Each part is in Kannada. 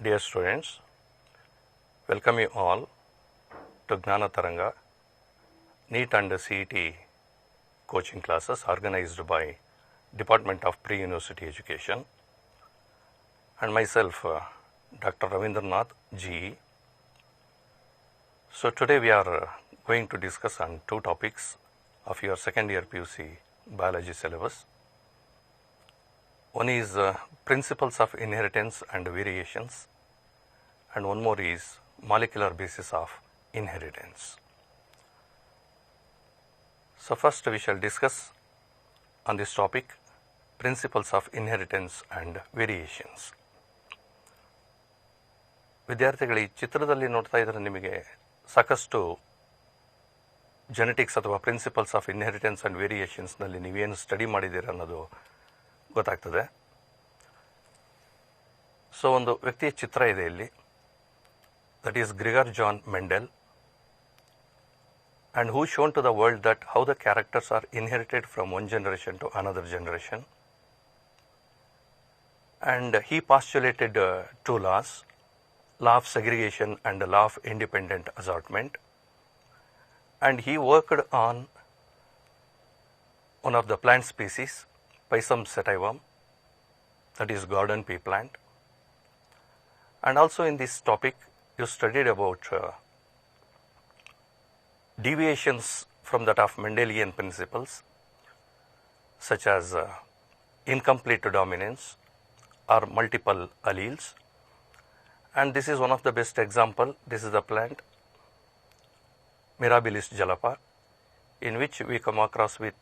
Dear students, welcome you all to Gnana Taranga NEET and CET coaching classes organized by Department of Pre-University Education and myself Dr. Ravindranath GE. So today we are going to discuss on two topics of your second year PUC biology syllabus. One is principles of inheritance and variations, and one more is molecular basis of inheritance. So first we shall discuss on this topic principles of inheritance and variations. ವಿದ್ಯಾರ್ಥಿಗಳು ಈ ಚಿತ್ರದಲ್ಲಿ ನೋಡ್ತಾ ಇದ್ದರೆ ನಿಮಗೆ ಸಾಕಷ್ಟು ಜೆನೆಟಿಕ್ಸ್ ಅಥವಾ ಪ್ರಿನ್ಸಿಪಲ್ಸ್ ಆಫ್ ಇನ್ಹೆರಿಟೆನ್ಸ್ ಆ್ಯಂಡ್ ವೇರಿಯೇಷನ್ಸ್ನಲ್ಲಿ ನೀವೇನು ಸ್ಟಡಿ ಮಾಡಿದ್ದೀರ ಅನ್ನೋದು ಗೊತ್ತಾಗ್ತದೆ. ಸೊ ಒಂದು ವ್ಯಕ್ತಿಯ ಚಿತ್ರ ಇದೆ ಇಲ್ಲಿ, that is Gregor John Mendel, and who shown to the world that how the characters are inherited from one generation to another generation. And he postulated two laws, law of segregation and the law of independent assortment. And he worked on one of the plant species, Pisum sativum, that is garden pea plant. And also in this topic you studied about deviations from that of Mendelian principles, such as incomplete dominance or multiple alleles. And this is one of the best example. This is the plant Mirabilis jalapa, in which we come across with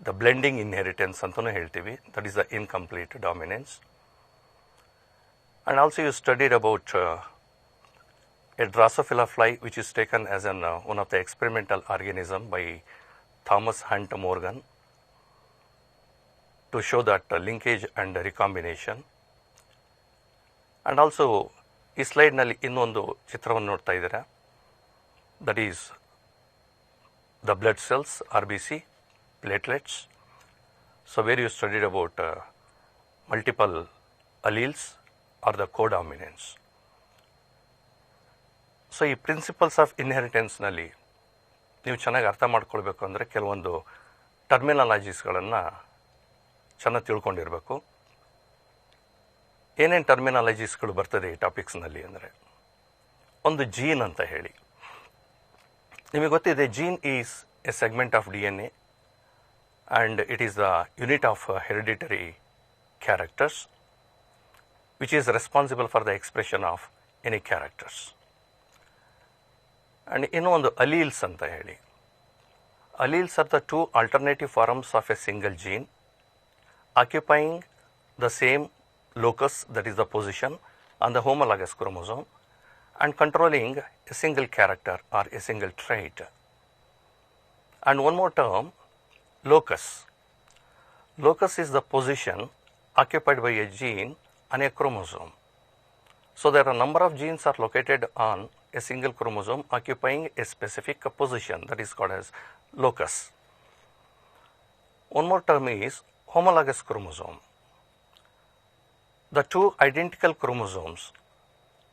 the blending inheritance antanu heltivi, that is the incomplete dominance. And also you studied about a Drosophila fly, which is taken as one of the experimental organism by Thomas Hunt Morgan to show that linkage and recombination. And also ಈ ಸ್ಲೈಡ್ನಲ್ಲಿ ಇನ್ನೊಂದು ಚಿತ್ರವನ್ನು ನೋಡ್ತಾ ಇದ್ದೀರಾ, that is the blood cells, RBC, platelets. So where you studied about multiple alleles or the codominance. So ಈ ಪ್ರಿನ್ಸಿಪಲ್ಸ್ ಆಫ್ ಇನ್ಹೆರಿಟೆನ್ಸ್ನಲ್ಲಿ ನೀವು ಚೆನ್ನಾಗಿ ಅರ್ಥ ಮಾಡ್ಕೊಳ್ಬೇಕು ಅಂದರೆ ಕೆಲವೊಂದು ಟರ್ಮಿನಾಲಜೀಸ್ಗಳನ್ನು ಚೆನ್ನಾಗಿ ತಿಳ್ಕೊಂಡಿರಬೇಕು. ಏನೇನು ಟರ್ಮಿನಾಲಜೀಸ್ಗಳು ಬರ್ತದೆ ಈ ಟಾಪಿಕ್ಸ್ನಲ್ಲಿ ಅಂದರೆ, ಒಂದು ಜೀನ್ ಅಂತ ಹೇಳಿ, ನಿಮಗೆ ಗೊತ್ತಿದೆ gene is a segment of DNA and it is the unit of hereditary characters which is responsible for the expression of any characters. And ಇನ್ನೂ ಒಂದು ಅಲೀಲ್ಸ್ ಅಂತ ಹೇಳಿ, alleles are the two alternative forms of a single gene occupying the same locus, that is the position on the homologous chromosome and controlling a single character or a single trait. And one more term, locus. Locus is the position occupied by a gene on a chromosome. So there are a number of genes are located on a single chromosome occupying a specific position, that is called as locus. One more term is homologous chromosome. The two identical chromosomes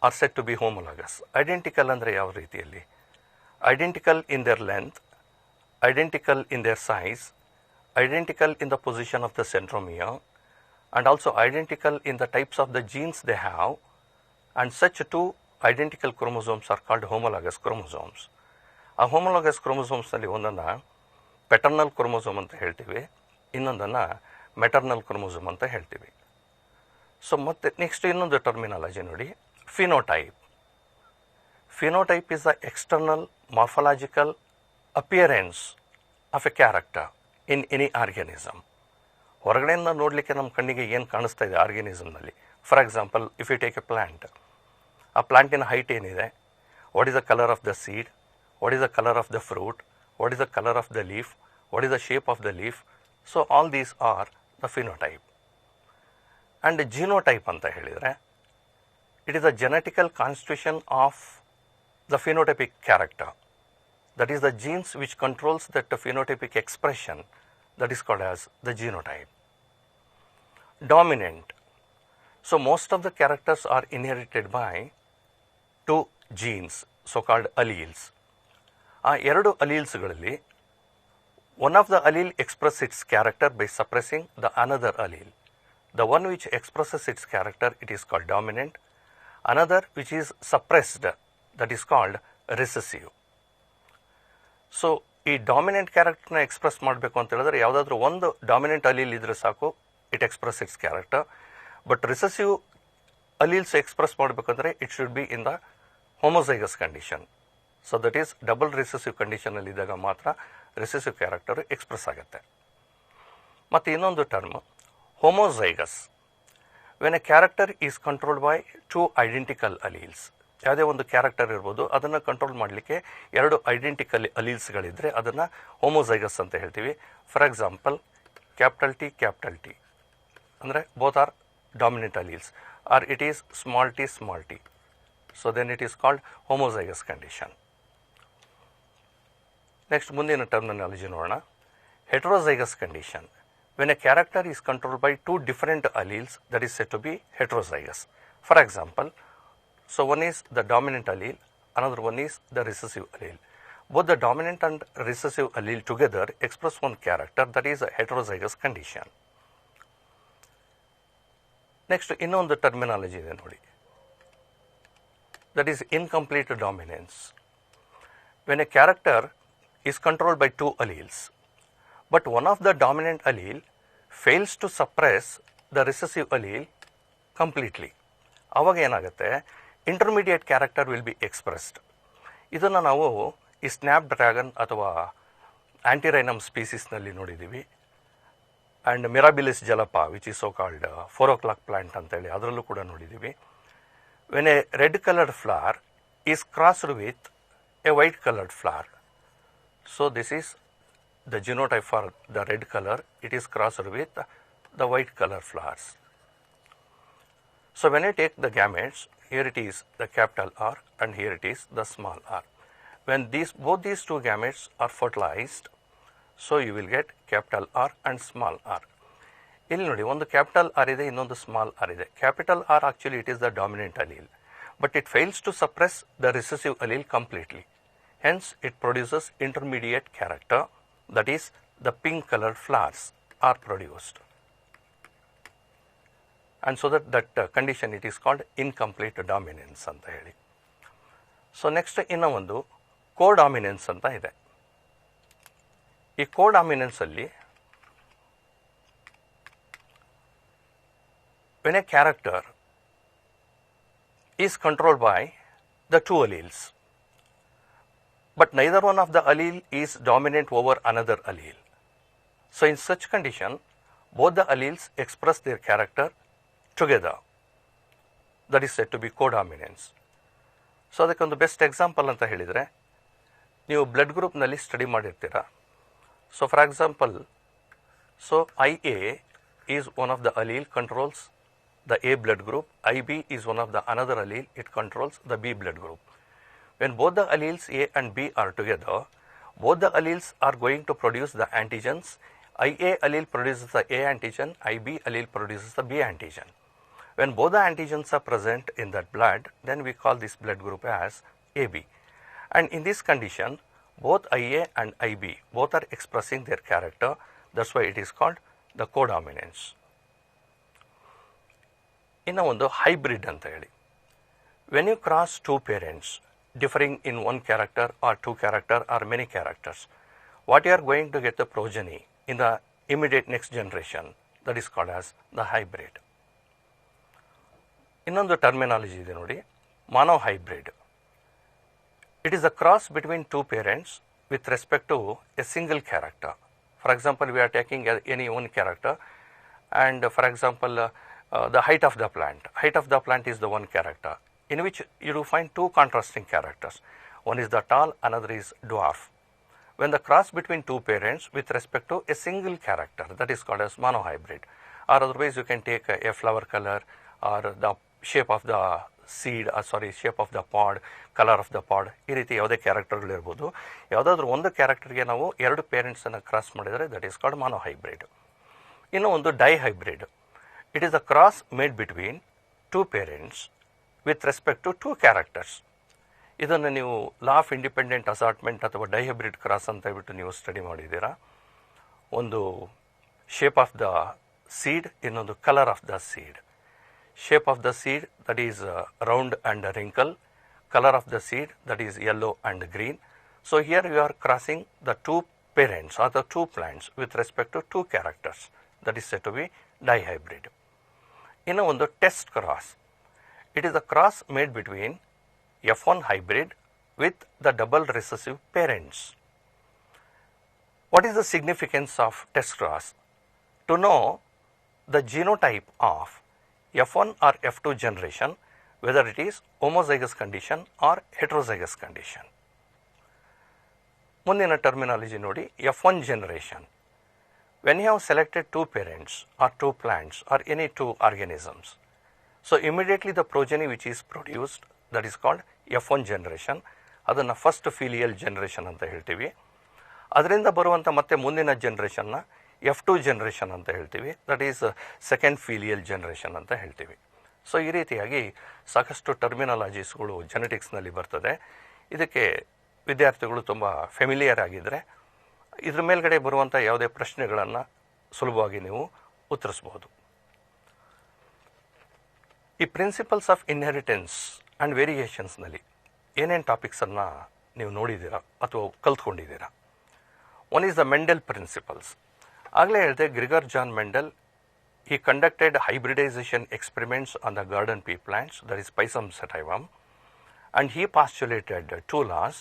are said to be homologous. Identical andre yav reetiyalli? Identical in their length, identical in their size, identical in the position of the centromere, and also identical in the types of the genes they have, and such two identical chromosomes are called homologous chromosomes. ಆ ಹೋಮೋಲಾಗಸ್ ಕ್ರೋಮೋಸೋಮ್ಸ್ನಲ್ಲಿ ಒಂದನ್ನು ಪೆಟರ್ನಲ್ ಕ್ರೋಮೋಸೋಮ್ ಅಂತ ಹೇಳ್ತೀವಿ, ಇನ್ನೊಂದನ್ನು ಮೆಟರ್ನಲ್ ಕ್ರೋಮೋಸೋಮ್ ಅಂತ ಹೇಳ್ತೀವಿ. ಸೊ ಮತ್ತೆ ನೆಕ್ಸ್ಟ್ ಇನ್ನೊಂದು ಟರ್ಮಿನಾಲಜಿ ನೋಡಿ, phenotype. Phenotype is the external morphological appearance of a character in any organism. ಹೊರಗಡೆಯಿಂದ ನೋಡಲಿಕ್ಕೆ ನಮ್ಮ ಕಣ್ಣಿಗೆ ಏನು ಕಾಣಿಸ್ತಾ ಇದೆ ಆರ್ಗ್ಯಾನಿಸಮ್ನಲ್ಲಿ. For example, if you take a plant, ಆ ಪ್ಲ್ಯಾಂಟಿನ ಹೈಟ್ ಏನಿದೆ, what is the colour of the seed, what is the colour of the fruit, what is the colour of the leaf, what is the shape of the leaf. So all these are the phenotype. And genotype ಅಂತ ಹೇಳಿದರೆ, it is the genetical constitution of the phenotypic character. That is the genes which controls that phenotypic expression, that is called as the genotype. Dominant. So most of the characters are inherited by two genes, so called alleles. ಆ ಎರಡು ಅಲೀಲ್ಸ್ಗಳಲ್ಲಿ one of the allele expresses its character by suppressing the another allele. The one which expresses its character, it is called dominant. Another which is suppressed, that is called recessive. So ಈ ಡಾಮಿನೆಂಟ್ ಕ್ಯಾರೆಕ್ಟರ್ನ ಎಕ್ಸ್ಪ್ರೆಸ್ ಮಾಡಬೇಕು ಅಂತ ಹೇಳಿದ್ರೆ ಯಾವುದಾದ್ರೂ ಒಂದು ಡಾಮಿನೆಂಟ್ ಅಲೀಲ್ ಇದ್ರೆ ಸಾಕು, it express its character. But recessive alleles express ಮಾಡಬೇಕಂದ್ರೆ it should be in the homozygous condition. So that is double recessive ಕಂಡೀಷನಲ್ಲಿ ಇದ್ದಾಗ ಮಾತ್ರ ರಿಸೆಸಿವ್ ಕ್ಯಾರೆಕ್ಟರ್ ಎಕ್ಸ್ಪ್ರೆಸ್ ಆಗುತ್ತೆ. ಮತ್ತು ಇನ್ನೊಂದು term homozygous. When a character is controlled by two identical alleles. ಯಾವುದೇ ಒಂದು ಕ್ಯಾರೆಕ್ಟರ್ ಇರ್ಬೋದು, ಅದನ್ನು ಕಂಟ್ರೋಲ್ ಮಾಡಲಿಕ್ಕೆ ಎರಡು ಐಡೆಂಟಿಕಲ್ ಅಲೀಲ್ಸ್ಗಳಿದ್ದರೆ ಅದನ್ನು ಹೋಮೋಸೈಗಸ್ ಅಂತ ಹೇಳ್ತೀವಿ. ಫಾರ್ ಎಕ್ಸಾಂಪಲ್ ಕ್ಯಾಪಿಟಲ್ ಟಿ ಅಂದರೆ both are dominant alleles, or it is small T. So then it is called homozygous condition. Next ಮುಂದಿನ ಟರ್ಮಿನಾಲಜಿ ನೋಡೋಣ. Heterozygous condition. When a character is controlled by two different alleles, that is said to be heterozygous. For example, so one is the dominant allele, another one is the recessive allele. Both the dominant and recessive allele together express one character, that is a heterozygous condition. Next, ಇನ್ನೊಂದು ಟರ್ಮಿನಾಲಜಿ ಇದೆ ನೋಡಿ, that is incomplete dominance. When a character is controlled by two alleles, but one of the dominant allele fails to suppress the recessive allele completely, ಆವಾಗ ಏನಾಗುತ್ತೆ, intermediate character will be expressed. ಇದನ್ನು ನಾವು ಈ ಸ್ನ್ಯಾಪ್ ಡ್ರ್ಯಾಗನ್ ಅಥವಾ ಆಂಟಿರೈನಮ್ ಸ್ಪೀಸೀಸ್ನಲ್ಲಿ ನೋಡಿದ್ದೀವಿ. And Mirabilis jalapa which is so called 4 o'clock plant ಅಂತೇಳಿ ಅದರಲ್ಲೂ ಕೂಡ ನೋಡಿದ್ದೀವಿ. When a red coloured flower is crossed with a white coloured flower, so this is the genotype for the red colour, it is crossed with the white colour flowers. So when I take the gametes, here it is the capital R and here it is the small r. When both these two gametes are fertilized, so you will get capital R and small r. ಇಲ್ಲಿ ನೋಡಿ, ಒಂದು ಕ್ಯಾಪಿಟಲ್ ಆರ್ ಇದೆ, ಇನ್ನೊಂದು ಸ್ಮಾಲ್ ಆರ್ ಇದೆ. Capital R actually it is the dominant allele, but it fails to suppress the recessive allele completely. Hence it produces intermediate character, that is the pink coloured flowers are produced. And so that condition it is called incomplete dominance ಅಂತ ಹೇಳಿ. ಸೊ ನೆಕ್ಸ್ಟ್ ಇನ್ನೂ ಒಂದು ಕೋಡಾಮಿನೆನ್ಸ್ ಅಂತ ಇದೆ. ಈ ಕೋಡಾಮಿನೆನ್ಸಲ್ಲಿ when a character is controlled by the two alleles, but neither one of the allele is dominant over another allele. So in such condition, both the alleles express their character together, that is said to be codominance. So ಅದಕ್ಕೊಂದು ಬೆಸ್ಟ್ ಎಕ್ಸಾಂಪಲ್ ಅಂತ ಹೇಳಿದರೆ, ನೀವು ಬ್ಲಡ್ ಗ್ರೂಪ್ನಲ್ಲಿ ಸ್ಟಡಿ ಮಾಡಿರ್ತೀರ. So for example, so IA is one of the allele controls the A blood group, IB is one of the another allele, it controls the B blood group. When both the alleles A and B are together, both the alleles are going to produce the antigens. IA allele produces the A antigen, IB allele produces the B antigen. When both the antigens are present in that blood, then we call this blood group as AB. And in this condition, both IA and IB both are expressing their character. That's why it is called the codominance. ಇನ್ನು ಒಂದು ಹೈಬ್ರಿಡ್ ಅಂತ ಹೇಳಿ. When you cross two parents differing in one character or two character or many characters, what you are going to get the progeny in the immediate next generation, that is called as the hybrid. ಇನ್ನೊಂದು ಟರ್ಮಿನಾಲಜಿ ಇದೆ ನೋಡಿ, monohybrid. It is a cross between two parents with respect to a single character. For example, we are taking any one character, and for example, the height of the plant. Height of the plant is the one character, in which you do find two contrasting characters. One is the tall, another is dwarf. When the cross between two parents with respect to a single character, that is called as monohybrid. Or otherwise you can take a flower color or the shape of the seed, shape of the pod, colour of the pod, ಈ ರೀತಿ ಯಾವುದೇ ಕ್ಯಾರೆಕ್ಟರ್ಗಳಿರ್ಬೋದು. ಯಾವುದಾದ್ರೂ ಒಂದು ಕ್ಯಾರೆಕ್ಟರ್ಗೆ ನಾವು ಎರಡು ಪೇರೆಂಟ್ಸನ್ನು ಕ್ರಾಸ್ ಮಾಡಿದರೆ that is called monohybrid. ಇನ್ನು ಒಂದು dihybrid. It is a cross made between two parents with respect to two characters. ಇದನ್ನು ನೀವು ಲಾ ಆಫ್ ಇಂಡಿಪೆಂಡೆಂಟ್ ಅಸಾರ್ಟ್ಮೆಂಟ್ ಅಥವಾ ಡೈಹೈಬ್ರಿಡ್ ಕ್ರಾಸ್ ಅಂತ ಹೇಳ್ಬಿಟ್ಟು ನೀವು ಸ್ಟಡಿ ಮಾಡಿದ್ದೀರಾ. ಒಂದು ಶೇಪ್ ಆಫ್ ದ ಸೀಡ್, ಇನ್ನೊಂದು colour of the seed. Shape of the seed that is round and wrinkle, colour of the seed that is yellow and green. So here you are crossing the two parents or the two plants with respect to two characters, that is said to be dihybrid. In a test cross, it is a cross made between F1 hybrid with the double recessive parents. What is the significance of test cross? To know the genotype of F1 or F2 generation, whether it is homozygous condition or heterozygous condition. ಮುಂದಿನ ಟರ್ಮಿನಾಲಜಿ ನೋಡಿ, F1 generation. When you have selected two parents or two plants or any two organisms, so immediately the progeny which is produced, that is called F1 generation. ಅದನ್ನು ಫಸ್ಟ್ ಫಿಲಿಯಲ್ ಜನರೇಷನ್ ಅಂತ ಹೇಳ್ತೀವಿ. ಅದರಿಂದ ಬರುವಂಥ ಮತ್ತೆ ಮುಂದಿನ ಜನ್ರೇಷನ್ನ F2 ಜನರೇಷನ್ ಅಂತ ಹೇಳ್ತೀವಿ, that is second filial generation ಅಂತ ಹೇಳ್ತೀವಿ. ಸೊ ಈ ರೀತಿಯಾಗಿ ಸಾಕಷ್ಟು ಟರ್ಮಿನಾಲಜೀಸ್ಗಳು ಜೆನೆಟಿಕ್ಸ್ನಲ್ಲಿ ಬರ್ತದೆ. ಇದಕ್ಕೆ ವಿದ್ಯಾರ್ಥಿಗಳು ತುಂಬ ಫೆಮಿಲಿಯರ್ ಆಗಿದ್ದರೆ ಇದ್ರ ಮೇಲ್ಗಡೆ ಬರುವಂಥ ಯಾವುದೇ ಪ್ರಶ್ನೆಗಳನ್ನು ಸುಲಭವಾಗಿ ನೀವು ಉತ್ತರಿಸ್ಬೋದು. ಈ ಪ್ರಿನ್ಸಿಪಲ್ಸ್ ಆಫ್ ಇನ್ಹೆರಿಟೆನ್ಸ್ ಆ್ಯಂಡ್ ವೇರಿಯೇಷನ್ಸ್ನಲ್ಲಿ ಏನೇನು ಟಾಪಿಕ್ಸನ್ನು ನೀವು ನೋಡಿದ್ದೀರಾ ಅಥವಾ ಕಲ್ತ್ಕೊಂಡಿದ್ದೀರಾ? One is the Mendel principles. ಆಗಲೇ ಹೇಳಿದೆ, Gregor John Mendel he conducted hybridization experiments on the garden pea plants, that is Pisum sativum, and he postulated two laws,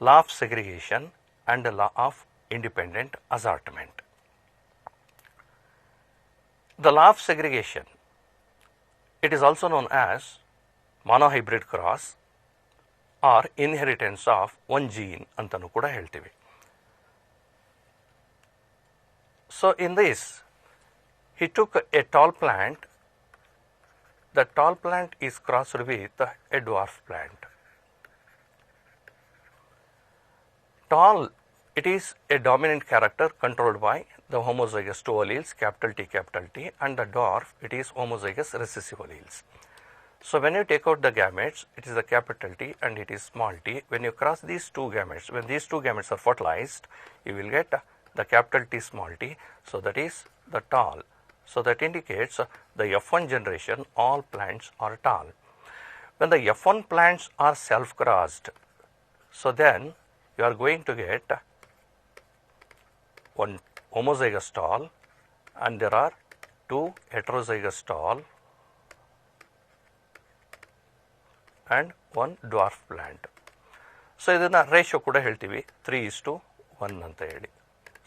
law of segregation and the law of independent assortment. The law of segregation, it is also known as monohybrid cross or inheritance of one gene ಅಂತನೂ ಕೂಡ ಹೇಳ್ತೀವಿ. So in this, he took a tall plant. The tall plant is crossed with a dwarf plant. Tall, it is a dominant character controlled by the homozygous two alleles, capital T, and the dwarf, it is homozygous recessive alleles. So when you take out the gametes, it is a capital T and it is small t. When you cross these two gametes, when these two gametes are fertilized, you will get the capital T small t. So that is the tall. So that indicates the F1 generation, all plants are tall. When the F1 plants are self-crossed, so then you are going to get one homozygous tall and there are two heterozygous tall and one dwarf plant. So ಇದನ್ನು ರೇಷಿಯೋ ಕೂಡ ಹೇಳ್ತೀವಿ, 3:1 ಅಂತ ಹೇಳಿ.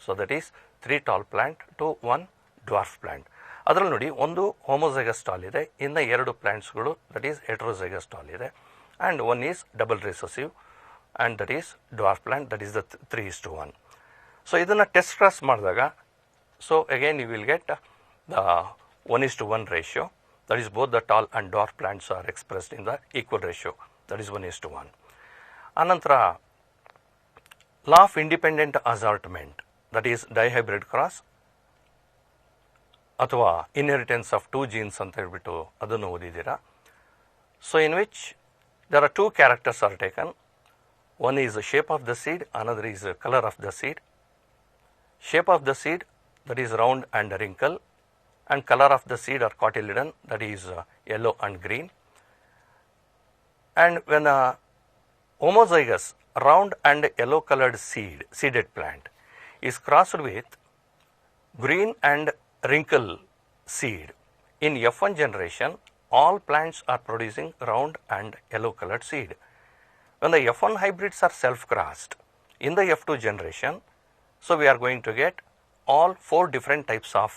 So that is 3 tall plant to 1 dwarf plant. ಅದರಲ್ಲಿ ನೋಡಿ, ಒಂದು ಹೋಮೋಸೈಗಸ್ ಟಾಲ್ ಇದೆ, ಇನ್ನು 2 ಪ್ಲಾಂಟ್ಸ್ಗಳು ದಟ್ ಈಸ್ ಹೆಟ್ರೋಸೈಗಸ್ ಟಾಲ್ ಇದೆ, and one is double recessive and that is dwarf plant, that is the 3:1. So ಇದನ್ನು ಟೆಸ್ಟ್ ಕ್ರಾಸ್ ಮಾಡಿದಾಗ, so again you will get the 1:1 ratio, that is both the tall and dwarf plants are expressed in the equal ratio, that is 1:1. ಆನಂತರ law of independent assortment, that is dihybrid cross ಅಥವಾ ಇನ್ಹೆರಿಟೆನ್ಸ್ ಆಫ್ 2 ಜೀನ್ಸ್ ಅಂತ ಹೇಳ್ಬಿಟ್ಟು ಅದನ್ನು ಓದಿದ್ದೀರಾ. So in which there are 2 characters are taken. One is shape of the seed, another is colour of the seed. Shape of the seed, that is round and wrinkle, and colour of the seed or cotyledon, that is yellow and green. And when homozygous round and yellow colored seeded plant is crossed with green and wrinkle seed, in F1 generation all plants are producing round and yellow colored seed. When the F1 hybrids are self-crossed in the F2 generation, so we are going to get all 4 different types of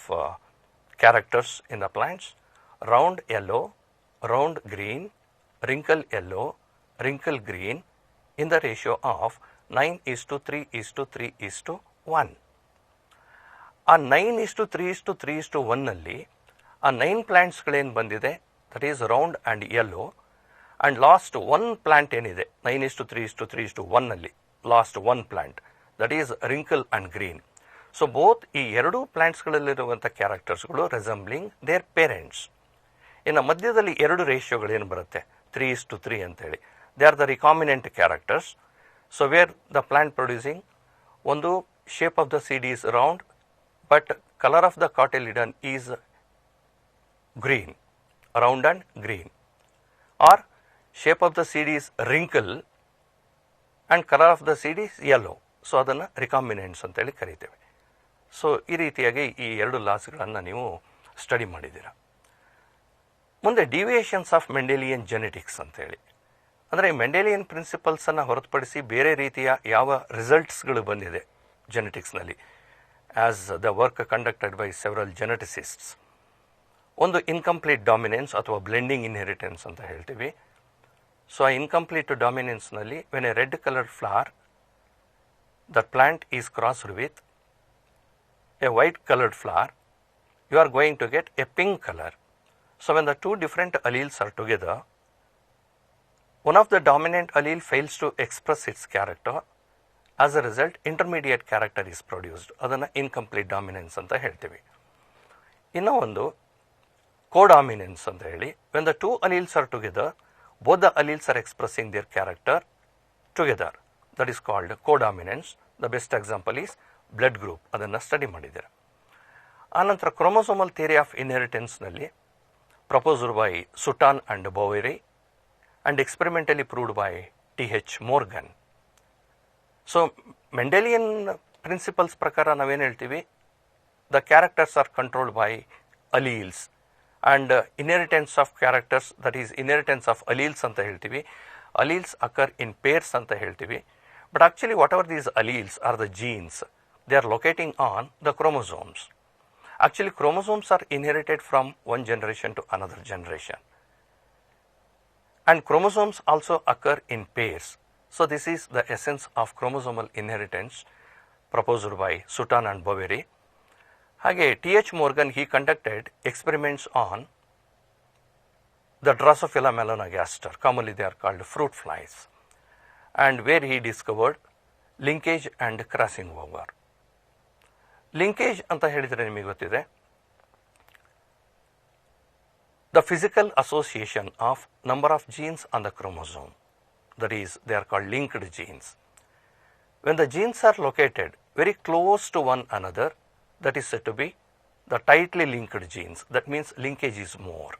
characters in the plants: round yellow, round green, wrinkle yellow, wrinkle green, in the ratio of 9:3:3:1. ಆ 9:3:3:1 ನಲ್ಲಿ ಆ 9 ಪ್ಲಾಂಟ್ಸ್ಗಳೇನು ಬಂದಿದೆ, that is round and yellow, and last 1 plant ಏನಿದೆ 9:3:3:1 ನಲ್ಲಿ, last 1 plant that is wrinkle and green. So both ಈ 2 ಪ್ಲಾಂಟ್ಸ್ಗಳಲ್ಲಿರುವಂಥ ಕ್ಯಾರೆಕ್ಟರ್ಸ್ಗಳು ರೆಸೆಂಬ್ಲಿಂಗ್ ದೇರ್ ಪೇರೆಂಟ್ಸ್. ಇನ್ನು ಮಧ್ಯದಲ್ಲಿ ಎರಡು ರೇಷಿಯೋಗಳೇನು ಬರುತ್ತೆ, 3:3 ಅಂತೇಳಿ. They are the recombinant characters. So where the plant producing, ಒಂದು shape of the seed is round but colour of the cotyledon is green, round and green, or shape of the seed is wrinkle and color of the seed is yellow. So ಅದನ್ನು ರಿಕಾಂಬಿನೆಂಟ್ಸ್ ಅಂತೇಳಿ ಕರಿತೇವೆ. ಸೊ ಈ ರೀತಿಯಾಗಿ ಈ ಎರಡು ಲಾಸ್ಗಳನ್ನು ನೀವು ಸ್ಟಡಿ ಮಾಡಿದ್ದೀರ. ಮುಂದೆ ಡಿವಿಯೇಷನ್ಸ್ ಆಫ್ ಮೆಂಡೆಲಿಯನ್ ಜೆನೆಟಿಕ್ಸ್ ಅಂತೇಳಿ, ಅಂದರೆ ಮೆಂಡೆಲಿಯನ್ ಪ್ರಿನ್ಸಿಪಲ್ಸನ್ನು ಹೊರತುಪಡಿಸಿ ಬೇರೆ ರೀತಿಯ ಯಾವ ರಿಸಲ್ಟ್ಸ್ಗಳು ಬಂದಿದೆ ಜೆನೆಟಿಕ್ಸ್ನಲ್ಲಿ as the work conducted by several geneticists. ಒಂದು ಇನ್ಕಂಪ್ಲೀಟ್ ಡಾಮಿನೆನ್ಸ್ ಅಥವಾ ಬ್ಲೆಂಡಿಂಗ್ ಇನ್ಹೆರಿಟೆನ್ಸ್ ಅಂತ ಹೇಳ್ತೀವಿ. ಸೊ ಆ ಇನ್ಕಂಪ್ಲೀಟ್ ಡಾಮಿನೆನ್ಸ್ನಲ್ಲಿ when a red coloured flower the plant is crossed with a white coloured flower, you are going to get a pink colour. So when the two different alleles are together, one of the dominant allele fails to express its character. As a result, intermediate character is produced. ಅದನ್ನು ಇನ್ಕಂಪ್ಲೀಟ್ ಡಾಮಿನೆನ್ಸ್ ಅಂತ ಹೇಳ್ತೀವಿ. ಇನ್ನೂ ಒಂದು codominance ಅಂತ ಹೇಳಿ, when the two alleles are together, both the alleles are expressing their character together. That is called codominance. The best example is blood group. ಅದನ್ನು ಸ್ಟಡಿ ಮಾಡಿದ್ದಾರೆ. ಆನಂತರ ಕ್ರೋಮೋಸೋಮಲ್ ಥಿಯರಿ ಆಫ್ ಇನ್ಹೆರಿಟೆನ್ಸ್ನಲ್ಲಿ proposed by Sutton and Boveri and experimentally proved by T.H. Morgan. So Mendelian principles ಪ್ರಕಾರ ನಾವೇನು ಹೇಳ್ತೀವಿ, the characters are controlled by alleles and inheritance of characters, that is inheritance of alleles ಅಂತ ಹೇಳ್ತೀವಿ. Alleles occur in pairs ಅಂತ ಹೇಳ್ತೀವಿ. But actually whatever these alleles are the genes, they are locating on the chromosomes. Actually chromosomes are inherited from one generation to another generation. And chromosomes also occur in pairs. So this is the essence of chromosomal inheritance proposed by Sutan and Boveri. ಹಾಗೆ T.H. Morgan, he conducted experiments on the Drosophila melanogaster, commonly they are called fruit flies, and where he discovered linkage and crossing over. Linkage ಅಂತ ಹೇಳಿದರೆ ನಿಮಗೆ ಗೊತ್ತಿದೆ, the physical association of number of genes on the chromosome, that is they are called linked genes. When the genes are located very close to one another, that is said to be the tightly linked genes. That means linkage is more.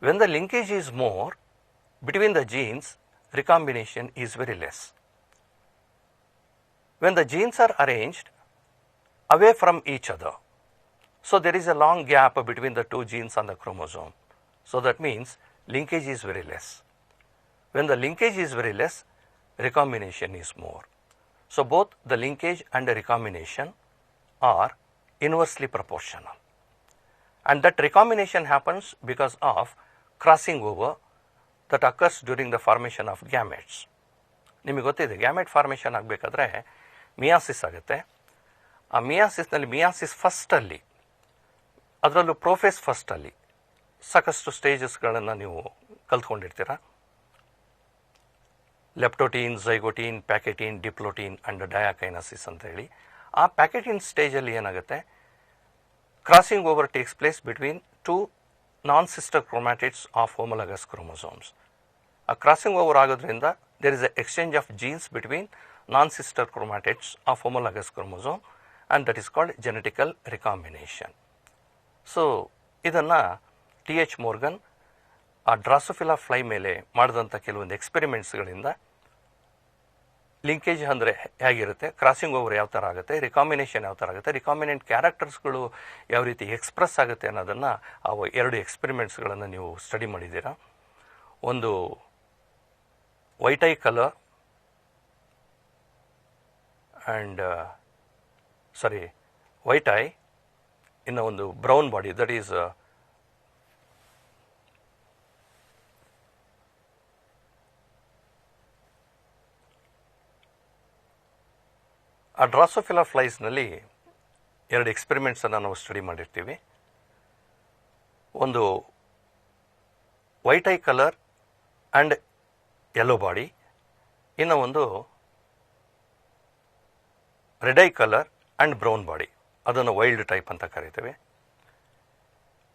When the linkage is more between the genes, recombination is very less. When the genes are arranged away from each other, so there is a long gap between the two genes on the chromosome. So that means linkage is very less. When the linkage is very less, recombination is more. So both the linkage and the recombination are inversely proportional. And that recombination happens because of crossing over that occurs during the formation of gametes. ನಿಮಗೆ ಗೊತ್ತಿದೆ, ಗ್ಯಾಮೆಟ್ ಫಾರ್ಮೇಷನ್ ಆಗಬೇಕಾದ್ರೆ ಮಿಯಾಸಿಸ್ ಆಗುತ್ತೆ. ಆ ಮಿಯಾಸಿಸ್ನಲ್ಲಿ ಮಿಯಾಸಿಸ್ ಫಸ್ಟಲ್ಲಿ, ಅದರಲ್ಲೂ ಪ್ರೋಫೇಸ್ ಫಸ್ಟಲ್ಲಿ ಸಾಕಷ್ಟು ಸ್ಟೇಜಸ್ಗಳನ್ನು ನೀವು ಕಲ್ತ್ಕೊಂಡಿರ್ತೀರ. ಲೆಪ್ಟೋಟೀನ್, ಝೈಗೋಟೀನ್, ಪ್ಯಾಕೆಟೀನ್, ಡಿಪ್ಲೋಟೀನ್ ಅಂಡ್ ಡಯಾಕೈನಸಿಸ್ ಅಂತ ಹೇಳಿ. ಆ ಪ್ಯಾಕೆಟೀನ್ ಸ್ಟೇಜಲ್ಲಿ ಏನಾಗುತ್ತೆ, crossing over takes place between two non sister chromatids of homologous chromosomes. ಆ ಕ್ರಾಸಿಂಗ್ ಓವರ್ ಆಗೋದ್ರಿಂದ there is a exchange of genes between non sister chromatids of homologous chromosome and that is called genetical recombination. So ಇದನ್ನು T.H. Morgan ಆ ಡ್ರಾಸೋಫಿಲಾ ಫ್ಲೈ ಮೇಲೆ ಮಾಡಿದಂಥ ಕೆಲವೊಂದು ಎಕ್ಸ್ಪೆರಿಮೆಂಟ್ಸ್ಗಳಿಂದ ಲಿಂಕೇಜ್ ಅಂದರೆ ಹೇಗಿರುತ್ತೆ, ಕ್ರಾಸಿಂಗ್ ಓವರ್ ಯಾವ ಥರ ಆಗುತ್ತೆ, ರಿಕಾಂಬಿನೇಷನ್ ಯಾವ ಥರ ಆಗುತ್ತೆ, ರಿಕಾಂಬಿನೆಂಟ್ ಕ್ಯಾರೆಕ್ಟರ್ಸ್ಗಳು ಯಾವ ರೀತಿ ಎಕ್ಸ್ಪ್ರೆಸ್ ಆಗುತ್ತೆ ಅನ್ನೋದನ್ನು ಆ ಎರಡು ಎಕ್ಸ್ಪೆರಿಮೆಂಟ್ಸ್ಗಳನ್ನು ನೀವು ಸ್ಟಡಿ ಮಾಡಿದ್ದೀರಾ. ಒಂದು white eye colour and white I, ಇನ್ನು ಒಂದು ಬ್ರೌನ್ ಬಾಡಿ, ದಟ್ ಈಸ್ ಆ ಡ್ರಾಸೋಫಿಲಾ ಫ್ಲೈಸ್ನಲ್ಲಿ ಎರಡು ಎಕ್ಸ್ಪೆರಿಮೆಂಟ್ಸನ್ನು ನಾವು ಸ್ಟಡಿ ಮಾಡಿರ್ತೀವಿ. ಒಂದು white eye colour and yellow body, ಇನ್ನು ಒಂದು red eye colour and brown body, ಅದನ್ನು ವೈಲ್ಡ್ ಟೈಪ್ ಅಂತ ಕರಿತೇವೆ.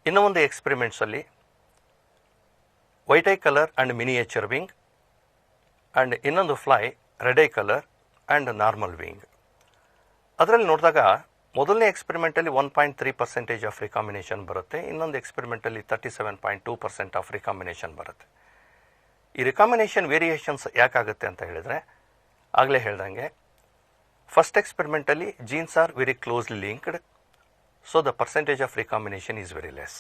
ಇನ್ನೂ ಒಂದು ಎಕ್ಸ್ಪೆರಿಮೆಂಟ್ಸಲ್ಲಿ white eye colour and miniature wing and ಇನ್ನೊಂದು fly red eye colour and normal wing. ಅದರಲ್ಲಿ ನೋಡಿದಾಗ ಮೊದಲನೇ ಎಕ್ಸ್ಪೆರಿಮೆಂಟಲ್ಲಿ 1.3% ಆಫ್ ರಿಕಾಂಬಿನೇಷನ್ ಬರುತ್ತೆ, ಇನ್ನೊಂದು ಎಕ್ಸ್ಪೆರಿಮೆಂಟಲ್ಲಿ 37.2% ಆಫ್ ರಿಕಾಂಬಿನೇಷನ್ ಬರುತ್ತೆ. ಈ ರಿಕಾಂಬಿನೇಷನ್ ವೇರಿಯೇಷನ್ಸ್ ಯಾಕಾಗುತ್ತೆ ಅಂತ ಹೇಳಿದರೆ, ಆಗಲೇ ಹೇಳ್ದಂಗೆ ಫಸ್ಟ್ ಎಕ್ಸ್ಪೆರಿಮೆಂಟಲ್ಲಿ genes are very closely linked, so the percentage of recombination is very less.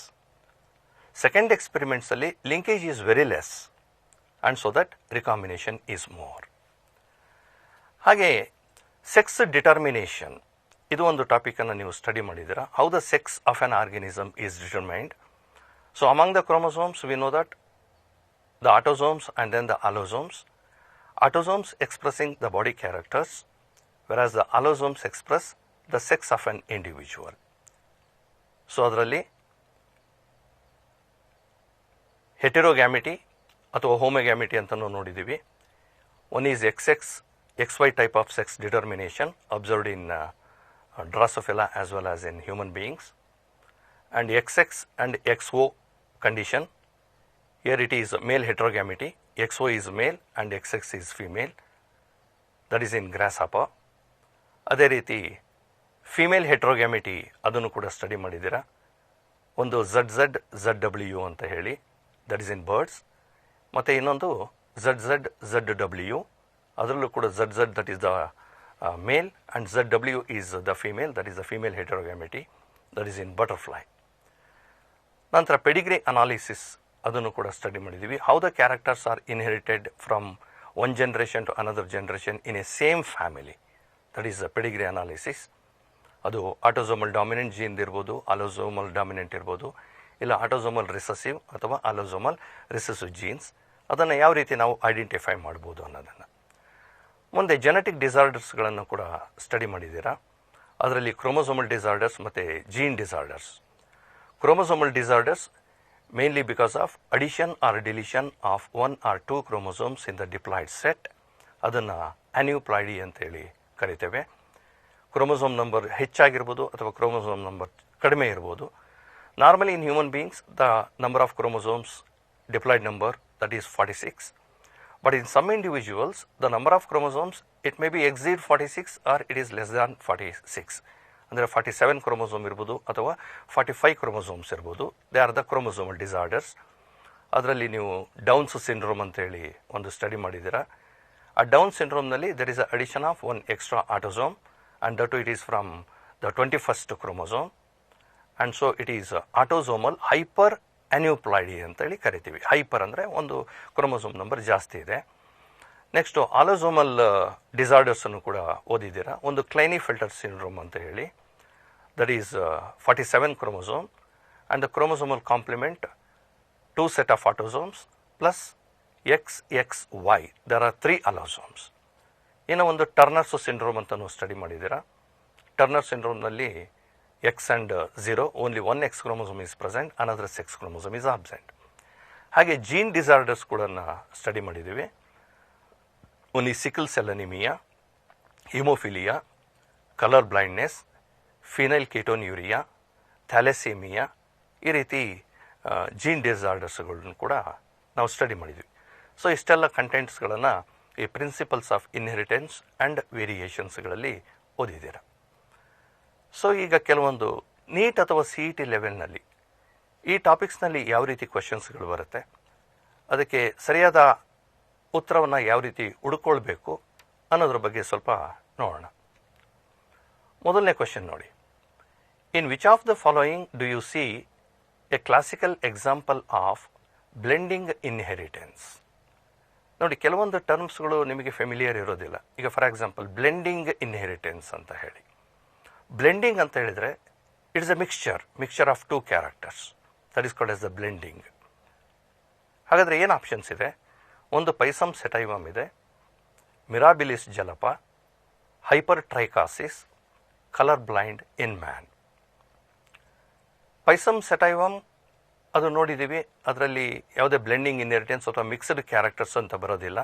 Second ಎಕ್ಸ್ಪೆರಿಮೆಂಟ್ಸಲ್ಲಿ linkage is very less and so that recombination is more. ಹಾಗೆ ಸೆಕ್ಸ್ ಡಿಟರ್ಮಿನೇಷನ್, ಇದು ಒಂದು ಟಾಪಿಕನ್ನು ನೀವು ಸ್ಟಡಿ ಮಾಡಿದ್ದೀರಾ. How the sex of an organism is determined. So among the chromosomes we know that the autosomes and then the allosomes. Autosomes expressing the body characters, whereas the allosomes express the sex of an individual. So ಅದರಲ್ಲಿ ಹೆಟೆರೋಗ್ಯಾಮಿಟಿ ಅಥವಾ ಹೋಮೋಗ್ಯಾಮಿಟಿ ಅಂತಲೂ ನೋಡಿದ್ದೀವಿ. One is XY type of sex determination observed in Drosophila as well as in human beings, and XX and XO condition. Here it is male heterogamity, XO is male and XX is female, that is in grasshopper. ಅದೇ ರೀತಿ ಫೀಮೇಲ್ ಹೆಟ್ರೋಗ್ಯಾಮಿಟಿ ಅದನ್ನು ಕೂಡ ಸ್ಟಡಿ ಮಾಡಿದ್ದೀರಾ. ಒಂದು ZZ ZW ಅಂತ ಹೇಳಿ, ದಟ್ ಇಸ್ ಇನ್ ಬರ್ಡ್ಸ್, ಮತ್ತು ಇನ್ನೊಂದು ZZ ZW, ಅದರಲ್ಲೂ ಕೂಡ ZZ that is the male and ZW is the female, that is the female heterogamety, that is in butterfly. ನಂತರ ಪೆಡಿಗ್ರಿ ಅನಾಲಿಸಿಸ್ ಅದನ್ನು ಕೂಡ ಸ್ಟಡಿ ಮಾಡಿದ್ದೀವಿ. How the characters are inherited from one generation to another generation in a same family, that is the pedigree analysis. ಅದು ಆಟೋಸೋಮಲ್ ಡಾಮಿನೆಂಟ್ ಜೀನ್ ಇರ್ಬೋದು, ಅಲೋಸೋಮಲ್ ಡಾಮಿನೆಂಟ್ ಇರ್ಬೋದು, ಇಲ್ಲ ಆಟೋಸೋಮಲ್ ರಿಸೆಸಿವ್ ಅಥವಾ ಅಲೋಸೋಮಲ್ ರಿಸೆಸಿವ್ ಜೀನ್ಸ್. ಅದನ್ನು ಯಾವ ರೀತಿ ನಾವು ಐಡೆಂಟಿಫೈ ಮಾಡ್ಬೋದು ಅನ್ನೋದನ್ನು. ಮುಂದೆ ಜೆನೆಟಿಕ್ ಡಿಸಾರ್ಡರ್ಸ್ಗಳನ್ನು ಕೂಡ ಸ್ಟಡಿ ಮಾಡಿದ್ದೀರಾ. ಅದರಲ್ಲಿ ಕ್ರೋಮೋಸೋಮಲ್ ಡಿಸಾರ್ಡರ್ಸ್ ಮತ್ತು gene disorders. Chromosomal disorders mainly because of addition or deletion of 1 or 2 chromosomes in the diploid set, ಅದನ್ನು ಅನ್ಯೂಪ್ಲಾಯ್ಡಿ ಅಂತೇಳಿ ಕರಿತೇವೆ. ಕ್ರೋಮೋಸೋಮ್ ನಂಬರ್ ಹೆಚ್ಚಾಗಿರ್ಬೋದು ಅಥವಾ ಕ್ರೋಮೋಸೋಮ್ ನಂಬರ್ ಕಡಿಮೆ ಇರ್ಬೋದು. Normally in human beings the number of chromosomes diploid number that is 46, but in some individuals the number of chromosomes it may be exceed 46 or it is less than 46. ಅಂದರೆ 47 ಕ್ರೋಮೋಸೋಮ್ ಇರ್ಬೋದು ಅಥವಾ 45 ಕ್ರೋಮೋಸೋಮ್ಸ್ ಇರ್ಬೋದು. They are the chromosomal disorders. ಅದರಲ್ಲಿ ನೀವು ಡೌನ್ಸ್ ಸಿಂಡ್ರೋಮ್ ಅಂತೇಳಿ ಒಂದು ಸ್ಟಡಿ ಮಾಡಿದ್ದೀರಾ. ಆ ಡೌನ್ ಸಿಂಡ್ರೋಮ್ನಲ್ಲಿ there is a addition of 1 extra autosome and that it is from the 21st chromosome, and so it is autosomal hyper aneuploidy ಅಂತೇಳಿ ಕರಿತೀವಿ. ಹೈಪರ್ ಅಂದರೆ ಒಂದು ಕ್ರೋಮೋಸೋಮ್ ನಂಬರ್ ಜಾಸ್ತಿ ಇದೆ. ನೆಕ್ಸ್ಟು ಆಲೋಸೋಮಲ್ ಡಿಸಾರ್ಡರ್ಸನ್ನು ಕೂಡ ಓದಿದ್ದೀರಾ. ಒಂದು ಕ್ಲೈನಿಫೆಲ್ಟರ್ ಸಿಂಡ್ರೋಮ್ ಅಂತ ಹೇಳಿ, that is 47 chromosome and the chromosomal complement 2 set of autosomes plus XXY, there are 3 allosomes. ಇನ್ನು ಒಂದು ಟರ್ನರ್ಸ್ ಸಿಂಡ್ರೋಮ್ ಅಂತಲೂ ಸ್ಟಡಿ ಮಾಡಿದ್ದೀರಾ. ಟರ್ನರ್ ಸಿಂಡ್ರೋಮ್ನಲ್ಲಿ X and 0, only 1 X chromosome is present, another X chromosome is absent. ಹಾಗೆ ಜೀನ್ ಡಿಸಾರ್ಡರ್ಸ್ ಕೂಡ ಸ್ಟಡಿ ಮಾಡಿದ್ದೀವಿ. ಒಂದು sickle cell anaemia, haemophilia, colour blindness, phenylketonuria, thalassaemia, ಈ ರೀತಿ ಜೀನ್ ಡಿಸಾರ್ಡರ್ಸ್ಗಳನ್ನು ಕೂಡ ನಾವು ಸ್ಟಡಿ ಮಾಡಿದ್ವಿ. ಸೊ ಇಷ್ಟೆಲ್ಲ ಕಂಟೆಂಟ್ಸ್ಗಳನ್ನು ಈ ಪ್ರಿನ್ಸಿಪಲ್ಸ್ ಆಫ್ ಇನ್ಹೆರಿಟೆನ್ಸ್ ಆ್ಯಂಡ್ ವೇರಿಯೇಷನ್ಸ್ಗಳಲ್ಲಿ ಓದಿದ್ದೀರ. ಸೊ ಈಗ ಕೆಲವೊಂದು ನೀಟ್ ಅಥವಾ CET ಲೆವೆಲ್ನಲ್ಲಿ ಈ ಟಾಪಿಕ್ಸ್ನಲ್ಲಿ ಯಾವ ರೀತಿ ಕ್ವೆಶನ್ಸ್ಗಳು ಬರುತ್ತೆ, ಅದಕ್ಕೆ ಸರಿಯಾದ ಉತ್ತರವನ್ನು ಯಾವ ರೀತಿ ಹುಡುಕೊಳ್ಬೇಕು ಅನ್ನೋದ್ರ ಬಗ್ಗೆ ಸ್ವಲ್ಪ ನೋಡೋಣ. ಮೊದಲನೇ ಕ್ವೆಶನ್ ನೋಡಿ. In which of the following do U C A classical example of blending inheritance? ನೋಡಿ, ಕೆಲವೊಂದು ಟರ್ಮ್ಸ್ಗಳು ನಿಮಗೆ ಫೆಮಿಲಿಯರ್ ಇರೋದಿಲ್ಲ. ಈಗ ಫಾರ್ ಎಕ್ಸಾಂಪಲ್ ಬ್ಲೆಂಡಿಂಗ್ ಇನ್ಹೆರಿಟೆನ್ಸ್ ಅಂತ ಹೇಳಿ. ಬ್ಲೆಂಡಿಂಗ್ ಅಂತ ಹೇಳಿದರೆ it's a mixture of 2 characters, that is called as the blending. ಹಾಗಾದರೆ ಏನು ಆಪ್ಷನ್ಸ್ ಇದೆ? ಒಂದು ಪೈಸಮ್ ಸೆಟೈವಮ್ ಇದೆ, Mirabilis jalapa, hypertrichosis, colour blind in man. Pisum sativum ಅದು ನೋಡಿದ್ದೀವಿ, ಅದರಲ್ಲಿ ಯಾವುದೇ ಬ್ಲೆಂಡಿಂಗ್ ಇನ್ಹೆರಿಟೆನ್ಸ್ ಅಥವಾ ಮಿಕ್ಸ್ಡ್ ಕ್ಯಾರೆಕ್ಟರ್ಸ್ ಅಂತ ಬರೋದಿಲ್ಲ.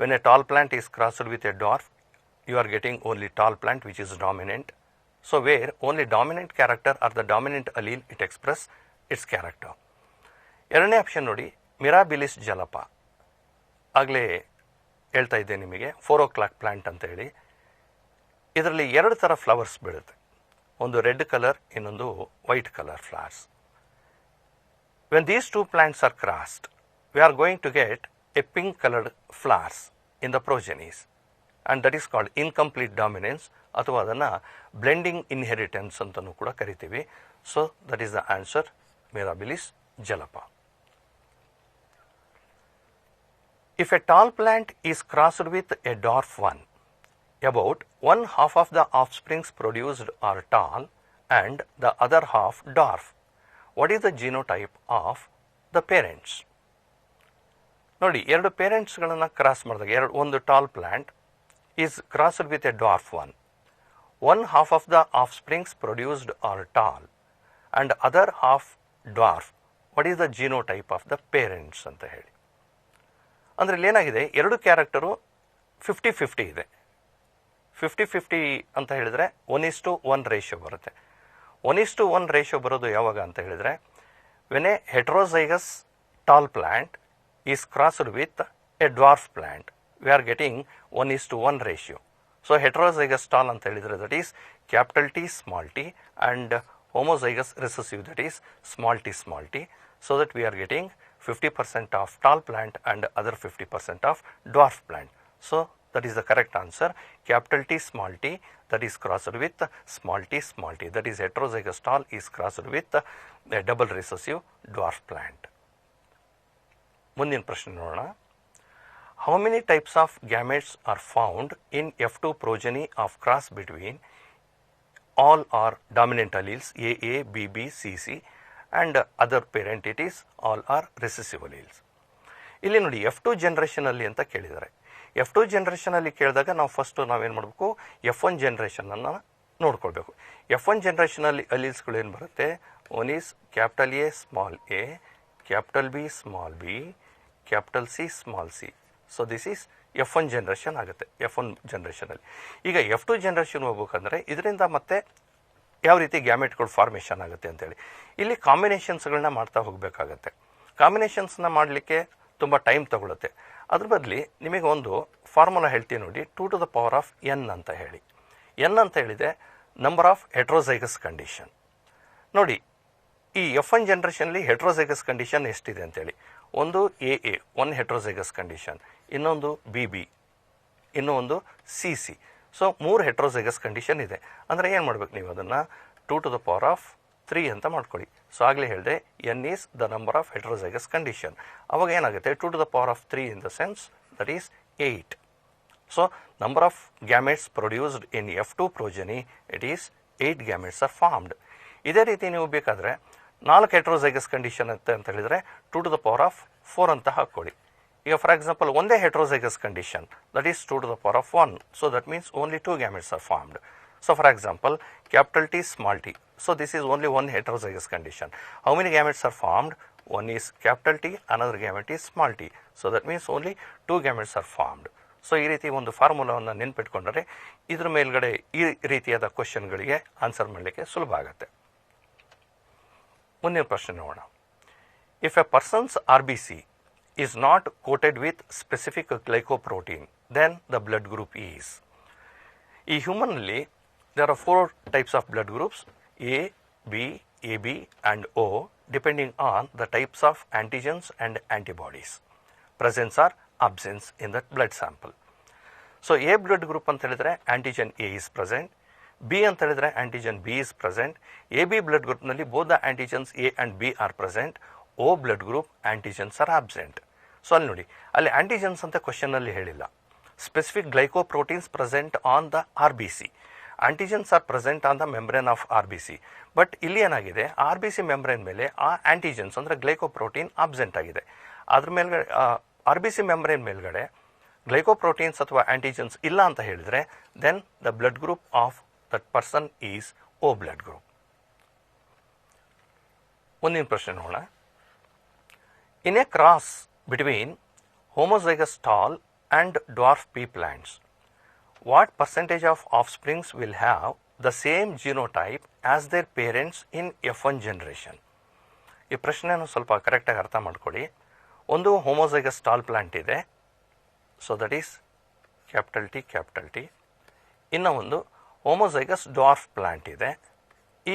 When a tall plant is crossed with a dwarf, you are getting only tall plant which is dominant. So where only dominant character are the dominant allele it express, its character. ಎರಡನೇ ಆಪ್ಷನ್ ನೋಡಿ, ಮಿರಾಬಿಲಿಸ್ ಜಲಪ. ಆಗಲೇ ಹೇಳ್ತಾ ಇದ್ದೆ ನಿಮಗೆ 4 o'clock ಪ್ಲ್ಯಾಂಟ್ ಅಂತ ಹೇಳಿ. ಇದರಲ್ಲಿ 2 ಥರ ಫ್ಲವರ್ಸ್ ಬೀಳುತ್ತೆ, ಒಂದು ರೆಡ್ ಕಲರ್, ಇನ್ನೊಂದು white colour flowers. When these 2 plants are crossed, we are going to get a pink colored flowers in the progenies, and that is called incomplete dominance, ಅಥವಾ ಅದನ್ನು ಬ್ಲೆಂಡಿಂಗ್ ಇನ್ಹೆರಿಟೆನ್ಸ್ ಅಂತಲೂ ಕೂಡ ಕರಿತೀವಿ. So that is the answer, Mirabilis jalapa. If a tall plant is crossed with a dwarf one, about 1/2 of the offsprings produced are tall and the other half dwarf. What is the genotype of the parents? ನೋಡಿ, 2 ಪೇರೆಂಟ್ಸ್ಗಳನ್ನು ಕ್ರಾಸ್ ಮಾಡಿದಾಗ, ಒಂದು tall plant is crossed with A dwarf one. 1/2 of the offsprings produced are tall and other half dwarf. What is the genotype of the parents ಅಂತ ಹೇಳಿ. ಅಂದರೆ ಇಲ್ಲಿ ಏನಾಗಿದೆ, 2 ಕ್ಯಾರೆಕ್ಟರು 50-50 ಇದೆ. 50-50 ಅಂತ ಹೇಳಿದರೆ 1:1 ರೇಷಿಯೋ ಬರುತ್ತೆ. 1:1 ರೇಷಿಯೋ ಬರೋದು ಯಾವಾಗ ಅಂತ ಹೇಳಿದರೆ, when A heterozygous tall plant is crossed with A dwarf plant, V are getting 1:1 ratio. So heterozygous tall ಅಂತ ಹೇಳಿದರೆ that is capital T small t, and homozygous recessive, that is small t, so that we are getting 50% of tall plant and other 50% of dwarf plant. So that is the correct answer, capital T small t, that is crossed with small t, that is heterozygous tall is crossed with a double recessive dwarf plant. ಮುಂದಿನ ಪ್ರಶ್ನೆ ನೋಡೋಣ. How many types of gametes are found in F2 progeny of cross between all are dominant alleles AA, BB, CC and other parent it is all are recessive alleles. ಇಲ್ಲಿ ನೋಡಿ, F2 ಜನರೇಷನಲ್ಲಿ ಅಂತ ಕೇಳಿದ್ದಾರೆ. F2 ಜನರೇಷನಲ್ಲಿ ಕೇಳಿದಾಗ ನಾವು ಫಸ್ಟು ನಾವೇನು ಮಾಡಬೇಕು, F1 ಜನರೇಷನನ್ನು ನೋಡ್ಕೊಳ್ಬೇಕು. F1 ಜನರೇಷನಲ್ಲಿ ಅಲೀಲ್ಸ್ಗಳು ಏನು ಬರುತ್ತೆ, one is capital A small a, capital B small b, capital C small c. So this is F1 generation ಆಗುತ್ತೆ. F1 ಜನರೇಷನಲ್ಲಿ. ಈಗ F2 ಜನರೇಷನ್ ಹೋಗ್ಬೇಕಂದ್ರೆ ಇದರಿಂದ ಮತ್ತೆ ಯಾವ ರೀತಿ ಗ್ಯಾಮೆಟ್ಗಳು ಫಾರ್ಮೇಷನ್ ಆಗುತ್ತೆ ಅಂತೇಳಿ, ಇಲ್ಲಿ ಕಾಂಬಿನೇಷನ್ಸ್ಗಳನ್ನ ಮಾಡ್ತಾ ಹೋಗಬೇಕಾಗತ್ತೆ. ಕಾಂಬಿನೇಷನ್ಸ್ನ ಮಾಡಲಿಕ್ಕೆ ತುಂಬ ಟೈಮ್ ತಗೊಳುತ್ತೆ. ಅದ್ರ ಬದಲಿ ನಿಮಗೆ ಒಂದು ಫಾರ್ಮುಲಾ ಹೇಳ್ತೀನಿ ನೋಡಿ, 2 to the power of n ಅಂತ ಹೇಳಿ. n ಅಂತ ಹೇಳಿದೆ ನಂಬರ್ ಆಫ್ ಹೆಟ್ರೋಸೈಗಸ್ ಕಂಡೀಷನ್. ನೋಡಿ, ಈ F1 ಜನರೇಷನ್ಲಿ ಹೆಟ್ರೋಸೈಗಸ್ ಕಂಡೀಷನ್ ಎಷ್ಟಿದೆ ಅಂತೇಳಿ, ಒಂದು AA 1 ಹೆಟ್ರೋಸೈಗಸ್ ಕಂಡೀಷನ್, ಇನ್ನೊಂದು BB, ಇನ್ನೂ ಒಂದು CC. ಸೊ 3 ಹೆಟ್ರೋಸೈಗಸ್ ಕಂಡೀಷನ್ ಇದೆ. ಅಂದರೆ ಏನು ಮಾಡ್ಬೇಕು ನೀವು, ಅದನ್ನು 2 to the power of 3 ಅಂತ ಮಾಡ್ಕೊಳ್ಳಿ. ಸೊ ಆಗಲೇ ಹೇಳಿದೆ n is the number of heterozygous condition. ಅವಾಗ ಏನಾಗುತ್ತೆ, 2 to the power of 3 in the sense that is 8. So number of gametes produced in F2 progeny it is 8 gametes R formed. ಇದೇ ರೀತಿ ನೀವು ಬೇಕಾದರೆ 4 ಹೆಟ್ರೋಸೈಗಸ್ ಕಂಡೀಷನ್ ಅಂತ ಹೇಳಿದರೆ 2 to the power of 4 ಅಂತ ಹಾಕ್ಕೊಳ್ಳಿ. ಈಗ ಫಾರ್ ಎಕ್ಸಾಂಪಲ್ ಒಂದೇ heterozygous condition, that is 2 to the power of 1. So that means only 2 gametes R formed. So for example capital T small t. So this is only 1 heterozygous condition. How many gametes are formed? One is capital T, another gamete is small t. So that means only 2 gametes are formed. So ಈ ರೀತಿ ಒಂದು ಫಾರ್ಮುಲಾವನ್ನು ನೆನ್ಪಿಟ್ಕೊಂಡ್ರೆ ಇದ್ರ ಮೇಲ್ಗಡೆ ಈ ರೀತಿಯಾದ ಕ್ವಶನ್ಗಳಿಗೆ ಆನ್ಸರ್ ಮಾಡಲಿಕ್ಕೆ ಸುಲಭ ಆಗುತ್ತೆ. ಮುಂದಿನ ಪ್ರಶ್ನೆ ನೋಡೋಣ. If A persons RBC is not coated with specific glycoprotein, then the blood group is. ಈ ಹ್ಯೂಮನ್ನಲ್ಲಿ there are 4 types of blood groups, A, B, AB and O, depending on the types of antigens and antibodies, presence or absence in that blood sample. So A blood group ಅಂತ ಹೇಳಿದ್ರೆ antigen A is present, B ಅಂತ ಹೇಳಿದ್ರೆ antigen B is present, AB blood group ನಲ್ಲಿ both the antigens A and B are present, O blood group antigens are absent. So ಅಲ್ಲಿ ನೋಡಿ, ಅಲ್ಲಿ ಆಂಟಿಜನ್ಸ್ ಅಂತ ಕ್ವಶನ್ನಲ್ಲಿ ಹೇಳಿಲ್ಲ. Specific glycoproteins present on the RBC, antigens are present on the membrane of RBC. But ಇಲ್ಲಿ ಏನಾಗಿದೆ, RBC ಮೆಂಬ್ರೇನ್ ಮೇಲೆ ಆ ಆಂಟಿಜನ್ಸ್ ಅಂದರೆ ಗ್ಲೈಕೋಪ್ರೋಟೀನ್ ಅಬ್ಸೆಂಟ್ ಆಗಿದೆ. ಅದ್ರ ಮೇಲ್ಗಡೆ RBC ಮೆಂಬ್ರೇನ್ ಮೇಲ್ಗಡೆ ಗ್ಲೈಕೋಪ್ರೋಟೀನ್ಸ್ ಅಥವಾ ಆಂಟಿಜನ್ಸ್ ಇಲ್ಲ ಅಂತ ಹೇಳಿದರೆ then the blood group of that person is O blood group. ಮುಂದಿನ ಪ್ರಶ್ನೆ ನೋಡೋಣ. In a cross between homozygous tall and dwarf pea plants, what percentage of offsprings will have the same genotype as their parents in F1 generation? ಈ ಪ್ರಶ್ನೆಯನ್ನು ಸ್ವಲ್ಪ ಕರೆಕ್ಟಾಗಿ ಅರ್ಥ ಮಾಡ್ಕೊಳ್ಳಿ. ಒಂದು ಹೋಮೋಜೈಗಸ್ ಟಾಲ್ ಪ್ಲಾಂಟ್ ಇದೆ, so that is capital T. ಇನ್ನು ಒಂದು ಹೋಮೋಜೈಗಸ್ ಡ್ವಾರ್ಫ್ ಪ್ಲಾಂಟ್ ಇದೆ. ಈ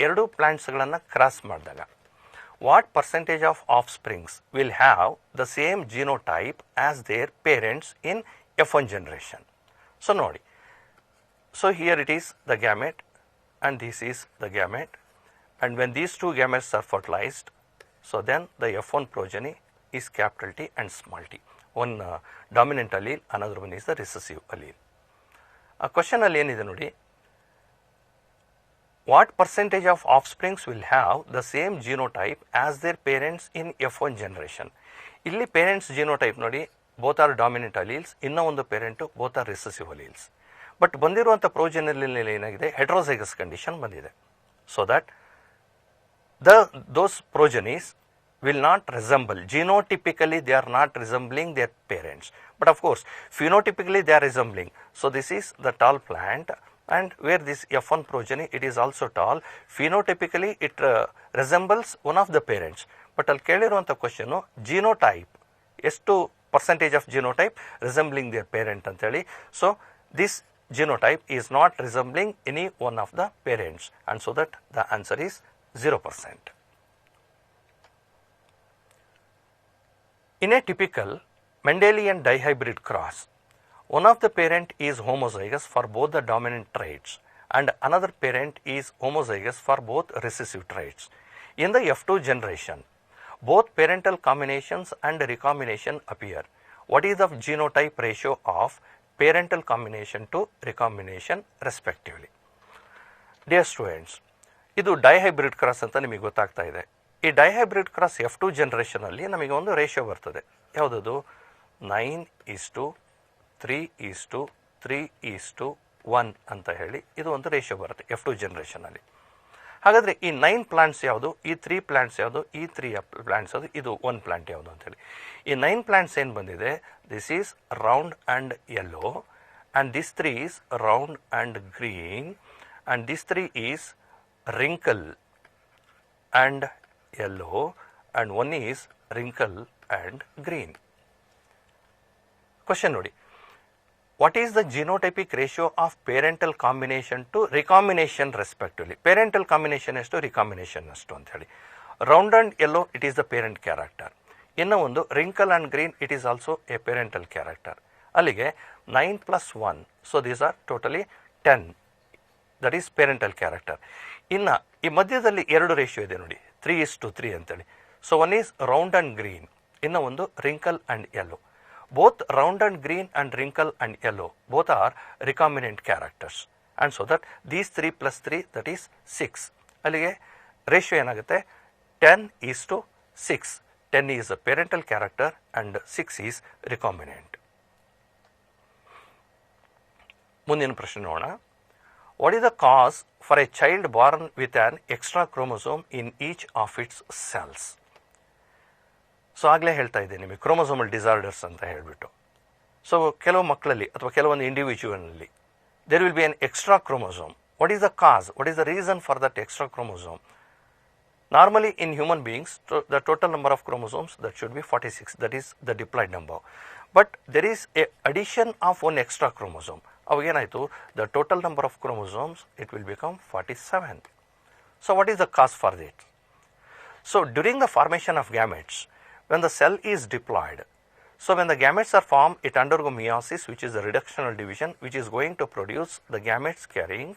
ಎರಡು ಪ್ಲಾಂಟ್ಸ್ಗಳನ್ನು ಕ್ರಾಸ್ ಮಾಡಿದಾಗ what percentage of offsprings will have the same genotype as their parents in F1 generation? So ನೋಡಿ, so here it is the gamete and this is the gamete, and when these two gametes are fertilized, so then the F1 progeny is capital T and small t. One dominant allele, another one is the recessive allele. A question ಅಲ್ಲಿ ಏನಿದೆ ನೋಡಿ, what percentage of offsprings will have the same genotype as their parents in F1 generation? ಇಲ್ಲಿ parents genotype ನೋಡಿ, both are dominant alleles, ಇನ್ನ ಒಂದು parent both are recessive alleles. But ಬಂದಿರುವಂಥ ಪ್ರೋಜೆನಿಯಲ್ಲಿ ಏನಾಗಿದೆ, ಹೆಟ್ರೋಸೈಗಸ್ ಕಂಡೀಷನ್ ಬಂದಿದೆ. So that those progenies will not resemble, genotypically they are not resembling their parents, but of course phenotypically they are resembling. So this is the tall plant, and where this F1 progeny, it is also tall. Phenotypically it resembles one of the parents. But ಅಲ್ಲಿ ಕೇಳಿರುವಂಥ ಕ್ವಶನು ಜಿನೋಟೈಪ್, ಎಷ್ಟು percentage of genotype resembling their parent ಅಂತೇಳಿ. So this genotype is not resembling any one of the parents, and so that the answer is 0%. In a typical Mendelian dihybrid cross, one of the parent is homozygous for both the dominant traits and another parent is homozygous for both recessive traits. In the F2 generation, both parental combinations and recombination appear. What is the genotype ratio of parental combination to recombination respectively? Dear students, ಇದು ಡೈಹೈಬ್ರಿಡ್ ಕ್ರಾಸ್ ಅಂತ ನಿಮಗೆ ಗೊತ್ತಾಗ್ತಾ ಇದೆ. ಈ ಡೈಹೈಬ್ರಿಡ್ ಕ್ರಾಸ್ F2 ಜನರೇಷನಲ್ಲಿ ನಮಗೆ ಒಂದು ರೇಷಿಯೋ ಬರ್ತದೆ. ಯಾವುದದು? 9:3:3:1 ಅಂತ ಹೇಳಿ ಇದು ಒಂದು ರೇಷಿಯೋ ಬರುತ್ತೆ F2 ಜನರೇಷನಲ್ಲಿ. ಹಾಗಾದರೆ ಈ 9 ಪ್ಲಾಂಟ್ಸ್ ಯಾವುದು, ಈ 3 ಪ್ಲಾಂಟ್ಸ್ ಯಾವುದು, ಈ 3 ಪ್ಲಾಂಟ್ಸ್ ಯಾವುದು, ಇದು 1 ಪ್ಲಾಂಟ್ ಯಾವುದು ಅಂತೇಳಿ. ಈ 9 ಪ್ಲಾಂಟ್ಸ್ ಏನು ಬಂದಿದೆ, this is round and yellow, and this 3 is round and green, and this 3 is wrinkle and yellow, and 1 is wrinkle and green. Question ನೋಡಿ, what is the genotypic ratio of parental combination to recombination respectively? Parental combination ಎಷ್ಟು, recombination ಅಷ್ಟು ಅಂತ ಹೇಳಿ. Round and yellow it is the parent character. ಇನ್ನು ಒಂದು wrinkle and green it is also A parental character. ಅಲ್ಲಿಗೆ 9 + 1, so these are totally 10, that is parental character. ಇನ್ನು ಈ ಮಧ್ಯದಲ್ಲಿ 2 ರೇಷಿಯೋ ಇದೆ ನೋಡಿ, 3:3 ಅಂತೇಳಿ. So 1 is round and green, ಇನ್ನು ಒಂದು wrinkle and yellow. Both round and green and wrinkle and yellow, both are recombinant characters, and so that these 3 + 3, that is 6. ಅಲ್ಲಿಗೆ ರೇಷಿಯೋ ಏನಾಗುತ್ತೆ, 10:6. 10 is a parental character and 6 is recombinant. ಮುಂದಿನ ಪ್ರಶ್ನೆ ನೋಡೋಣ. What is the cause for a child born with an extra chromosome in each of its cells? So ಆಗಲೇ ಹೇಳ್ತಾ ಇದ್ದೀನಿ ನಿಮಗೆ ಕ್ರೋಮೋಸೋಮಲ್ ಡಿಸಾರ್ಡರ್ಸ್ ಅಂತ ಹೇಳಿಬಿಟ್ಟು. ಸೊ ಕೆಲವು ಮಕ್ಕಳಲ್ಲಿ ಅಥವಾ ಕೆಲವೊಂದು ಇಂಡಿವಿಜುವಲ್ನಲ್ಲಿ there will be an extra chromosome. What is the cause, what is the reason for that extra chromosome? Normally in human beings the total number of chromosomes that should be 46, that is the diploid number. But there is a addition of 1 extra chromosome. ಅವಾಗೇನಾಯಿತು, the total number of chromosomes it will become 47. So what is the cause for this? So during the formation of gametes, when the cell is diploid, so when the gametes are formed, it undergo meiosis, which is the reductional division, which is going to produce the gametes carrying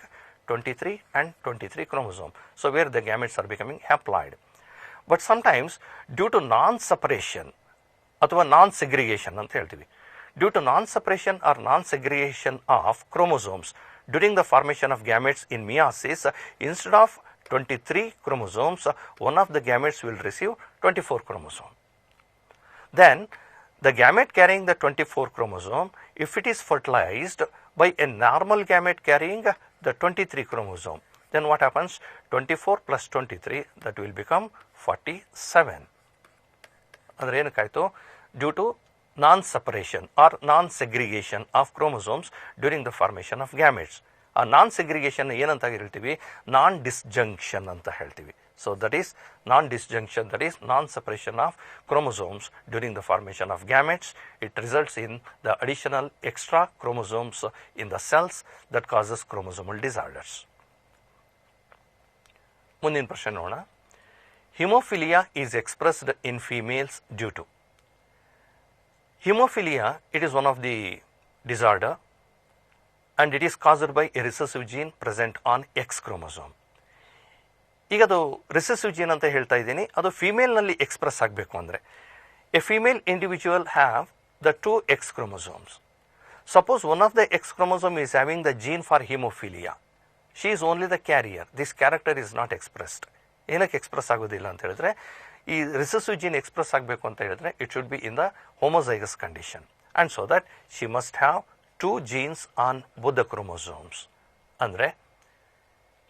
23 and 23 chromosome. So where the gametes are becoming haploid. But sometimes due to non-separation ಅಥವಾ non-segregation ಅಂತ ಹೇಳ್ತೀವಿ, due to non-separation or non-segregation of chromosomes during the formation of gametes in meiosis, instead of 23 chromosomes, one of the gametes will receive 24 chromosomes. Then the gamete carrying the 24 chromosome, if it is fertilized by a normal gamete carrying the 23 chromosome, then what happens? 24 + 23, that will become 47. ಅಂದರೆ ಏನಕ್ಕಾಯಿತು? Due to non separation or non segregation of chromosomes during the formation of gametes. ಆ ನಾನ್ ಸೆಗ್ರಿಗೇಷನ್ ಏನಂತ ಹೇಳ್ತೀವಿ? ನಾನ್ ಡಿಸ್ಜಂಕ್ಷನ್ ಅಂತ ಹೇಳ್ತೀವಿ. So that is non-disjunction, that is non-separation of chromosomes during the formation of gametes. It results in the additional extra chromosomes in the cells that causes chromosomal disorders. ಮುಂದಿನ ಪ್ರಶ್ನೆ ನೋಡೋಣ. Hemophilia is expressed in females due to. Hemophilia, it is one of the disorder and it is caused by a recessive gene present on X chromosome. ಈಗ ಅದು ರಿಸೆಸಿವ್ ಜೀನ್ ಅಂತ ಹೇಳ್ತಾ ಇದ್ದೀನಿ, ಅದು ಫಿಮೇಲ್ನಲ್ಲಿ ಎಕ್ಸ್ಪ್ರೆಸ್ ಆಗಬೇಕು ಅಂದರೆ A female individual have the 2 X chromosomes. Suppose one of the X chromosome is having the gene for hemophilia. She is only the carrier. This character is not expressed. ಏನಕ್ಕೆ ಎಕ್ಸ್ಪ್ರೆಸ್ ಆಗೋದಿಲ್ಲ ಅಂತ ಹೇಳಿದ್ರೆ, ಈ ರಿಸೆಸಿವ್ ಜೀನ್ ಎಕ್ಸ್ಪ್ರೆಸ್ ಆಗಬೇಕು ಅಂತ ಹೇಳಿದ್ರೆ it should be in the homozygous condition and so that she must have 2 genes on both the chromosomes. ಅಂದರೆ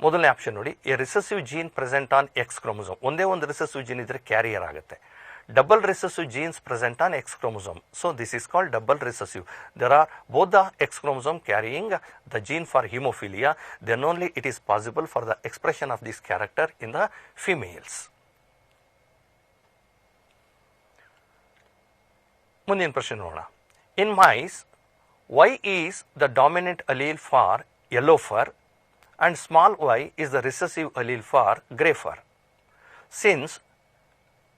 ಮೊದಲನೇ ಆಪ್ಷನ್ ನೋಡಿ, a recessive gene present on X chromosome. ಒಂದೇ ಒಂದು ರಿಸೆಸಿವ್ ಜೀನ್ ಇದ್ರೆ ಕ್ಯಾರಿಯರ್ ಆಗುತ್ತೆ. Double recessive genes present on X chromosome, so this is called double recessive. There are both the X chromosome carrying the gene for haemophilia, then only it is possible for the expression of this character in the females. ಮುಂದಿನ ಪ್ರಶ್ನೆ ನೋಡೋಣ. ಇನ್ mice, Y is the dominant allele for yellow fur and small y is the recessive allele for grey fur. Since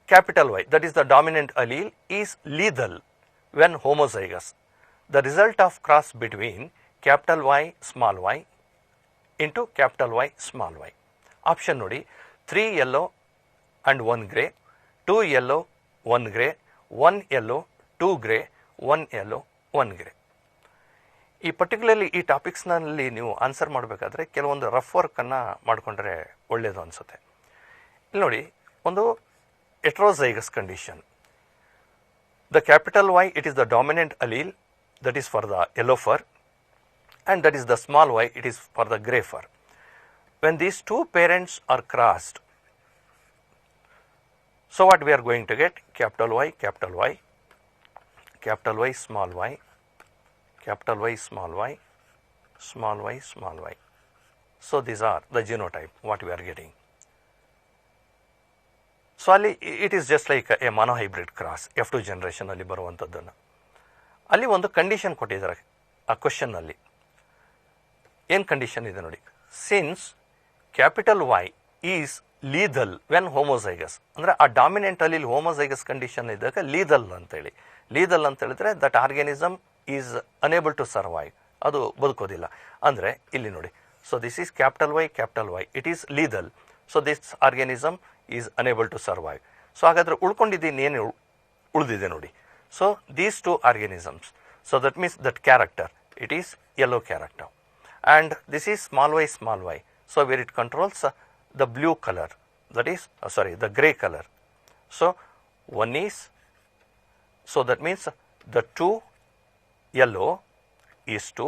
capital Y, that is the dominant allele, is lethal when homozygous, the result of cross between capital Y small y into capital Y small y. Option nodi, 3 yellow and 1 grey, 2 yellow 1 grey, 1 yellow 2 grey, 1 yellow 1 grey. ಈ ಪರ್ಟಿಕ್ಯುಲರ್ಲಿ ಈ ಟಾಪಿಕ್ಸ್ನಲ್ಲಿ ನೀವು ಆನ್ಸರ್ ಮಾಡಬೇಕಾದ್ರೆ ಕೆಲವೊಂದು ರಫ್ ವರ್ಕನ್ನು ಮಾಡಿಕೊಂಡ್ರೆ ಒಳ್ಳೆಯದು ಅನಿಸುತ್ತೆ. ಇಲ್ಲಿ ನೋಡಿ, ಒಂದು heterozygous condition. The capital Y, it is the dominant allele, that is for the yellow fur, and that is the small Y, it is for the grey fur. When these 2 parents are crossed, so what we are going to get? Capital Y, capital Y, capital Y, small y, capital Y, small y, small y, small y. So these are the genotype what we are getting. So ಅಲ್ಲಿ it is just like a monohybrid cross, F2 generation ಅಲ್ಲಿ ಬರುವಂಥದ್ದನ್ನು. ಅಲ್ಲಿ ಒಂದು ಕಂಡೀಷನ್ ಕೊಟ್ಟಿದ್ದಾರೆ ಆ ಕ್ವಶನ್ ಅಲ್ಲಿ. ಏನು ಕಂಡೀಷನ್ ಇದೆ ನೋಡಿ, since capital Y is lethal when homozygous, ಅಂದರೆ ಆ ಡಾಮಿನೆಂಟ್ ಅಲ್ಲಿ ಹೋಮೋಸೈಗಸ್ ಕಂಡೀಷನ್ ಇದ್ದಾಗ ಲೀದಲ್ ಅಂತೇಳಿ. ಲೀದಲ್ ಅಂತ ಹೇಳಿದ್ರೆ that organism is unable to survive, ಅದು ಬದುಕೋದಿಲ್ಲ ಅಂದರೆ ಇಲ್ಲಿ ನೋಡಿ. So this is capital Y, capital Y, it is lethal, so this organism is unable to survive. So ಹಾಗಾದರೆ ಉಳ್ಕೊಂಡಿದ್ದೀನಿ ಏನು ಉಳಿದಿದೆ ನೋಡಿ. So these 2 organisms, so that means that character, it is yellow character, and this is small Y, small Y. So where it controls the blue colour, that is the grey colour. So 1 is, so that means the 2 yellow is to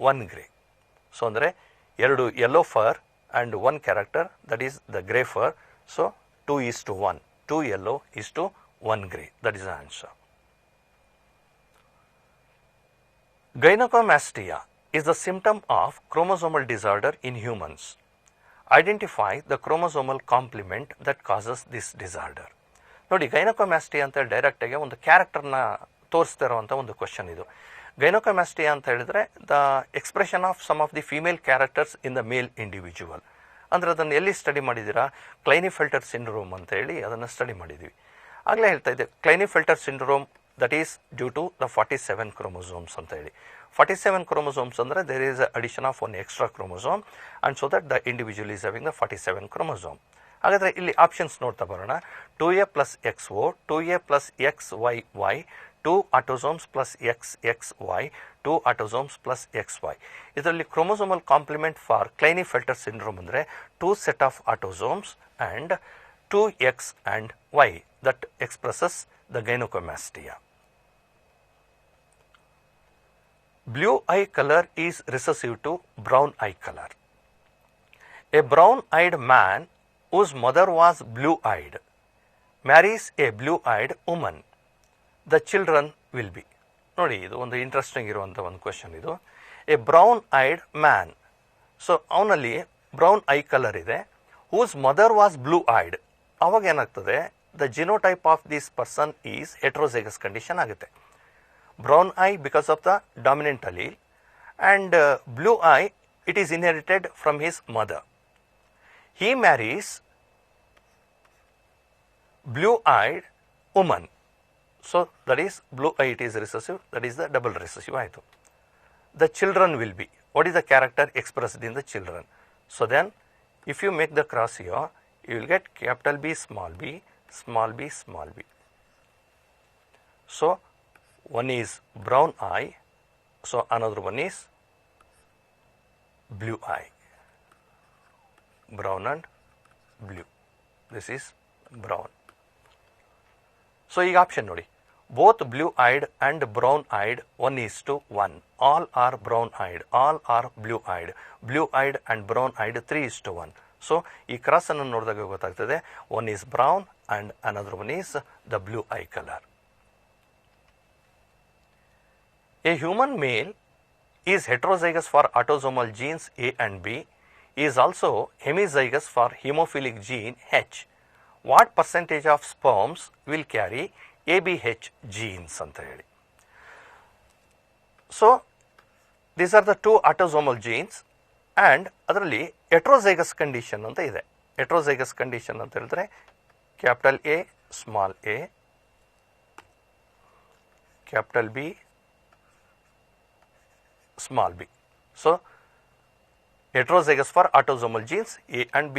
1 grey. So ಅಂದರೆ 2 yellow fur and 1 character, that is the grey fur. So 2 is to 1, 2 yellow is to 1 grey, that is the answer. Gynecomastia is the symptom of chromosomal disorder in humans. Identify the chromosomal complement that causes this disorder. ನೋಡಿ, ಗೈನಕೋಮ್ಯಾಸ್ಟಿಯಾ ಅಂತ ಡೈರೆಕ್ಟಾಗಿ ಒಂದು ಕ್ಯಾರೆಕ್ಟರ್ನ ತೋರಿಸ್ತಾ ಇರುವಂಥ ಒಂದು ಕ್ವಶನ್ ಇದು. ಗೈನಕೋಮ್ಯಾಸ್ಟಿಯಾ ಅಂತ ಹೇಳಿದ್ರೆ the expression of some of the female characters in the male individual. ಅಂದರೆ ಅದನ್ನು ಎಲ್ಲಿ ಸ್ಟಡಿ ಮಾಡಿದ್ದೀರಾ? ಕ್ಲೈನಿಫೆಲ್ಟರ್ ಸಿಂಡ್ರೋಮ್ ಅಂತ ಹೇಳಿ ಅದನ್ನು ಸ್ಟಡಿ ಮಾಡಿದ್ವಿ. ಆಗಲೇ ಹೇಳ್ತಾ ಇದ್ದೆ, Klinefelter syndrome that is due to the 47 chromosomes ಅಂತ ಹೇಳಿ. 47 chromosomes ಅಂದರೆ there is addition of 1 extra chromosome, and so that the individual is having the 47 chromosome. ಹಾಗಾದರೆ ಇಲ್ಲಿ ಆಪ್ಷನ್ಸ್ ನೋಡ್ತಾ ಬರೋಣ. 2A plus XO, 2A plus XYY, 2 autosomes plus XXY, 2 autosomes plus XY. ಇದರಲ್ಲಿ ಕ್ರೋಮೋಸೋಮಲ್ ಕಾಂಪ್ಲಿಮೆಂಟ್ ಫಾರ್ ಕ್ಲೈನಿಫೆಲ್ಟರ್ ಸಿಂಡ್ರೋಮ್ ಅಂದರೆ 2 set of autosomes and 2 X and Y that expresses the gynecomastia. Blue eye color is recessive to brown eye color. A brown-eyed man whose mother was blue-eyed marries a blue-eyed woman. The children will be. ನೋಡಿ, ಇದು ಒಂದು ಇಂಟ್ರೆಸ್ಟಿಂಗ್ ಇರುವಂಥ ಒಂದು ಕ್ವೆಶನ್ ಇದು. ಎ ಬ್ರೌನ್ ಐಡ್ ಮ್ಯಾನ್, ಸೊ ಅವನಲ್ಲಿ ಬ್ರೌನ್ ಐ ಕಲರ್ ಇದೆ, whose mother was blue-eyed, ಅವಾಗ ಏನಾಗ್ತದೆ, the genotype of this person is heterozygous condition ಆಗುತ್ತೆ. Brown eye because of the dominant allele, and blue eye, it is inherited from his mother. He marries blue-eyed woman. So that is blue eye, it is recessive, that is the double recessive ಆಯಿತು. The children will be, what is the character expressed in the children? So then if you make the cross here, you will get capital B, small b, small b, small b. So one is brown eye, so another one is blue eye, brown and blue. This is brown. So ಈಗ ಆಪ್ಷನ್ ನೋಡಿ, both blue eyed and brown eyed 1:1, all are brown eyed, all are blue eyed, blue eyed and brown eyed 3:1. So ಈ ಕ್ರಾಸ್ ಅನ್ನು ನೋಡಿದಾಗ ಗೊತ್ತಾಗ್ತದೆ, one is brown and another one is the blue eye color. A human male is heterozygous for autosomal genes A and B, is also hemizygous for hemophilic gene H. What percentage of sperms will carry ABH genes ಅಂತ ಹೇಳಿ. So these are the two autosomal genes, and ಅದರಲ್ಲಿ heterozygous condition ಅಂತ ಇದೆ. heterozygous condition ಅಂತ ಹೇಳಿದ್ರೆ capital A, small a, capital B, small b. So heterozygous for autosomal genes A and B.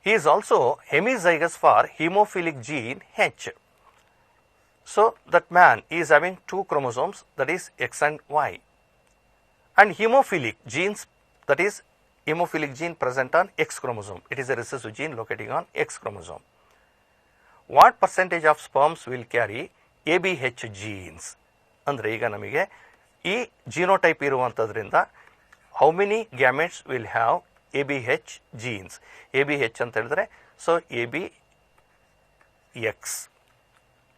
He is also hemizygous for hemophilic gene H. So that man is having two chromosomes, that is X and Y. And hemophilic genes, that is hemophilic gene present on X chromosome. It is a recessive gene locating on X chromosome. What percentage of sperms will carry ABH genes? ಅಂದರೆ ಈಗ ನಮಗೆ ಈ genotype ಇರುವಂಥದ್ರಿಂದ how many gametes will have ABH genes? ABH ಅಂತ ಹೇಳಿದ್ರೆ so ABX.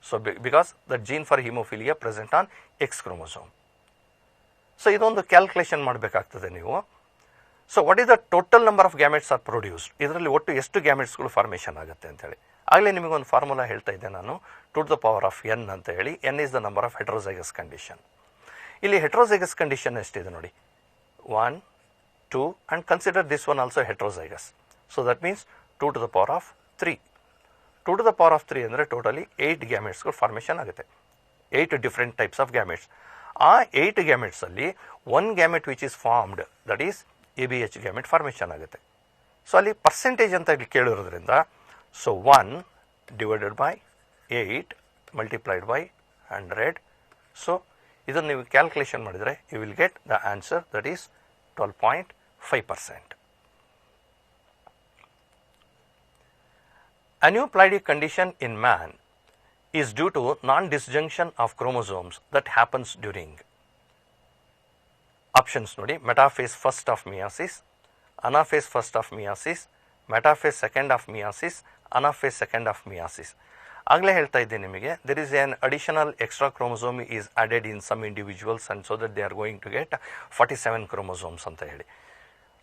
So because the gene for hemophilia present on X chromosome. So ಇದೊಂದು ಕ್ಯಾಲ್ಕುಲೇಷನ್ ಮಾಡಬೇಕಾಗ್ತದೆ ನೀವು. So what is the total number of gametes R produced, ಇದರಲ್ಲಿ ಒಟ್ಟು ಎಷ್ಟು ಗ್ಯಾಮೆಟ್ಸ್ಗಳು ಫಾರ್ಮೇಷನ್ ಆಗುತ್ತೆ ಅಂತೇಳಿ. ಆಗಲೇ ನಿಮಗೊಂದು ಫಾರ್ಮುಲಾ ಹೇಳ್ತಾ ಇದ್ದೆ ನಾನು, to the power of N ಅಂತ ಹೇಳಿ. N is the number of heterozygous condition. ಇಲ್ಲಿ ಹೆಟ್ರೋಸೈಗಸ್ ಕಂಡೀಷನ್ ಎಷ್ಟಿದೆ ನೋಡಿ, 1, 2 and consider this one also heterozygous. So that means 2 to the power of 3. 2 to the power of 3 ಅಂದರೆ ಟೋಟಲಿ 8 ಗ್ಯಾಮೆಟ್ಸ್ಗಳು ಫಾರ್ಮೇಷನ್ ಆಗುತ್ತೆ. 8 ಡಿಫ್ರೆಂಟ್ ಟೈಪ್ಸ್ ಆಫ್ ಗ್ಯಾಮೆಟ್ಸ್. ಆ 8 ಗ್ಯಾಮೆಟ್ಸಲ್ಲಿ 1 gamete which is formed, that is ABH gamete formation ಆಗುತ್ತೆ. ಸೊ ಅಲ್ಲಿ ಪರ್ಸೆಂಟೇಜ್ ಅಂತ ಇಲ್ಲಿ ಕೇಳಿರೋದ್ರಿಂದ, so 1 divided by 8 multiplied by 100. So ಇದನ್ನು ನೀವು ಕ್ಯಾಲ್ಕುಲೇಷನ್ ಮಾಡಿದರೆ you will get the answer, that is 12.5%. Aneuploidy condition in man is due to non-disjunction of chromosomes that happens during options ನೋಡಿ, metaphase first of meiosis, anaphase first of meiosis, metaphase second of meiosis, anaphase second of meiosis. ಆಗಲೇ ಹೇಳ್ತಾ ಇದ್ದೆ ನಿಮಗೆ, there is an additional extra chromosome is added in some individuals and so that they are going to get 47 chromosomes ಅಂತ ಹೇಳಿ.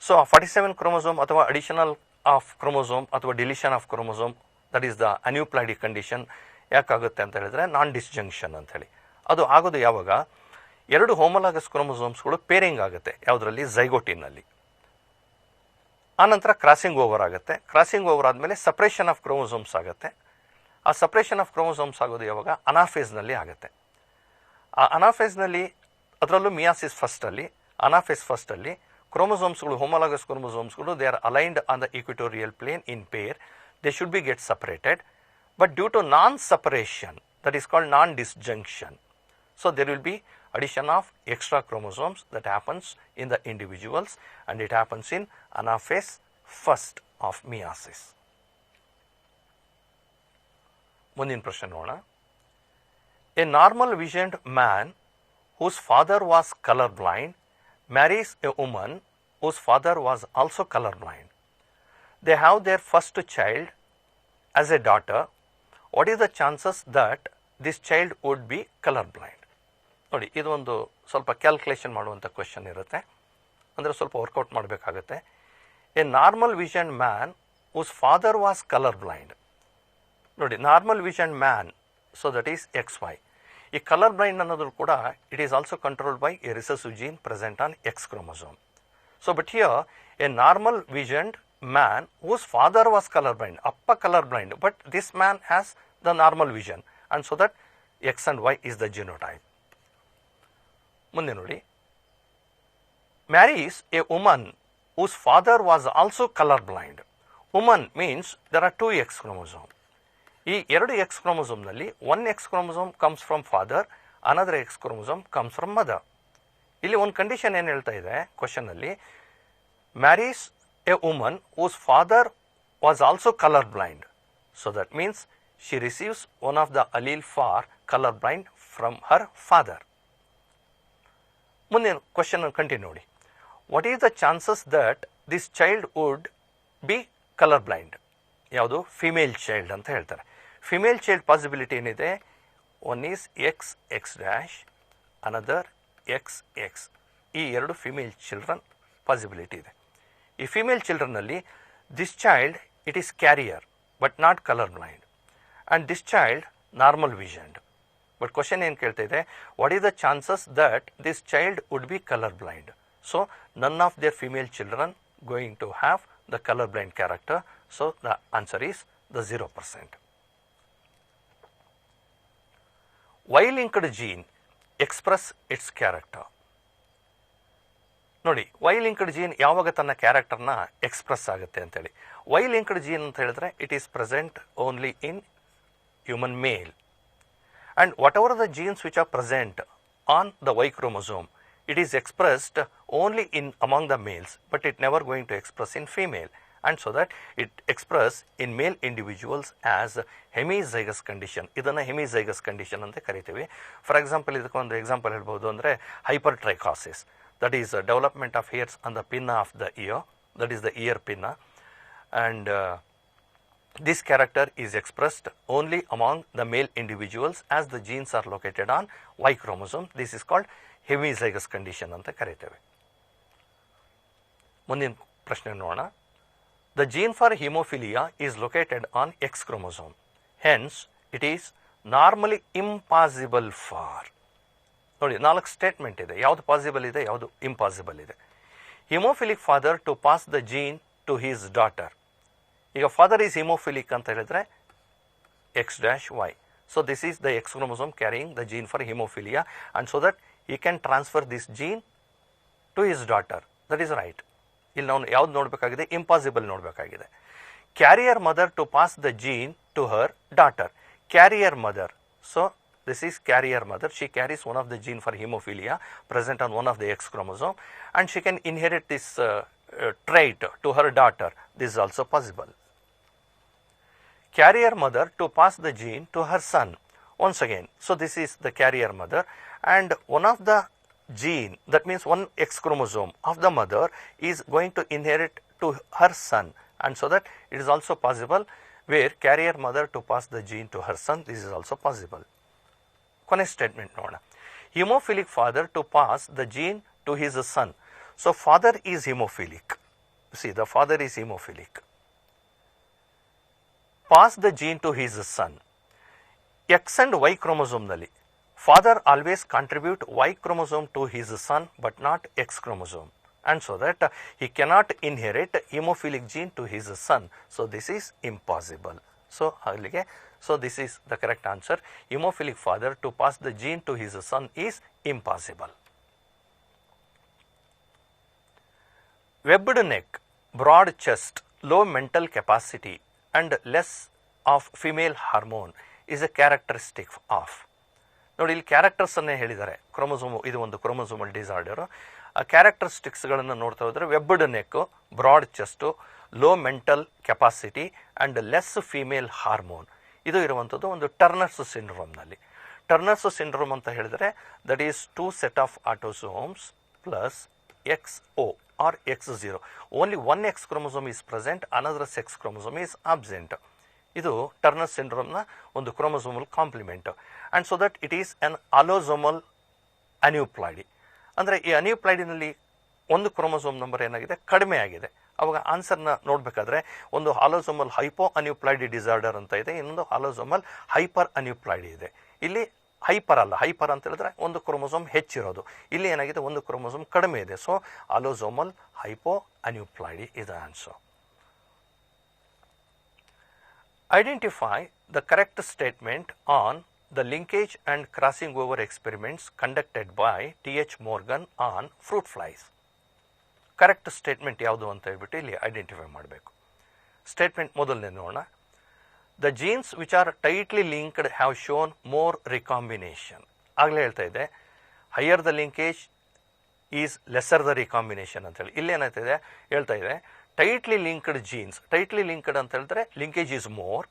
ಸೊ 47 chromosome ಅಥವಾ ಅಡಿಷನಲ್ ಆಫ್ ಕ್ರೋಮೋಸೋಮ್ ಅಥವಾ deletion of chromosome, that is the aneuploidy condition. ಯಾಕಾಗುತ್ತೆ ಅಂತ ಹೇಳಿದ್ರೆ ನಾನ್ ಡಿಸ್ಜಂಕ್ಷನ್ ಅಂತ ಹೇಳಿ. ಅದು ಆಗೋದು ಯಾವಾಗ 2 ಹೋಮೋಲಾಗಸ್ ಕ್ರೋಮೋಸೋಮ್ಸ್ಗಳು ಪೇರಿಂಗ್ ಆಗುತ್ತೆ, ಯಾವುದರಲ್ಲಿ, ಝೈಗೋಟಿನಲ್ಲಿ. ಆನಂತರ ಕ್ರಾಸಿಂಗ್ ಓವರ್ ಆಗುತ್ತೆ. ಕ್ರಾಸಿಂಗ್ ಓವರ್ ಆದಮೇಲೆ ಸಪ್ರೇಷನ್ ಆಫ್ ಕ್ರೋಮೋಸೋಮ್ಸ್ ಆಗುತ್ತೆ. ಆ ಸಪ್ರೇಷನ್ ಆಫ್ ಕ್ರೋಮೋಸೋಮ್ಸ್ ಆಗೋದು ಯಾವಾಗ, ಅನಾಫೇಸ್ನಲ್ಲಿ ಆಗುತ್ತೆ. ಆ ಅನಾಫೇಸ್ನಲ್ಲಿ, ಅದರಲ್ಲೂ ಮಿಯಾಸಿಸ್ ಫಸ್ಟಲ್ಲಿ, ಅನಾಫೇಸ್ ಫಸ್ಟಲ್ಲಿ ಕ್ರೋಮೋಸೋಮ್ಸ್ಗಳು, ಹೋಮೋಲಾಗಸ್ ಕ್ರೋಮೋಸೋಮ್ಸ್ಗಳು, they are aligned on the equatorial plane in pair. They should be get separated, but due to non separation, that is called non disjunction. So there will be addition of extra chromosomes that happens in the individuals, and it happens in anaphase first of meiosis. ಮುಂದಿನ ಪ್ರಶ್ನೆ ನೋಡೋಣ. A normal visioned man whose father was colorblind marries a woman whose father was also colorblind. They have their first child as a daughter. What is the chances that this child would be colorblind? ನೋಡಿ, ಇದು ಒಂದು ಸ್ವಲ್ಪ ಕ್ಯಾಲ್ಕುಲೇಷನ್ ಮಾಡುವಂಥ ಕ್ವೆಶನ್ ಇರುತ್ತೆ, ಅಂದರೆ ಸ್ವಲ್ಪ ವರ್ಕೌಟ್ ಮಾಡಬೇಕಾಗತ್ತೆ. A normal vision man whose father was color blind. ನೋಡಿ, normal vision man, so that is XY. ಈ ಕಲರ್ ಬ್ಲೈಂಡ್ ಅನ್ನೋದು ಕೂಡ it is also controlled by a recessive gene present on X chromosome. So but here a normal visioned man whose father was color blind, ಅಪ್ಪ colour blind, but this man has the normal vision and so that X and Y is the genotype. ಮುಂದೆ ನೋಡಿ, marries a woman whose father was also color blind. Woman means there are 2 X chromosome. ಈ 2 X ಕ್ರೋಮೋಸೋಮ್ನಲ್ಲಿ 1 X chromosome comes from father, another X chromosome comes from mother. ಇಲ್ಲಿ ಒಂದು ಕಂಡೀಷನ್ ಏನು ಹೇಳ್ತಾ ಇದೆ ಕ್ವಶನಲ್ಲಿ, marries a woman whose father was also color blind. So that means she receives one of the allele for color blind from her father. ಮುಂದೆ ಕ್ವಶನ್ ಕಂಟಿನ್ಯೂ ನೋಡಿ. What is the chances that this child would be colour blind? ಯಾವುದು? ಫಿಮೇಲ್ ಚೈಲ್ಡ್ ಅಂತ ಹೇಳ್ತಾರೆ. ಫಿಮೇಲ್ ಚೈಲ್ಡ್ ಪಾಸಿಬಿಲಿಟಿ ಏನಿದೆ? One is XX', another XX. ಈ 2 ಫಿಮೇಲ್ ಚಿಲ್ಡ್ರನ್ ಪಾಸಿಬಿಲಿಟಿ ಇದೆ. ಈ ಫಿಮೇಲ್ ಚಿಲ್ಡ್ರನ್ನಲ್ಲಿ this child it is carrier but not colour blind, and this child normal visioned. But question ಏನು ಕೇಳ್ತಾ ಇದೆ, what is the chances that this child would be colour blind? So none of their female children going to have the color blind character, so the answer is the 0%. Y-linked gene express its character. ನೋಡಿ, Y-linked gene ಯಾವಾಗ ತನ್ನ ಕ್ಯಾರೆಕ್ಟರ್ನ ಎಕ್ಸ್ಪ್ರೆಸ್ ಆಗುತ್ತೆ ಅಂತೇಳಿ. Y-linked gene ಅಂತ ಹೇಳಿದ್ರೆ it is present only in human male, and whatever the genes which are present on the Y chromosome, it is expressed only in among the males, but it never going to express in female, and so that it express in male individuals as hemizygous condition. ಇದನ್ನ hemizygous condition ಅಂತ ಕರಿತೀವಿ. ಫಾರ್ ಎಕ್ಸಾಂಪಲ್, ಇದಕ್ಕೊಂದು ಎಕ್ಸಾಂಪಲ್ ಹೇಳ್ಬೋದು ಅಂದರೆ hypertrichosis, that is development of hairs on the pinna of the ear, that is the ear pinna, and this character is expressed only among the male individuals as the genes are located on Y chromosome. This is called hemizygous condition ಅಂತ ಕರೀತೇವೆ. ಮುಂದಿನ ಪ್ರಶ್ನೆ ನೋಡೋಣ. The gene for hemophilia is located on X chromosome. Hence, it is normally impossible for. ನೋಡಿ, 4 ಸ್ಟೇಟ್ಮೆಂಟ್ ಇದೆ. ಯಾವುದು ಪಾಸಿಬಲ್ ಇದೆ, ಯಾವುದು ಇಂಪಾಸಿಬಲ್ ಇದೆ. Hemophilic father to pass the gene to his daughter. ಈಗ ಫಾದರ್ ಈಸ್ ಹಿಮೋಫಿಲಿಕ್ ಅಂತ ಹೇಳಿದ್ರೆ X', Y. So this is the X chromosome carrying the gene for hemophilia, and so that he can transfer this gene to his daughter. That is right. ಇಲ್ಲಿ ನಾವು ಯಾವ್ದು ನೋಡಬೇಕಾಗಿದೆ? ಇಂಪಾಸಿಬಲ್ ನೋಡಬೇಕಾಗಿದೆ. Carrier mother to pass the gene to her daughter. Carrier mother, so this is carrier mother. She carries one of the gene for hemophilia present on one of the X chromosome, and she can inherit this trait to her daughter. This is also possible. Carrier mother to pass the gene to her son. Once again, so this is the carrier mother, and one of the gene, that means one X chromosome of the mother is going to inherit to her son, and so that it is also possible where carrier mother to pass the gene to her son. This is also possible. ಕೊನೆ ಸ್ಟೇಟ್ಮೆಂಟ್ ನೋಡೋಣ. Haemophilic father to pass the gene to his son. So father is haemophilic. See, the father is haemophilic. Pass the gene to his son. X and Y ಕ್ರೋಮೋಸೋಮ್ನಲ್ಲಿ father always contribute Y chromosome to his son but not X chromosome, and so that he cannot inherit hemophilic gene to his son. So this is impossible. So this is the correct answer. Hemophilic father to pass the gene to his son is impossible. Webbed neck, broad chest, low mental capacity and less of female hormone is a characteristic of. ನೋಡಿ, ಇಲ್ಲಿ ಕ್ಯಾರೆಕ್ಟರ್ಸ್ ಅನ್ನೇ ಹೇಳಿದ್ದಾರೆ. ಕ್ರೋಮೋಸೋಮ್, ಇದು ಒಂದು ಕ್ರೋಮೋಸೋಮಲ್ ಡಿಸಾರ್ಡರು. ಆ ಕ್ಯಾರೆಕ್ಟರಿಸ್ಟಿಕ್ಸ್ಗಳನ್ನು ನೋಡ್ತಾ ಹೋದರೆ webbed neck, broad chest, low mental capacity and less female hormone, ಇದು ಇರುವಂಥದ್ದು ಒಂದು ಟರ್ನರ್ಸ್ ಸಿಂಡ್ರೋಮ್ನಲ್ಲಿ. ಟರ್ನರ್ಸ್ ಸಿಂಡ್ರೋಮ್ ಅಂತ ಹೇಳಿದರೆ that is 2 set of autosomes plus XO or X0. Only one X chromosome is present, another X chromosome is absent. ಇದು ಟರ್ನರ್ ಸಿಂಡ್ರೋಮ್ನ ಒಂದು chromosomal complement, and so that it is an allosomal aneuploidy. ಅಂದರೆ ಈ ಅನ್ಯೂಪ್ಲಾಯ್ಡಿನಲ್ಲಿ ಒಂದು ಕ್ರೋಮೋಸೋಮ್ ನಂಬರ್ ಏನಾಗಿದೆ, ಕಡಿಮೆ ಆಗಿದೆ. ಅವಾಗ ಆನ್ಸರ್ನ ನೋಡಬೇಕಾದ್ರೆ ಒಂದು ಆಲೋಸೋಮಲ್ ಹೈಪೋ ಅನ್ಯೂಪ್ಲಾಯ್ಡಿ ಡಿಸಾರ್ಡರ್ ಅಂತ ಇದೆ, ಇನ್ನೊಂದು ಆಲೋಸೋಮಲ್ ಹೈಪರ್ ಅನ್ಯೂಪ್ಲಾಯ್ಡಿ ಇದೆ. ಇಲ್ಲಿ ಹೈಪರ್ ಅಲ್ಲ, ಹೈಪರ್ ಅಂತ ಹೇಳಿದ್ರೆ ಒಂದು ಕ್ರೋಮೋಸೋಮ್ ಹೆಚ್ಚಿರೋದು, ಇಲ್ಲಿ ಏನಾಗಿದೆ ಒಂದು ಕ್ರೋಮೋಸೋಮ್ ಕಡಿಮೆ ಇದೆ. So allosomal hypo aneuploidy is the answer. Identify the correct statement on the linkage and crossing over experiments conducted by T.H. Morgan on fruit flies. Correct statement ಯಾವುದು ಅಂತ ಹೇಳ್ಬಿಟ್ಟು ಇಲ್ಲಿ ಐಡೆಂಟಿಫೈ ಮಾಡಬೇಕು. ಸ್ಟೇಟ್ಮೆಂಟ್ ಮೊದಲನೇ ನೋಡೋಣ. The jeans which are tightly linked have shown more recombination. ಆಗಲೇ ಹೇಳ್ತಾ ಇದೆ higher the linkage is lesser the recombination ಅಂತೇಳಿ. ಇಲ್ಲೇನಾಗ್ತಿದೆ ಹೇಳ್ತಾ ಇದೆ tightly linked jeans. Tightly linked ಅಂತ ಹೇಳಿದ್ರೆ linkage is more.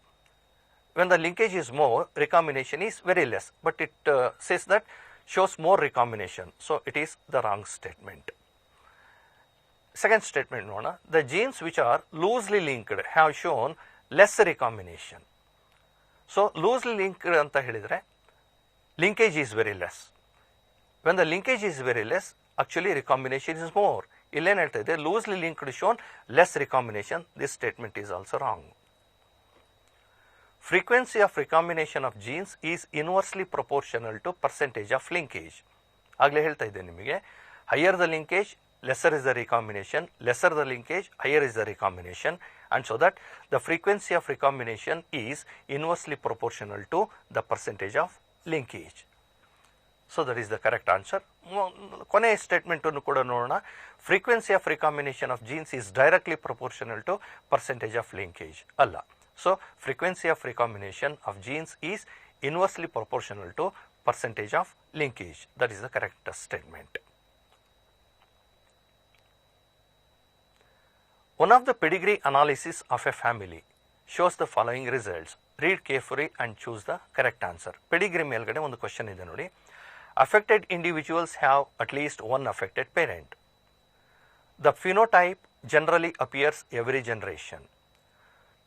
When the linkage is more, recombination is very less, but it says that shows more recombination. So it is the wrong statement. Second statement ನೋಡೋಣ. The genes which are loosely linked have shown less recombination. So loosely linked ಅಂತ ಹೇಳಿದ್ರೆ linkage is very less. When the linkage is very less, actually recombination is more. ಇಲ್ಲೇನು ಹೇಳ್ತಾ ಇದೆ loosely linked shown less recombination. This statement is also wrong. Frequency of recombination of genes is inversely proportional to percentage of linkage. ಆಗಲೇ ಹೇಳ್ತಾ ಇದ್ದೆ ನಿಮಗೆ higher the linkage, lesser is the recombination, lesser the linkage, higher is the recombination, and so that the frequency of recombination is inversely proportional to the percentage of linkage. So that is the correct answer. ಕೊನೆಯ ಸ್ಟೇಟ್ಮೆಂಟ್ ಅನ್ನು ಕೂಡ ನೋಡೋಣ. Frequency of recombination of genes is directly proportional to percentage of linkage ಅಲ್ಲ. So frequency of recombination of genes is inversely proportional to percentage of linkage. That is the correct statement. One of the pedigree analysis of a family shows the following results. Read carefully and choose the correct answer. Pedigree ಮೇಲ್ಗಡೆ ಒಂದು ಕ್ವೆಶ್ಚನ್ ಇದೆ ನೋಡಿ. Affected individuals have at least one affected parent. The phenotype generally appears every generation.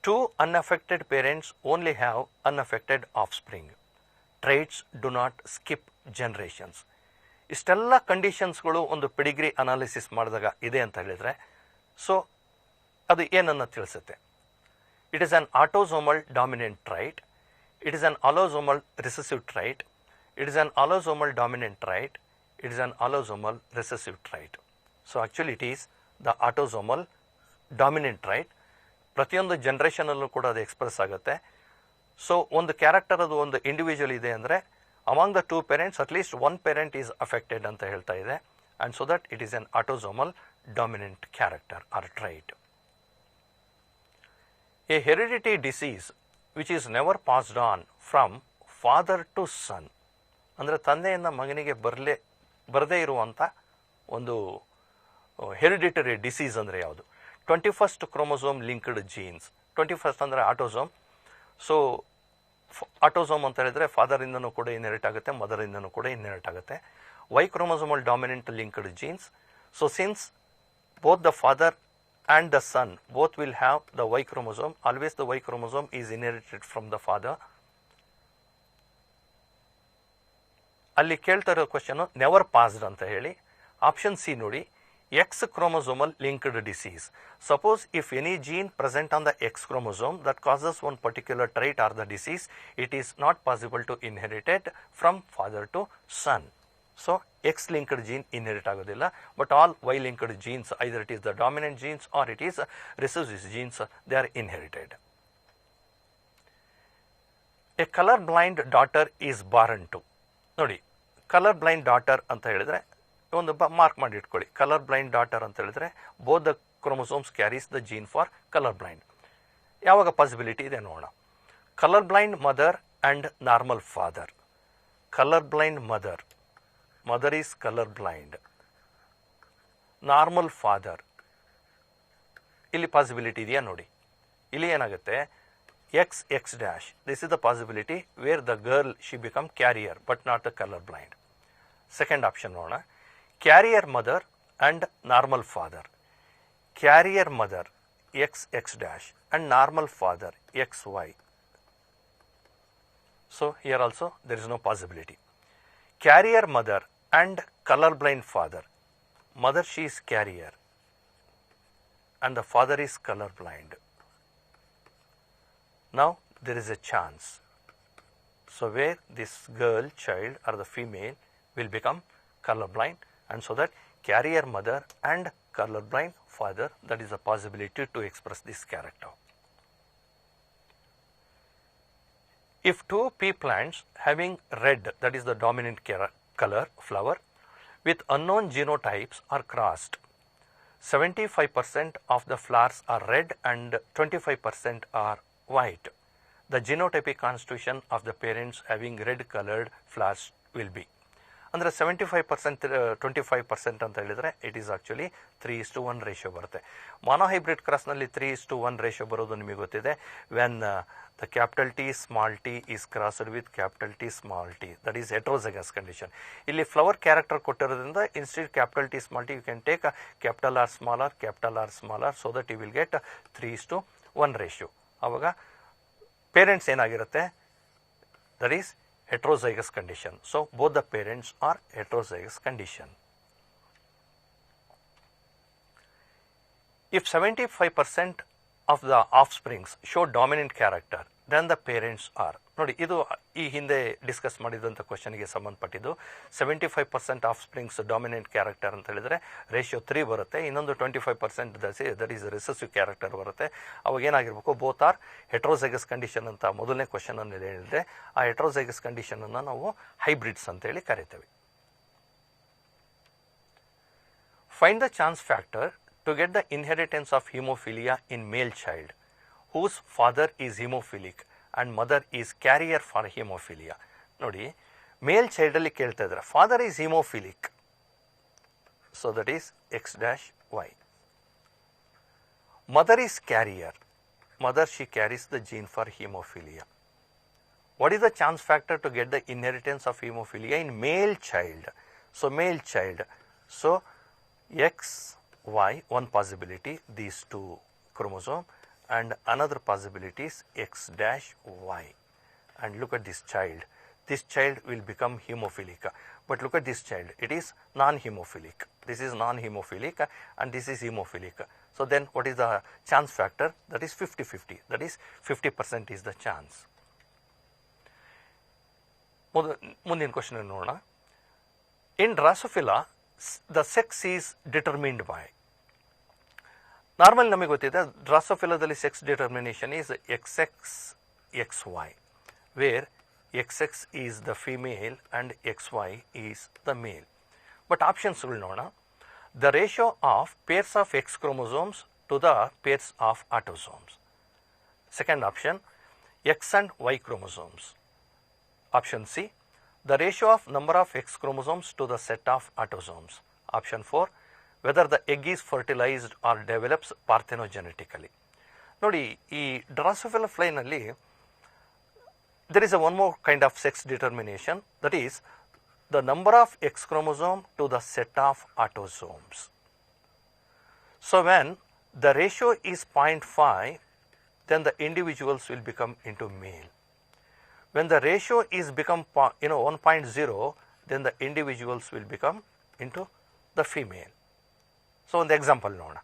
Two unaffected parents only have unaffected offspring. Traits do not skip generations. ಇಷ್ಟೆಲ್ಲ ಕಂಡೀಷನ್ಸ್ಗಳು ಒಂದು ಪೆಡಿಗ್ರಿ ಅನಾಲಿಸಿಸ್ ಮಾಡಿದಾಗ ಇದೆ ಅಂತ ಹೇಳಿದರೆ ಸೊ ಅದು ಏನನ್ನು ತಿಳಿಸುತ್ತೆ. It is an autosomal dominant trait, it is an allosomal recessive trait, it is an allosomal dominant trait, it is an allosomal recessive trait. So actually it is the autosomal dominant trait. ಪ್ರತಿಯೊಂದು ಜನ್ರೇಷನಲ್ಲೂ ಕೂಡ ಅದು ಎಕ್ಸ್ಪ್ರೆಸ್ ಆಗುತ್ತೆ. ಸೊ ಒಂದು ಕ್ಯಾರೆಕ್ಟರ್ ಅದು ಒಂದು ಇಂಡಿವಿಜುವಲ್ ಇದೆ ಅಂದರೆ among the two parents at least one parent is affected ಅಂತ ಹೇಳ್ತಾ ಇದೆ. And so that it is an autosomal dominant character or trait. A heredity disease which is never passed on from father to son, ಅಂದರೆ ತಂದೆಯಿಂದ ಮಗನಿಗೆ ಬರದೇ ಇರುವಂಥ ಒಂದು ಹೆರಿಡಿಟರಿ ಡಿಸೀಸ್ ಅಂದರೆ ಯಾವುದು? 21st chromosome linked jeans. 21st ಅಂದರೆ ಆಟೋಸೋಮ್. ಸೊ ಆಟೋಸೋಮ್ ಅಂತ ಹೇಳಿದ್ರೆ ಫಾದರಿಂದನೂ ಕೂಡ ಇನ್ಹೆರಿಟ್ ಆಗುತ್ತೆ, ಮದರಿಂದನೂ ಕೂಡ ಇನ್ಹೆರಿಟ್ ಆಗುತ್ತೆ. Y chromosomal dominant linked genes. So since both the father and the son both will have the Y chromosome, always the Y chromosome is inherited from the father. ಅಲ್ಲಿ ಕೇಳ್ತಾ ಇರೋ ಕ್ವಶನು ನೆವರ್ ಪಾಸ್ಡ್ ಅಂತ ಹೇಳಿ. ಆಪ್ಷನ್ ಸಿ ನೋಡಿ, X chromosomal linked disease. Suppose if any gene present on the X chromosome that causes one particular trait or the disease, it is not possible to inherit it from father to son. So X linked gene inherit agodilla, but all Y linked genes, either it is the dominant genes or it is recessive genes, they are inherited. A color blind daughter is born to. ನೋಡಿ, ಕಲರ್ ಬ್ಲೈಂಡ್ ಡಾಟರ್ ಅಂತ ಹೇಳಿದ್ರೆ ಒಂದು ಮಾರ್ಕ್ ಮಾಡಿ ಇಟ್ಕೊಳ್ಳಿ. ಕಲರ್ ಬ್ಲೈಂಡ್ ಡಾಟರ್ ಅಂತ ಹೇಳಿದ್ರೆ both the chromosomes carries the gene for colour blind. ಯಾವಾಗ ಪಾಸಿಬಿಲಿಟಿ ಇದೆ ನೋಡೋಣ. Colour blind mother and normal father. Colour blind mother is colour blind, normal father, ಇಲ್ಲಿ ಪಾಸಿಬಿಲಿಟಿ ಇದೆಯಾ ನೋಡಿ. ಇಲ್ಲಿ ಏನಾಗುತ್ತೆ, X dash, this is the possibility where the girl she become carrier but not the colour blind. Second option ನೋಡೋಣ. Carrier mother and normal father. Carrier mother XX dash and normal father XY. So here also there is no possibility. Carrier mother and colorblind father. Mother she is carrier and the father is color blind. Now there is a chance. So where this girl child or the female will become color blind, and so that carrier mother and color blind father, that is a possibility to express this character. If two pea plants having red, that is the dominant color flower, with unknown genotypes are crossed, 75% of the flowers are red and 25% are white. The genotypic constitution of the parents having red colored flowers will be. ಅಂದರೆ 75% 25% ಅಂತ ಹೇಳಿದರೆ ಇಟ್ ಈಸ್ ಆ್ಯಕ್ಚುಲಿ 3:1 ರೇಷಿಯೋ ಬರುತ್ತೆ. ಮಾನೋಹೈಬ್ರಿಡ್ ಕ್ರಾಸ್ನಲ್ಲಿ 3:1 ರೇಷಿಯೋ ಬರೋದು ನಿಮಗೆ ಗೊತ್ತಿದೆ. When the capital T small T is crossed with capital T small T, that is heterozygous condition. ಇಲ್ಲಿ ಫ್ಲವರ್ ಕ್ಯಾರೆಕ್ಟರ್ ಕೊಟ್ಟಿರೋದ್ರಿಂದ instead capital T small T you can take capital R small R so that you will get 3:1 ratio. ಆವಾಗ ಪೇರೆಂಟ್ಸ್ ಏನಾಗಿರುತ್ತೆ, that is heterozygous condition. So both the parents are heterozygous condition. If 75% of the offsprings show dominant character, then the parents are. ನೋಡಿ, ಇದು ಈ ಹಿಂದೆ ಡಿಸ್ಕಸ್ ಮಾಡಿದಂಥ ಕ್ವಶನ್ಗೆ ಸಂಬಂಧಪಟ್ಟಿದ್ದು. 75% ಆಫ್ಸ್ಪ್ರಿಂಗ್ಸ್ ಡಾಮಿನೆಂಟ್ ಕ್ಯಾರೆಕ್ಟರ್ ಅಂತ ಹೇಳಿದರೆ ರೇಷಿಯೋ 3 ಬರುತ್ತೆ. ಇನ್ನೊಂದು 25% ದಟ್ ಈಸ್ ರಿಸೆಸಿವ್ ಕ್ಯಾರೆಕ್ಟರ್ ಬರುತ್ತೆ. ಅವಾಗ ಏನಾಗಿರಬೇಕು, ಬೋತ್ ಆರ್ ಹೆಟ್ರೋಸೈಗಸ್ ಕಂಡೀಷನ್ ಅಂತ ಮೊದಲನೇ ಕ್ವಶನ್ ಅನ್ನು ಹೇಳಿದೆ. ಆ ಹೆಟ್ರೋಸೈಗಸ್ ಕಂಡೀಷನನ್ನು ನಾವು ಹೈಬ್ರಿಡ್ಸ್ ಅಂತೇಳಿ ಕರಿತೇವೆ. Find the chance factor to get the inheritance of haemophilia in male child whose father is hemophilic and mother is carrier for hemophilia. ನೋಡಿ, ಮೇಲ್ ಚೈಲ್ಡಲ್ಲಿ ಕೇಳ್ತಾ ಇದ್ದಾರೆ, father is haemophilic, so that is X-Y. Mother is carrier, mother she carries the gene for hemophilia. What is the chance factor to get the inheritance of hemophilia in male child? So male child, so XY, one possibility, these two chromosome, and another possibility is X-Y. And look at this child. This child will become hemophilic. But look at this child. It is non-hemophilic. This is non-hemophilic and this is hemophilic. So then what is the chance factor? That is 50-50. That is 50% is the chance. ಮುಂದಿನ ಕ್ವಶನ್ ನೋಡೋಣ. In Drosophila, the sex is determined by. Normal ನಮಗೆ ಗೊತ್ತಿದೆ, ಡ್ರಾಸೋಫಿಲಾದಲ್ಲಿ sex determination is XX XY, where XX is the female and XY is the male. But ಆಪ್ಷನ್ಸ್ಗಳು ನೋಡೋಣ. The ratio of pairs of X chromosomes to the pairs of autosomes. Second option, X and Y chromosomes. Option C, the ratio of number of X chromosomes to the set of autosomes. Option 4, whether the egg is fertilized or develops parthenogenetically. ನೋಡಿ, ಈ ಡ್ರಾಸೋಫಿಲಾ ಫ್ಲೈನಲ್ಲಿ there is a one more kind of sex determination, that is the number of X chromosome to the set of autosomes. So when the ratio is 0.5, then the individuals will become into male. When the ratio is become 1.0, then the individuals will become into the female. So ಒಂದು ಎಕ್ಸಾಂಪಲ್ ನೋಡೋಣ.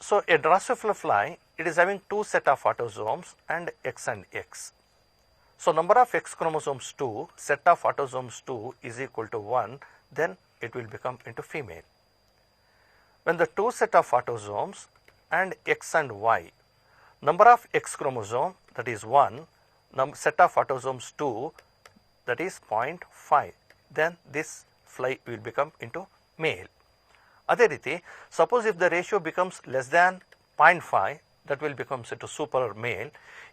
So a Drosophila fly, it is having two set of autosomes and X and X. So number of X chromosomes 2, set of autosomes 2 is equal to 1, then it will become into female. When the two set of autosomes and X and Y, number of X chromosome, that is 1, set of autosomes 2, that is 0.5, then this fly will become into male. ಅದೇ ರೀತಿ, suppose if the ratio becomes less than 0.5, that will becomes into super male.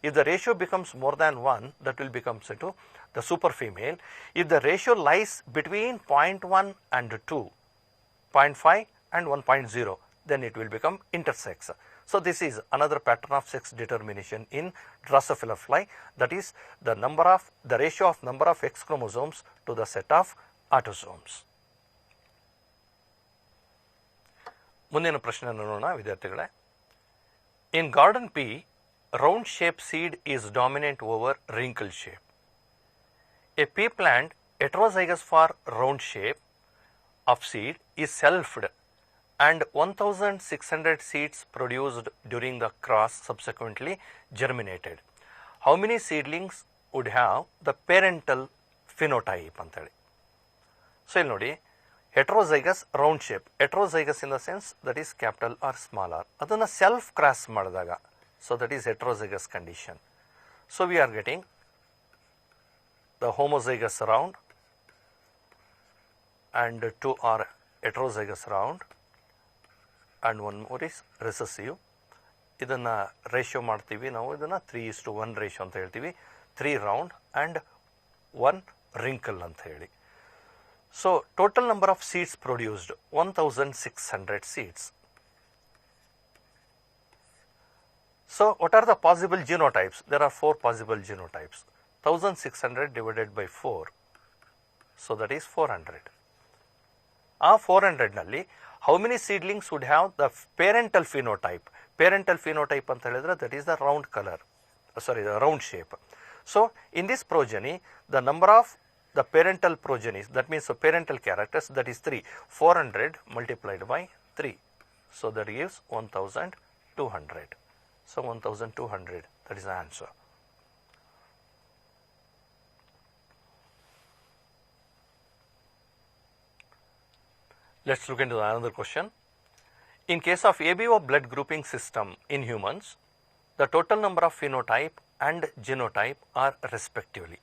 If the ratio becomes more than 1, that will becomes into the super female. If the ratio lies between 0.1 and 2, 0.5 and 1.0, then it will become intersex. So this is another pattern of sex determination in Drosophila fly, that is the ratio of number of X chromosomes to the set of autosomes. ಮುಂದಿನ ಪ್ರಶ್ನೆಯನ್ನು ನೋಡೋಣ ವಿದ್ಯಾರ್ಥಿಗಳೇ. In garden pea, round shape seed is dominant over wrinkle shape. A pea plant heterozygous for round shape of seed is selfed and 1600 seeds produced during the cross subsequently germinated. How many seedlings would have the parental phenotype ಅಂತೇಳಿ. ಸೊ ಇಲ್ಲಿ ನೋಡಿ, heterozygous round shape, heterozygous in the sense that is capital R small R, ಅದನ್ನು ಸೆಲ್ಫ್ ಕ್ರಾಸ್ ಮಾಡಿದಾಗ, so that is heterozygous condition. So we are getting the homozygous round and 2 are heterozygous round and 1 more is recessive. ಇದನ್ನು ರೇಷಿಯೋ ಮಾಡ್ತೀವಿ ನಾವು, ಇದನ್ನು 3:1 ರೇಷಿಯೋ ಅಂತ ಹೇಳ್ತೀವಿ. 3 ರೌಂಡ್ ಆ್ಯಂಡ್ 1 wrinkle ಅಂತ ಹೇಳಿ. So total number of seeds produced 1600 seeds. So what are the possible genotypes? There are 4 possible genotypes. 1600 divided by 4, so that is 400. ಆ 400 ನಲ್ಲಿ how many seedlings would have the parental phenotype? Parental phenotype ಅಂತ ಹೇಳಿದ್ರೆ that is the round color, the round shape. So in this progeny, the number of the parental progenies, that means the parental characters, that is 3. 400 multiplied by 3, so that gives 1200. So 1200, that is the answer. Let's look into another question. In case of ABO blood grouping system in humans, the total number of phenotype and genotype are respectively.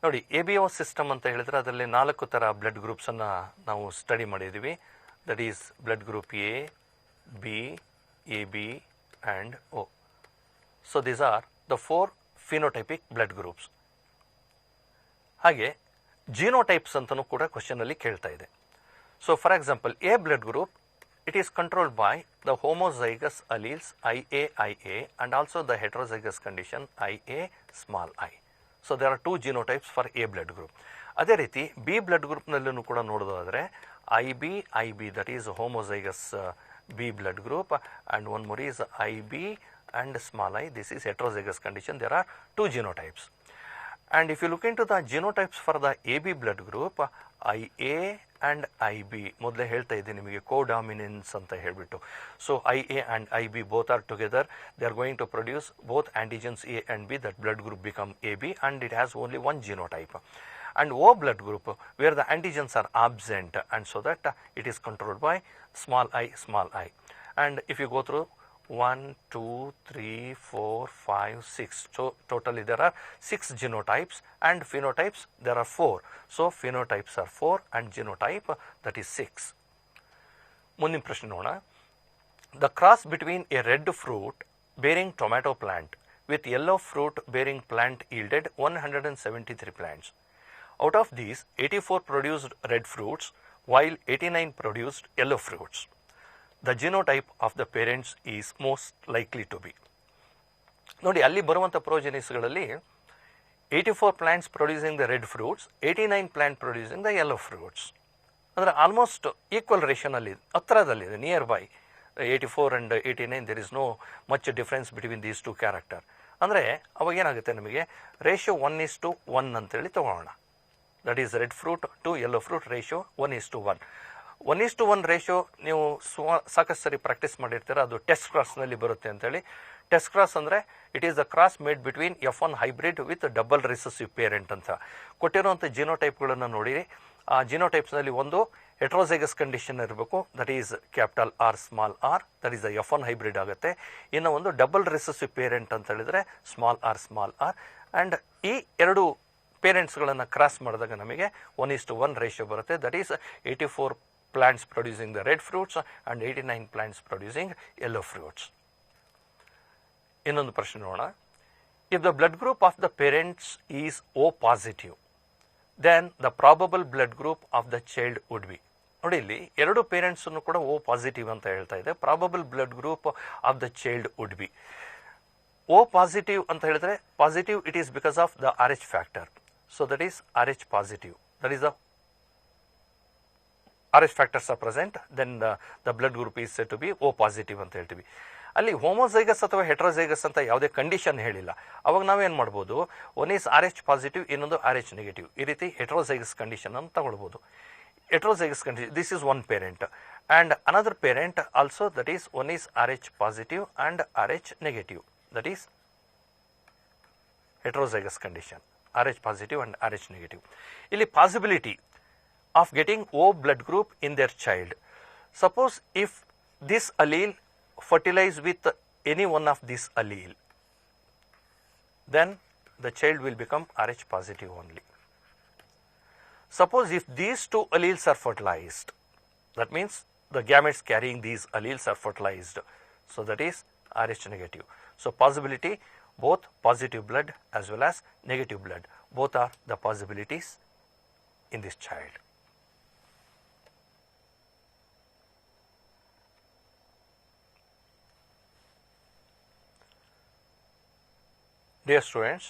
ನೋಡಿ, ABO ಸಿಸ್ಟಮ್ ಅಂತ ಹೇಳಿದ್ರೆ ಅದರಲ್ಲಿ 4 ಥರ ಬ್ಲಡ್ ಗ್ರೂಪ್ಸನ್ನು ನಾವು ಸ್ಟಡಿ ಮಾಡಿದ್ದೀವಿ. That is blood group A, B, AB and O. So these are the 4 phenotypic blood groups. ಹಾಗೆ ಜಿನೋಟೈಪ್ಸ್ ಅಂತಲೂ ಕೂಡ ಕ್ವಶನಲ್ಲಿ ಕೇಳ್ತಾ ಇದೆ. So for example, A blood group, it is controlled by the homozygous alleles IA, IA and also the heterozygous condition IA small I. So there are 2 genotypes for A blood group. ಅದೇ ರೀತಿ B blood group ನಲ್ಲೂ ಕೂಡ ನೋಡೋದಾದರೆ IB, IB, that is homozygous B blood group, and one more is IB and small I, this is heterozygous condition. There are 2 genotypes. And if you look into the genotypes for the AB blood group, IA and IB, ಮೊದಲೇ ಹೇಳ್ತಾ ಇದ್ದೀನಿ ನಿಮಗೆ ಕೋಡಾಮಿನೆನ್ಸ್ ಅಂತ ಹೇಳಿಬಿಟ್ಟು. So IA and IB both are together, they are going to produce both antigens A and B, that blood group become AB and it has only 1 genotype. And O blood group, where the antigens are absent, and so that it is controlled by small I. And if you go through 1, 2, 3, 4, 5, 6. So totally there are 6 genotypes, and phenotypes there are 4. So phenotypes are 4 and genotype that is 6. ಮುಂದಿನ ಪ್ರಶ್ನೆ ನೋಡೋಣ. The cross between a red fruit bearing tomato plant with yellow fruit bearing plant yielded 173 plants. Out of these, 84 produced red fruits while 89 produced yellow fruits. The genotype of the parents is most likely to be. ನೋಡಿ, ಅಲ್ಲಿ ಬರುವಂಥ ಪ್ರೋಜೆನಿಸ್ಗಳಲ್ಲಿ 84 plants producing the red fruits, 89 plant producing the yellow fruits. ಅಂದರೆ ಆಲ್ಮೋಸ್ಟ್ ಈಕ್ವಲ್ ರೇಷನಲ್ಲಿ ಹತ್ರದಲ್ಲಿದೆ, near by 84 and 89, there is no much difference between these 2 character. ಅಂದರೆ ಅವಾಗ ಏನಾಗುತ್ತೆ, ನಮಗೆ ರೇಷಿಯೋ 1:1 ಅಂತೇಳಿ ತಗೊಳ್ಳೋಣ. That is red fruit to yellow fruit ratio 1:1. 1:1 ratio ನೀವು ಸಾಕಷ್ಟು ಸರಿ ಪ್ರಾಕ್ಟೀಸ್ ಮಾಡಿರ್ತೀರ, ಅದು ಟೆಸ್ಟ್ ಕ್ರಾಸ್ನಲ್ಲಿ ಬರುತ್ತೆ ಅಂತೇಳಿ. ಟೆಸ್ಟ್ ಕ್ರಾಸ್ ಅಂದರೆ it is the cross made between F1 hybrid with double recessive parent ಅಂತ. ಕೊಟ್ಟಿರುವಂಥ ಜಿನೋಟೈಪ್ಗಳನ್ನು ನೋಡಿರಿ, ಆ ಜಿನೋಟೈಪ್ಸ್ನಲ್ಲಿ ಒಂದು ಹೆಟ್ರೋಝೈಗಸ್ ಕಂಡೀಷನ್ ಇರಬೇಕು, that is capital R small r, that is F1 hybrid ಆಗುತ್ತೆ. ಇನ್ನು ಒಂದು ಡಬಲ್ ರಿಸೆಸಿವ್ ಪೇರೆಂಟ್ ಅಂತ ಹೇಳಿದರೆ small r small r. And ಈ 2 ಪೇರೆಂಟ್ಸ್ಗಳನ್ನು ಕ್ರಾಸ್ ಮಾಡಿದಾಗ ನಮಗೆ 1:1 ರೇಷಿಯೋ ಬರುತ್ತೆ. That is 84 plants producing the red fruits and 89 plants producing yellow fruits. ಇನ್ನೊಂದು ಪ್ರಶ್ನೆ ನೋಡೋಣ. If the blood group of the parents is O positive, then the probable blood group of the child would be. ನೋಡಿ, ಇಲ್ಲಿ 2 ಪೇರೆಂಟ್ಸನ್ನು ಕೂಡ O ಪಾಸಿಟಿವ್ ಅಂತ ಹೇಳ್ತಾ ಇದೆ. Probable blood group of the child would B O positive ಅಂತ ಹೇಳಿದ್ರೆ, positive it is because of the RH factor. So that is RH positive, that is the RH factors are present, then the blood group is said to be O positive ಅಂತ ಹೇಳ್ತೀವಿ. ಅಲ್ಲಿ ಹೋಮೋಝೈಗಸ್ ಅಥವಾ ಹೆಟ್ರೋಝೈಗಸ್ ಅಂತ ಯಾವುದೇ ಕಂಡೀಷನ್ ಹೇಳಿಲ್ಲ. ಅವಾಗ ನಾವೇನು ಮಾಡ್ಬೋದು, ಒನ್ ಈಸ್ RH ಪಾಸಿಟಿವ್, ಇನ್ನೊಂದು RH ನೆಗೆಟಿವ್, ಈ ರೀತಿ ಹೆಟ್ರೋಝೈಗಸ್ ಕಂಡೀಷನ್ ಅನ್ನು ತಗೊಳ್ಬೋದು. Heterozygous condition, this is 1 parent and another parent also, that is one is Rh positive and Rh negative, that is heterozygous condition, Rh positive and Rh negative. ಇಲ್ಲಿ possibility of getting O blood group in their child. Suppose if this allele fertilize with any one of this allele, then the child will become Rh positive only. Suppose if these two alleles are fertilized, that means the gametes carrying these alleles are fertilized, so that is Rh negative. So possibility, both positive blood as well as negative blood, both are the possibilities in this child. Dear students,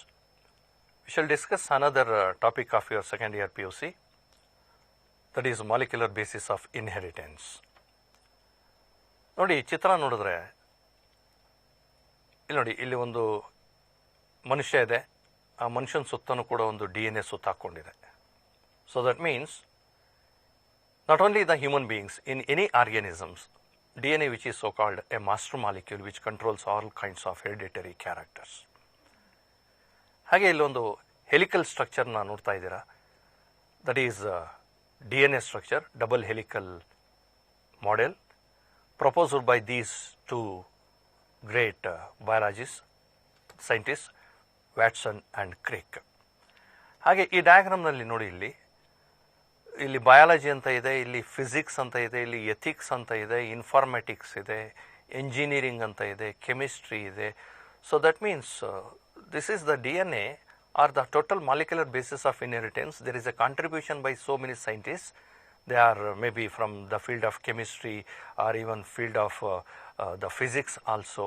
we shall discuss another topic of your second year PUC, that is molecular basis of inheritance. ನೋಡಿ ಚಿತ್ರ ನೋಡಿದ್ರೆ ಇಲ್ಲಿ ನೋಡಿ, ಇಲ್ಲಿ ಒಂದು ಮನುಷ್ಯ ಇದೆ, ಆ ಮನುಷ್ಯನ ಸುತ್ತನೂ ಕೂಡ ಒಂದು DNA ಸುತ್ತ ಹಾಕ್ಕೊಂಡಿದೆ. So that means not only the human beings, in any organisms, DNA which is so called a master molecule which controls all kinds of hereditary characters. ಹಾಗೆ ಇಲ್ಲೊಂದು ಹೆಲಿಕಲ್ ಸ್ಟ್ರಕ್ಚರ್ನ ನೋಡ್ತಾ ಇದ್ದೀರಾ, that is DNA structure, double helical model proposed by these two great biologist scientist Watson and Crick. ಹಾಗೆ ಈ ಡಯಾಗ್ರಾಮ್ನಲ್ಲಿ ನೋಡಿ, ಇಲ್ಲಿ ಬಯಾಲಜಿ ಅಂತ ಇದೆ, ಇಲ್ಲಿ ಫಿಸಿಕ್ಸ್ ಅಂತ ಇದೆ, ಇಲ್ಲಿ ಎಥಿಕ್ಸ್ ಅಂತ ಇದೆ, ಇನ್ಫಾರ್ಮ್ಯಾಟಿಕ್ಸ್ ಇದೆ, ಎಂಜಿನಿಯರಿಂಗ್ ಅಂತ ಇದೆ, ಕೆಮಿಸ್ಟ್ರಿ ಇದೆ. So that means this is the DNA or the total molecular basis of inheritance. There is a contribution by so many scientists. They are maybe from the field of chemistry or even field of the physics also.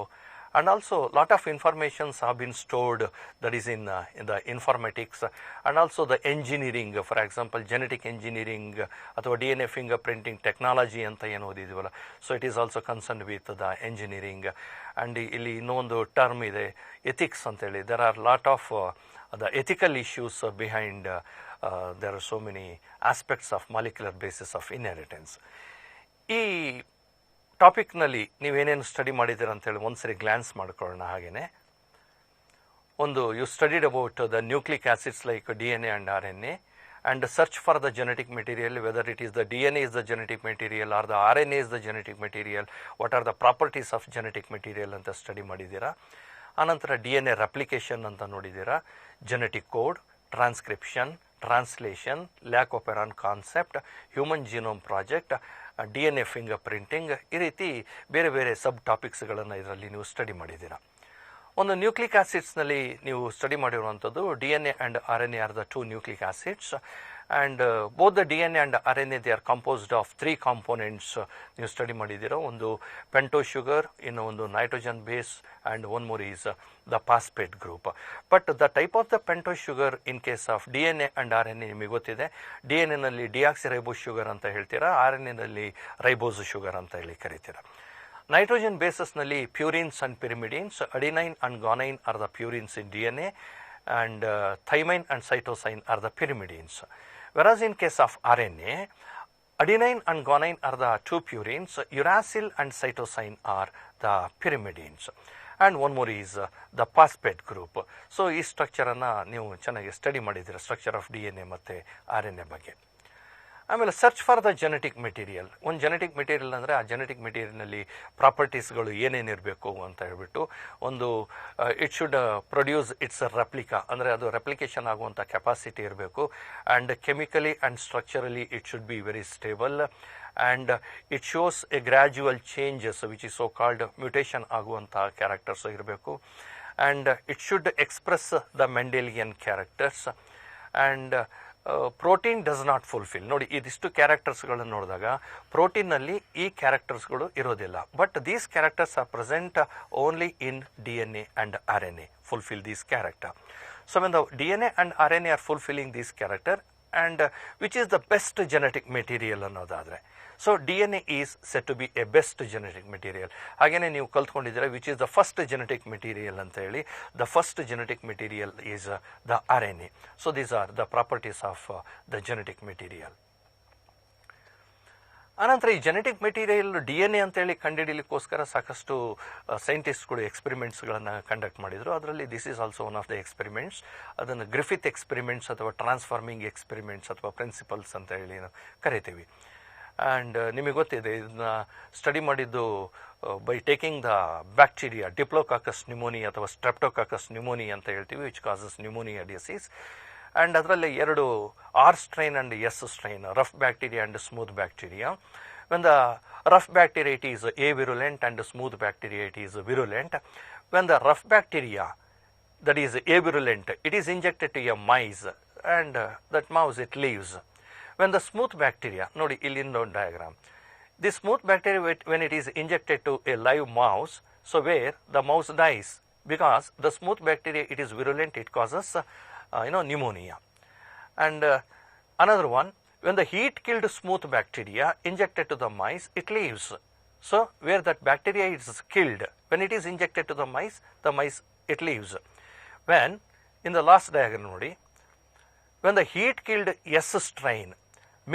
And also lot of informations have been stored, that is in the informatics, and also the engineering, for example genetic engineering ಅಥವಾ DNA fingerprinting technology ಅಂತ ಏನು ಓದಿದೀವಲ್ಲ, so it is also concerned with the engineering. and ಇಲ್ಲಿ ಇನ್ನೊಂದು ಟರ್ಮ್ ಇದೆ ethics ಅಂತ ಹೇಳಿ. there are lot of the ethical issues behind there are so many aspects of molecular basis of inheritance. ಈ ಟಾಪಿಕ್ನಲ್ಲಿ ನೀವೇನೇನು ಸ್ಟಡಿ ಮಾಡಿದ್ದೀರ ಅಂತೇಳಿ ಒಂದ್ಸರಿ ಗ್ಲಾನ್ಸ್ ಮಾಡ್ಕೊಳ್ಳೋಣ. ಹಾಗೆಯೇ ಒಂದು you studied about the nucleic acids like DNA and RNA and search for the genetic material, whether it is the DNA is the genetic material or the RNA is the genetic material, what are the properties of genetic material ಅಂತ ಸ್ಟಡಿ ಮಾಡಿದ್ದೀರಾ. ಆನಂತರ DNA ರೆಪ್ಲಿಕೇಶನ್ ಅಂತ ನೋಡಿದ್ದೀರಾ, genetic code, transcription, translation, lac operon concept, human genome project, DNA finger printing, ಈ ರೀತಿ ಬೇರೆ ಬೇರೆ ಸಬ್ ಟಾಪಿಕ್ಸ್ಗಳನ್ನು ಇದರಲ್ಲಿ ನೀವು ಸ್ಟಡಿ ಮಾಡಿದ್ದೀರಾ. ಒಂದು ನ್ಯೂಕ್ಲಿಕ್ ಆಸಿಡ್ಸ್ನಲ್ಲಿ ನೀವು ಸ್ಟಡಿ ಮಾಡಿರುವಂಥದ್ದು DNA and RNA are the 2 nucleic acids, and both the DNA and RNA they are composed of 3 components ನೀವು ಸ್ಟಡಿ ಮಾಡಿದ್ದೀರೋ. ಒಂದು ಪೆಂಟೋ ಶುಗರ್, ಇನ್ನು ಒಂದು nitrogen base, and one more is the phosphate group. But the type of the pento sugar in case of DNA and RNA ನಿಮಗೆ ಗೊತ್ತಿದೆ. DNA-ನಲ್ಲಿ ಡಿಯಾಕ್ಸಿರೈಬೋಸ್ ಶುಗರ್ ಅಂತ ಹೇಳ್ತೀರಾ, RNA-ನಲ್ಲಿ ರೈಬೋಸ್ ಶುಗರ್ ಅಂತ ಹೇಳಿ ಕರಿತೀರಾ. ನೈಟ್ರೋಜನ್ ಬೇಸಸ್ನಲ್ಲಿ purines and pyrimidines, adenine and guanine are the purines in DNA, and thymine and cytosine are the pyrimidines. Whereas in case of RNA, adenine and guanine are the 2 purines, uracil and cytosine are the pyrimidines, and one more is the phosphate group. So ಈ ಸ್ಟ್ರಕ್ಚರನ್ನು ನೀವು ಚೆನ್ನಾಗಿ ಸ್ಟಡಿ ಮಾಡಿದ್ದೀರ, ಸ್ಟ್ರಕ್ಚರ್ ಆಫ್ DNA ಮತ್ತು RNA ಬಗ್ಗೆ. ಆಮೇಲೆ search for the genetic material. ಒಂದು ಜೆನೆಟಿಕ್ ಮೆಟೀರಿಯಲ್ ಅಂದರೆ ಆ ಜೆನೆಟಿಕ್ ಮೆಟೀರಿಯಲ್ನಲ್ಲಿ ಪ್ರಾಪರ್ಟೀಸ್ಗಳು ಏನೇನಿರಬೇಕು ಅಂತ ಹೇಳ್ಬಿಟ್ಟು, ಒಂದು it should produce it's replica, ಅಂದರೆ ಅದು ರೆಪ್ಲಿಕೇಶನ್ ಆಗುವಂಥ ಕೆಪಾಸಿಟಿ ಇರಬೇಕು, and chemically and structurally it should be very stable, and it shows A gradual changes which is so called mutation ಆಗುವಂಥ ಕ್ಯಾರೆಕ್ಟರ್ಸ್ ಇರಬೇಕು, and it should express the Mendelian characters, and protein does not fulfil. ನೋಡಿ, ಇದಿಷ್ಟು ಕ್ಯಾರೆಕ್ಟರ್ಸ್ಗಳನ್ನು ನೋಡಿದಾಗ ಪ್ರೋಟೀನ್ನಲ್ಲಿ ಈ ಕ್ಯಾರೆಕ್ಟರ್ಸ್ಗಳು ಇರೋದಿಲ್ಲ, but these characters are present only in DNA and RNA fulfill these character. So when the DNA and RNA are fulfilling this character, and which is the best genetic material ಅನ್ನೋದಾದರೆ, so DNA is said to be a best genetic material. ಹಾಗೆಯೇ ನೀವು ಕಲ್ತ್ಕೊಂಡಿದ್ದೀರಾ which is the first genetic material ಅಂತ ಹೇಳಿ. The first genetic material is the RNA. So these are the properties of the genetic material. ಆನಂತರ ಈ ಜೆನೆಟಿಕ್ ಮೆಟೀರಿಯಲ್ DNA ಅಂತೇಳಿ ಕಂಡುಹಿಡಿಯಲಿಕ್ಕೋಸ್ಕರ ಸಾಕಷ್ಟು ಸೈಂಟಿಸ್ಟ್ಗಳು ಎಕ್ಸ್ಪೆರಿಮೆಂಟ್ಸ್ಗಳನ್ನು ಕಂಡಕ್ಟ್ ಮಾಡಿದರು. ಅದರಲ್ಲಿ this is also one of the experiments. ಅದನ್ನು ಗ್ರಿಫಿತ್ ಎಕ್ಸ್ಪೆರಿಮೆಂಟ್ಸ್ ಅಥವಾ ಟ್ರಾನ್ಸ್ಫಾರ್ಮಿಂಗ್ ಎಕ್ಸ್ಪೆರಿಮೆಂಟ್ಸ್ ಅಥವಾ ಪ್ರಿನ್ಸಿಪಲ್ಸ್ ಅಂತ ಹೇಳಿ ಕರಿತೀವಿ. ಆ್ಯಂಡ್ ನಿಮಗೆ ಗೊತ್ತಿದೆ, ಇದನ್ನ ಸ್ಟಡಿ ಮಾಡಿದ್ದು ಬೈ ಟೇಕಿಂಗ್ ದ ಬ್ಯಾಕ್ಟೀರಿಯಾ ಡಿಪ್ಲೋಕಾಕಸ್ ನ್ಯೂಮೋನಿ ಅಥವಾ ಸ್ಟ್ರೆಪ್ಟೋಕಾಕಸ್ ನ್ಯೂಮೋನಿ ಅಂತ ಹೇಳ್ತೀವಿ, which causes pneumonia disease. And ಅದರಲ್ಲಿ ಎರಡು R strain and S strain, rough bacteria and smooth bacteria. When the rough bacteria it is avirulent and smooth bacteria it is virulent. When the rough bacteria that is avirulent, it is injected to a mice and that mouse it leaves. When the smooth bacteria, nodi illindo diagram, this smooth bacteria when it is injected to a live mouse, so where the mouse dies because the smooth bacteria it is virulent, it causes pneumonia. And another one, when the heat killed smooth bacteria injected to the mice, it leaves. So where that bacteria is killed, when it is injected to the mice it leaves. When in the last diagram nodi, when the heat killed S strain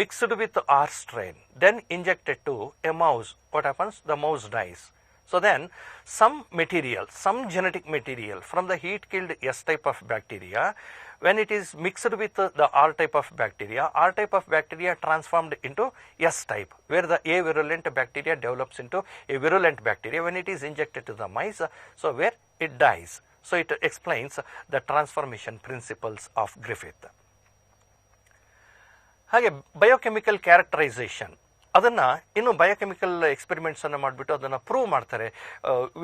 mixed with R strain then injected to a mouse, what happens? The mouse dies. So then some material, some genetic material from the heat killed S type of bacteria, when it is mixed with the R type of bacteria transformed into S type, where the avirulent bacteria develops into a virulent bacteria when it is injected to the mice, so where it dies. So it explains the transformation principles of Griffith. ಹಾಗೆ ಬಯೋಕೆಮಿಕಲ್ ಕ್ಯಾರೆಕ್ಟರೈಸೇಷನ್, ಅದನ್ನು ಇನ್ನು ಬಯೋಕೆಮಿಕಲ್ ಎಕ್ಸ್ಪೆರಿಮೆಂಟ್ಸನ್ನು ಮಾಡಿಬಿಟ್ಟು ಅದನ್ನು ಪ್ರೂವ್ ಮಾಡ್ತಾರೆ,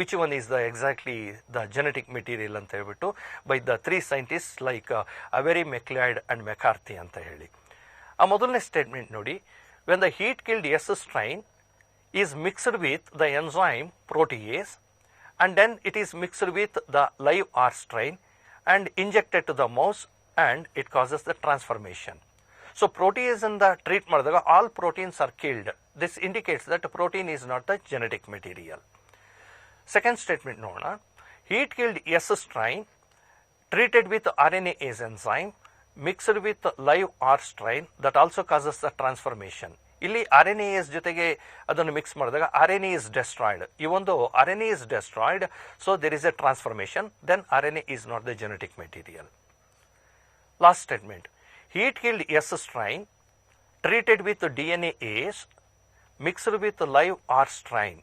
which one is the exactly the genetic material ಅಂತ ಹೇಳ್ಬಿಟ್ಟು by the 3 scientist like Avery, MacLeod and McCarty ಅಂತ ಹೇಳಿ. ಆ ಮೊದಲನೇ ಸ್ಟೇಟ್ಮೆಂಟ್ ನೋಡಿ, when the heat killed S strain is mixed with the enzyme protease and then it is mixed with the live R strain and injected to the mouse and it causes the transformation. So protease in the treat ಮಾಡಿದಾಗ all proteins are killed. This indicates that protein is not the genetic material. Second statement ನೋಡೋಣ, heat killed S strain treated with RNase enzyme mixed with live R strain that also causes the transformation. ಇಲ್ಲಿ RNase ಜೊತೆಗೆ ಅದನ್ನು ಮಿಕ್ಸ್ ಮಾಡಿದಾಗ RNA is destroyed. ಈ ಒಂದು RNA is destroyed, so there is a transformation, then RNA is not the genetic material. Last statement, heat killed S strain treated with DNase mixed with live R strain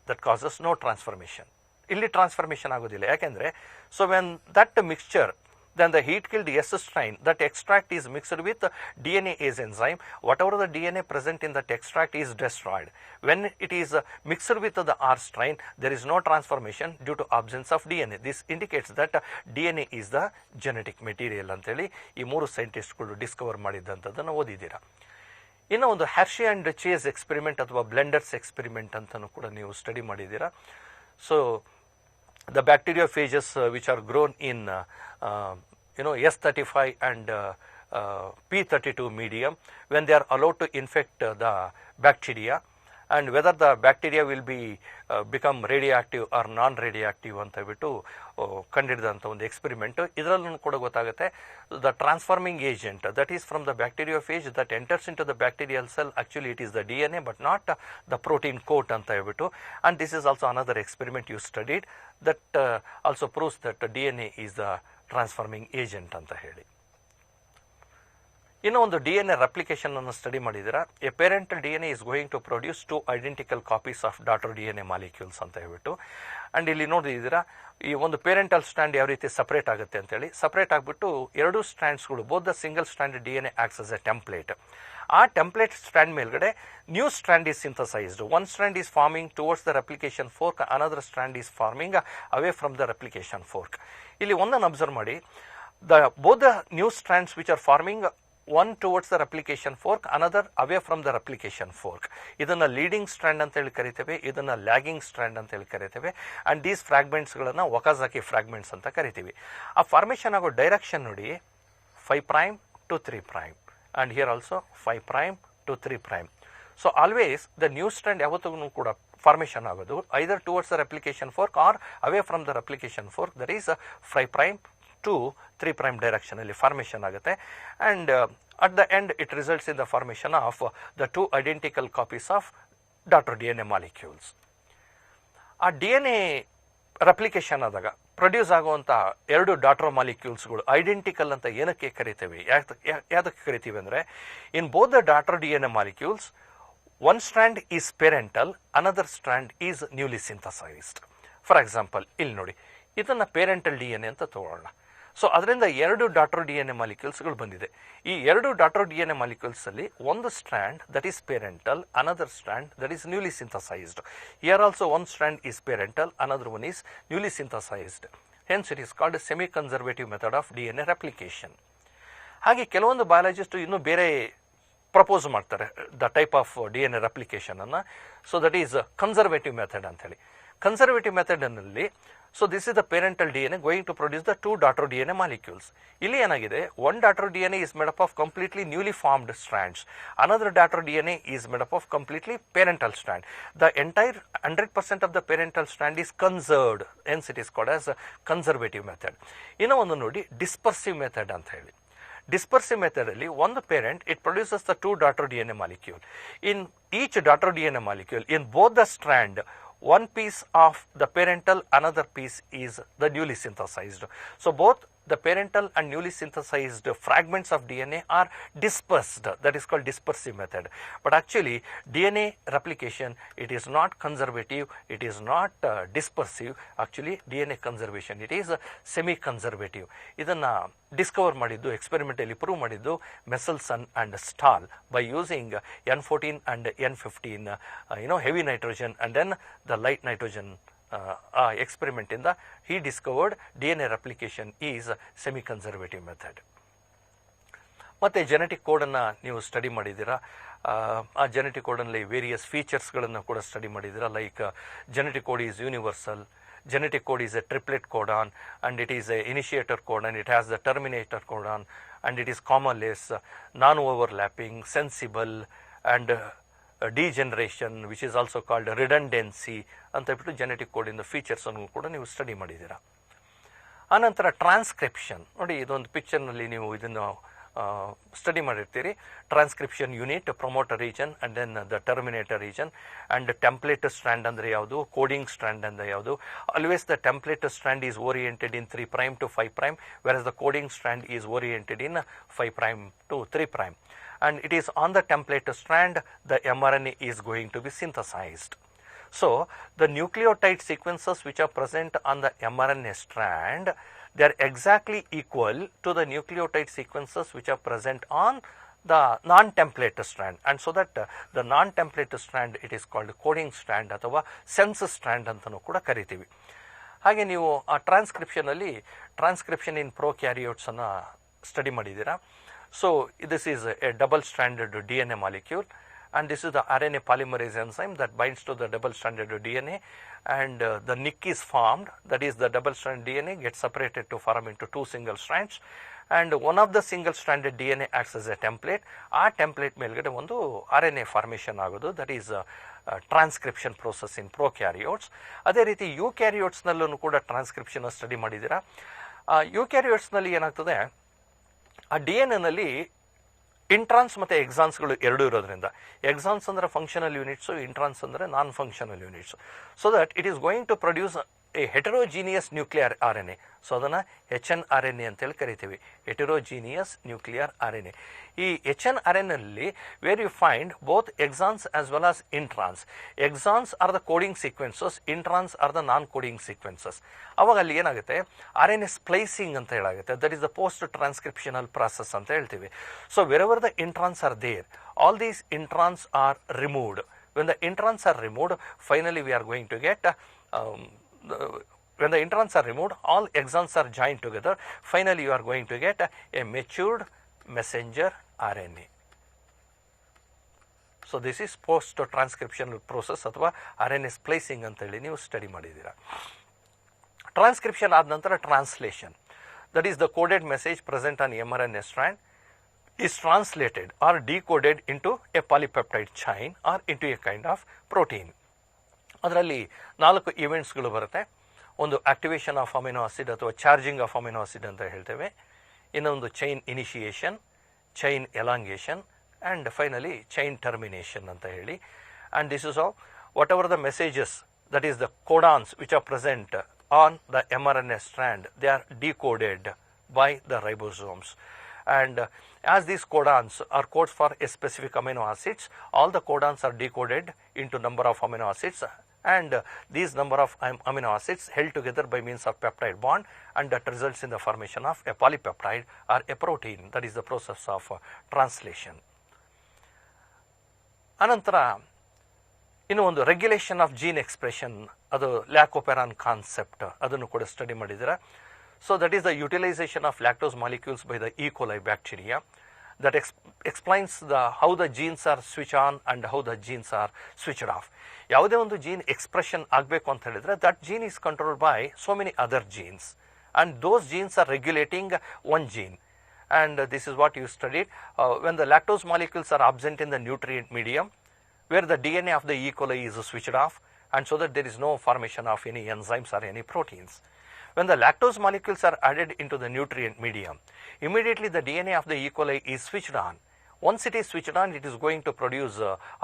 that causes no transformation. ಇಲ್ಲಿ ಟ್ರಾನ್ಸ್ಫಾರ್ಮೇಷನ್ ಆಗೋದಿಲ್ಲ, ಯಾಕೆಂದರೆ so when that mixture, then the heat killed S strain, that extract is mixed with DNase enzyme, whatever the DNA present in that extract is destroyed. When it is mixed with the R strain, there is no transformation due to absence of DNA. This indicates that DNA is the genetic material ಅಂತೇಳಿ ಈ 3 ಸೈಂಟಿಸ್ಟ್ಗಳು ಡಿಸ್ಕವರ್ ಮಾಡಿದ್ದಂಥದ್ದನ್ನು ಓದಿದ್ದೀರಾ. ಇನ್ನು ಒಂದು ಹ್ಯಾರ್ಷಿ ಆ್ಯಂಡ್ ಚೇಸ್ ಎಕ್ಸ್ಪೆರಿಮೆಂಟ್ ಅಥವಾ ಬ್ಲೆಂಡರ್ಸ್ ಎಕ್ಸ್ಪೆರಿಮೆಂಟ್ ಅಂತಲೂ ಕೂಡ ನೀವು ಸ್ಟಡಿ ಮಾಡಿದ್ದೀರಾ. So the bacteriophages which are grown in S35 and P32 medium, when they are allowed to infect the bacteria, and whether the bacteria will be become radioactive or non-radioactive ಅಂತ ಹೇಳ್ಬಿಟ್ಟು ಕಂಡಿಡಿದಂಥ ಒಂದು ಎಕ್ಸ್ಪೆರಿಮೆಂಟ್. ಇದರಲ್ಲೂ ಕೂಡ ಗೊತ್ತಾಗುತ್ತೆ the transforming agent that is from the bacteriophage that enters in to the bacterial cell, actually it is the DNA but not the protein coat ಅಂತ ಹೇಳ್ಬಿಟ್ಟು. And this is also another experiment you studied that also proves that DNA is the transforming agent ಅಂತ ಹೇಳಿ. ಇನ್ನು ಒಂದು DNA ರೆಪ್ಲಿಕೇಶನ್ ಅನ್ನು ಸ್ಟಡಿ ಮಾಡಿದ್ದೀರಾ. A parental DNA is going to produce 2 identical copies of daughter DNA molecules ಅಂತ ಹೇಳ್ಬಿಟ್ಟು. ಆ್ಯಂಡ್ ಇಲ್ಲಿ ನೋಡಿದ್ದೀರಾ ಈ ಒಂದು ಪೇರೆಂಟಲ್ ಸ್ಟ್ಯಾಂಡ್ ಯಾವ ರೀತಿ ಸಪ್ರೇಟ್ ಆಗುತ್ತೆ ಅಂತೇಳಿ. ಸಪ್ರೇಟ್ ಆಗಿಬಿಟ್ಟು 2 ಸ್ಟ್ಯಾಂಡ್ಸ್ಗಳು both the single strand DNA acts as a template. ಆ ಟೆಂಪ್ಲೇಟ್ ಸ್ಟ್ಯಾಂಡ್ ಮೇಲ್ಗಡೆ new strand is synthesised. One strand is forming towards the replication fork, another strand is forming away from the replication fork. ಇಲ್ಲಿ ಒಂದನ್ನು ಅಬ್ಸರ್ವ್ ಮಾಡಿ, both the new strands which are forming one towards the replication fork, another away from the replication fork. ಇದನ್ನು ಲೀಡಿಂಗ್ ಸ್ಟ್ರಾಂಡ್ ಅಂತ ಹೇಳಿ ಕರಿತೇವೆ, ಇದನ್ನು ಲ್ಯಾಗಿಂಗ್ ಸ್ಟ್ರಾಂಡ್ ಅಂತ ಹೇಳಿ ಕರಿತೇವೆ. ಆ್ಯಂಡ್ ದೀಸ್ ಫ್ರಾಗ್ಮೆಂಟ್ಸ್ಗಳನ್ನು ಒಕಾಜಾಕಿ ಫ್ರಾಗ್ಮೆಂಟ್ಸ್ ಅಂತ ಕರಿತೀವಿ. ಆ ಫಾರ್ಮೇಷನ್ ಆಗೋ ಡೈರೆಕ್ಷನ್ ನೋಡಿ 5' to 3', and here also 5' to 3'. So always the new strand ಯಾವತ್ತೂ ಕೂಡ ಫಾರ್ಮೇಷನ್ ಆಗೋದು either towards the replication fork or away from the replication fork, that is 5' to 3' ಡೈರೆಕ್ಷನಲ್ಲಿ ಫಾರ್ಮೇಷನ್ ಆಗುತ್ತೆ. And at the end it results in the formation of the 2 identical copies of daughter DNA molecules. ಆ DNA ರೆಪ್ಲಿಕೇಶನ್ ಆದಾಗ ಪ್ರೊಡ್ಯೂಸ್ ಆಗುವಂಥ 2 ಡಾಟರ್ ಮಾಲಿಕ್ಯೂಲ್ಸ್ಗಳು ಐಡೆಂಟಿಕಲ್ ಅಂತ ಏನಕ್ಕೆ ಕರಿತೇವೆ, ಯಾವ್ದಕ್ಕೆ ಕರಿತೀವಿ ಅಂದರೆ, in both the daughter DNA molecules one strand is parental, another strand is newly synthesised. For example ಇಲ್ಲಿ ನೋಡಿ, ಇದನ್ನು ಪೇರೆಂಟಲ್ DNA ಅಂತ ತಗೊಳ್ಳೋಣ. ಸೊ ಅದರಿಂದ 2 ಡಾಟರ್ DNA ಮಾಲಿಕ್ಯೂಲ್ಸ್ಗಳು ಬಂದಿದೆ. ಈ 2 ಡಾಟರ್ DNA ಮಾಲಿಕ್ಯೂಲ್ಸಲ್ಲಿ ಒಂದು strand that is parental, another strand that is newly synthesised. Here also one strand is parental, another one is newly synthesised. Hence it is called semi conservative method of DNA replication. ಹಾಗೆ ಕೆಲವೊಂದು ಬಯಾಲಜಿಸ್ಟು ಇನ್ನೂ ಬೇರೆ ಪ್ರಪೋಸ್ ಮಾಡ್ತಾರೆ ದ ಟೈಪ್ ಆಫ್ DNA ರೆಪ್ಲಿಕೇಶನನ್ನು. So that is conservative method ಅಂತೇಳಿ. ಕನ್ಸರ್ವೇಟಿವ್ ಮೆಥಡ್ನಲ್ಲಿ so this is the parental DNA going to produce the 2 daughter DNA molecules. ಇಲ್ಲಿ ಏನಾಗಿದೆ, one daughter DNA is made up of completely newly formed strands, another daughter DNA is made up of completely parental strand. The entire 100% of the parental strand is conserved, hence it is called as conservative method. ಇನ್ನೂ ಒಂದು ನೋಡಿ, ಡಿಸ್ಪರ್ಸಿವ್ ಮೆಥಡ್ ಅಂತ ಹೇಳಿ. Dispersive method ಅಲ್ಲಿ ಒಂದು parent it produces the 2 daughter DNA molecule. In each daughter DNA molecule, in both the strand, one piece of the parental, another piece is the newly synthesized. So both the parental and newly synthesized fragments of DNA are dispersed. That is called dispersive method. But actually DNA replication, it is not conservative, it is not dispersive. Actually DNA conservation, it is semi-conservative. ಇದನ್ನು ಡಿಸ್ಕವರ್ ಮಾಡಿದ್ದು, ಎಕ್ಸ್ಪೆರಿಮೆಂಟಲ್ಲಿ ಪ್ರೂವ್ ಮಾಡಿದ್ದು Meselson and Stahl by using N14 and N15 heavy nitrogen and then the light nitrogen experiment he discovered DNA replication is semi-conservative method. ಮತ್ತು ಜೆನೆಟಿಕ್ ಕೋಡನ್ನು ನೀವು ಸ್ಟಡಿ ಮಾಡಿದ್ದೀರಾ. ಆ ಜೆನೆಟಿಕ್ ಕೋಡಲ್ಲಿ ವೇರಿಯಸ್ ಫೀಚರ್ಸ್ಗಳನ್ನು ಕೂಡ ಸ್ಟಡಿ ಮಾಡಿದ್ದೀರಾ. Like genetic code is universal, genetic code is a triplet codon, and it is a initiator codon, it has the terminator codon, and it is commaless, non-overlapping, sensible, and degeneration, which is also called redundancy ಅಂತ ಹೇಳ್ಬಿಟ್ಟು ಜೆನೆಟಿಕ್ ಕೋಡಿಂದ ಫೀಚರ್ಸನ್ನು ಕೂಡ ನೀವು ಸ್ಟಡಿ ಮಾಡಿದ್ದೀರಾ. ಆನಂತರ ಟ್ರಾನ್ಸ್ಕ್ರಿಪ್ಷನ್ ನೋಡಿ, ಇದೊಂದು ಪಿಕ್ಚರ್ನಲ್ಲಿ ನೀವು ಇದನ್ನು ಸ್ಟಡಿ ಮಾಡಿರ್ತೀರಿ. Transcription unit, promoter region and then the terminator region. And template strand ಅಂದರೆ ಯಾವುದು, ಕೋಡಿಂಗ್ ಸ್ಟ್ರ್ಯಾಂಡ್ ಅಂದರೆ ಯಾವುದು. Always the template strand is oriented in 3' to 5', whereas the coding strand is oriented in 5' to 3'. And it is on the template strand the mRNA is going to be synthesized. So the nucleotide sequences which are present on the mRNA strand, they are exactly equal to the nucleotide sequences which are present on the non-template strand, and so that the non-template strand it is called coding strand ಅಥವಾ sense strand ಅಂತಲೂ ಕೂಡ ಕರಿತೀವಿ. ಹಾಗೆ ನೀವು ಆ ಟ್ರಾನ್ಸ್ಕ್ರಿಪ್ಷನಲ್ಲಿ ಟ್ರಾನ್ಸ್ಕ್ರಿಪ್ಷನ್ ಇನ್ ಪ್ರೊಕ್ಯಾರಿಯೋಟ್ಸನ್ನು ಸ್ಟಡಿ ಮಾಡಿದ್ದೀರಾ. So this is a double-stranded DNA molecule, and this is the RNA polymerase enzyme that binds to the double-stranded DNA, and the nick is formed, that is the double-stranded DNA gets separated to form into 2 single strands, and one of the single-stranded DNA acts as a template. ಆ ಟೆಂಪ್ಲೇಟ್ ಮೇಲ್ಗಡೆ ಒಂದು RNA ಫಾರ್ಮೇಷನ್ ಆಗೋದು, that is transcription process in prokaryotes. ಅದೇ ರೀತಿ ಯೂಕ್ಯಾರಿಯೋಟ್ಸ್ನಲ್ಲೂ ಕೂಡ ಟ್ರಾನ್ಸ್ಕ್ರಿಪ್ಷನ್ ಸ್ಟಡಿ ಮಾಡಿದ್ದೀರಾ. ಯೂಕ್ಯಾರಿಯೋಟ್ಸ್ನಲ್ಲಿ ಏನಾಗ್ತದೆ, ಆ DNA-ನಲ್ಲಿ ಇಂಟ್ರಾನ್ಸ್ ಮತ್ತು ಎಕ್ಸಾನ್ಸ್ಗಳು ಎರಡೂ ಇರೋದ್ರಿಂದ, ಎಕ್ಸಾನ್ಸ್ ಅಂದರೆ ಫಂಕ್ಷನಲ್ ಯೂನಿಟ್ಸು, ಇಂಟ್ರಾನ್ಸ್ ಅಂದರೆ non functional units. So that it is going to produce a heterogeneous nuclear RNA. So ಅದನ್ನು HNRNA ಅಂತೇಳಿ ಕರಿತೀವಿ, ಹೆಟರೋಜಿನಿಯಸ್ ನ್ಯೂಕ್ಲಿಯರ್ RNA. ಈ HNRNA-ನಲ್ಲಿ where you find both exons as well as introns. Exons are the coding sequences, introns are the non coding sequences. ಅವಾಗ ಅಲ್ಲಿ ಏನಾಗುತ್ತೆ, RNA ಸ್ಪ್ಲೈಸಿಂಗ್ ಅಂತ ಹೇಳಾಗುತ್ತೆ, that is the post transcriptional process ಅಂತ ಹೇಳ್ತೀವಿ. So wherever the introns are there, all these introns are removed. When the introns are removed, finally we are going to get when the introns are removed, all exons are joined together. Finally, you are going to get a matured messenger RNA. So this is post transcriptional process ಅಥವಾ RNA splicing ಅಂತ ಹೇಳಿ ನೀವು ಸ್ಟಡಿ ಮಾಡಿದ್ದೀರಾ. ಟ್ರಾನ್ಸ್ಕ್ರಿಪ್ಷನ್ ಆದ ನಂತರ translation, that is the coded message present on mRNA strand is translated or decoded into a polypeptide chain or into a kind of protein. ಅದರಲ್ಲಿ 4 ಇವೆಂಟ್ಸ್ಗಳು ಬರುತ್ತೆ. ಒಂದು ಆಕ್ಟಿವೇಶನ್ ಆಫ್ ಅಮಿನೋ ಆಸಿಡ್ ಅಥವಾ ಚಾರ್ಜಿಂಗ್ ಆಫ್ ಅಮಿನೋ ಆಸಿಡ್ ಅಂತ ಹೇಳ್ತೇವೆ. ಇನ್ನೊಂದು chain initiation, chain elongation and finally chain termination ಅಂತ ಹೇಳಿ. And this is how whatever the messages, that is the codons which are present on the mRNA strand, they are decoded by the ribosomes. And as these codons are codes for a specific amino acids, all the codons are decoded into number of amino acids, and these number of amino acids held together by means of peptide bond, and that results in the formation of a polypeptide or a protein. That is the process of translation. ಅನಂತರ ಇನ್ನು ಒಂದು ರೆಗ್ಯುಲೇಷನ್ ಆಫ್ ಜೀನ್ ಎಕ್ಸ್ಪ್ರೆಷನ್, ಅದು ಲ್ಯಾಕೋಪೆರಾನ್ ಕಾನ್ಸೆಪ್ಟ್, ಅದನ್ನು ಕೂಡ ಸ್ಟಡಿ ಮಾಡಿದ್ದೀರಾ. So that is the utilisation of lactose molecules by the E coli bacteria. that explains how the genes are switched on and how the genes are switched off. ಯಾವುದೇ ಒಂದು ಜೀನ್ ಎಕ್ಸ್ಪ್ರೆಷನ್ ಆಗಬೇಕು ಅಂತ ಹೇಳಿದ್ರೆ that gene is controlled by so many other genes, and those genes are regulating one gene. And this is what you studied when the lactose molecules are absent in the nutrient medium, where the DNA of the E. coli is switched off, and so that there is no formation of any enzymes or any proteins. When the lactose molecules are added into the nutrient medium, immediately the DNA of the E. coli is switched on. Once it is switched on, it is going to produce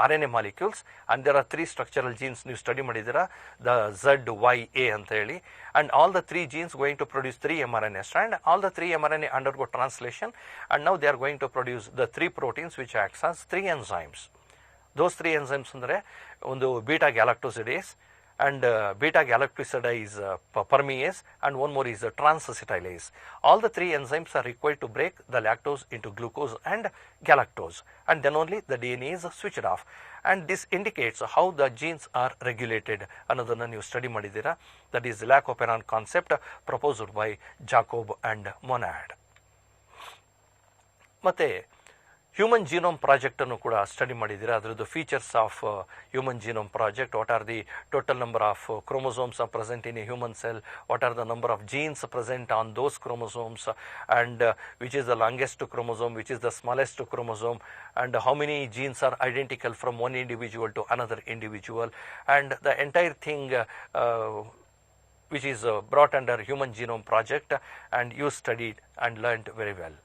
RNA molecules, and there are 3 structural genes you study madidira, the Z, Y, A anta heli, and all the 3 genes going to produce 3 mRNA strand. All the 3 mRNA undergo translation, and now they are going to produce the 3 proteins which acts as 3 enzymes. Those 3 enzymes andre ಒಂದು beta galactosidase, and beta galactosidase permease, and one more is transacetylase. All the 3 enzymes are required to break the lactose into glucose and galactose, and then only the DNA is switched off. And this indicates how the genes are regulated. Another new study madidira, that is Lac-Operon concept proposed by Jacob and Monod. ಮತ್ತೆ ಹ್ಯೂಮನ್ ಜೀನೋಮ್ ಪ್ರಾಜೆಕ್ಟ್ ಅನ್ನು ಕೂಡ ಸ್ಟಡಿ ಮಾಡಿದ್ದೀರಾ. ಅದರದ್ದು features of human genome project, what are the total number of chromosomes are present in a human cell, what are the number of jeans present on those chromosomes, and which is the longest chromosome, which is the smallest chromosome, and how many genes are identical from one individual to another individual, and the entire thing which is brought under Human Genome Project, and you studied and learned very well.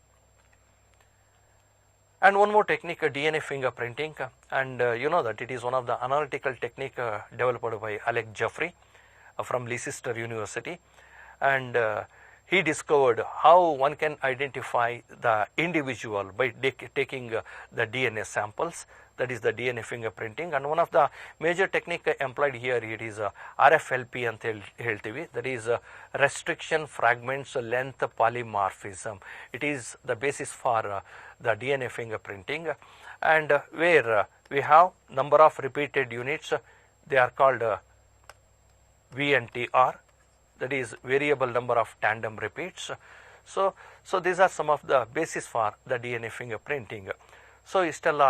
And one more technique, DNA fingerprinting, and you know that it is one of the analytical technique developed by Alec Jeffrey from Leicester University, and he discovered how one can identify the individual by taking the DNA samples, that is the DNA fingerprinting. And one of the major technique employed here, it is RFLP ಅಂತ ಹೇಳ್ತೀವಿ, that is restriction fragments length polymorphism. It is the basis for the DNA fingerprinting, and where we have number of repeated units, they are called VNTR, that is variable number of tandem repeats. So these are some of the basis for the DNA fingerprinting. So ಇಷ್ಟೆಲ್ಲ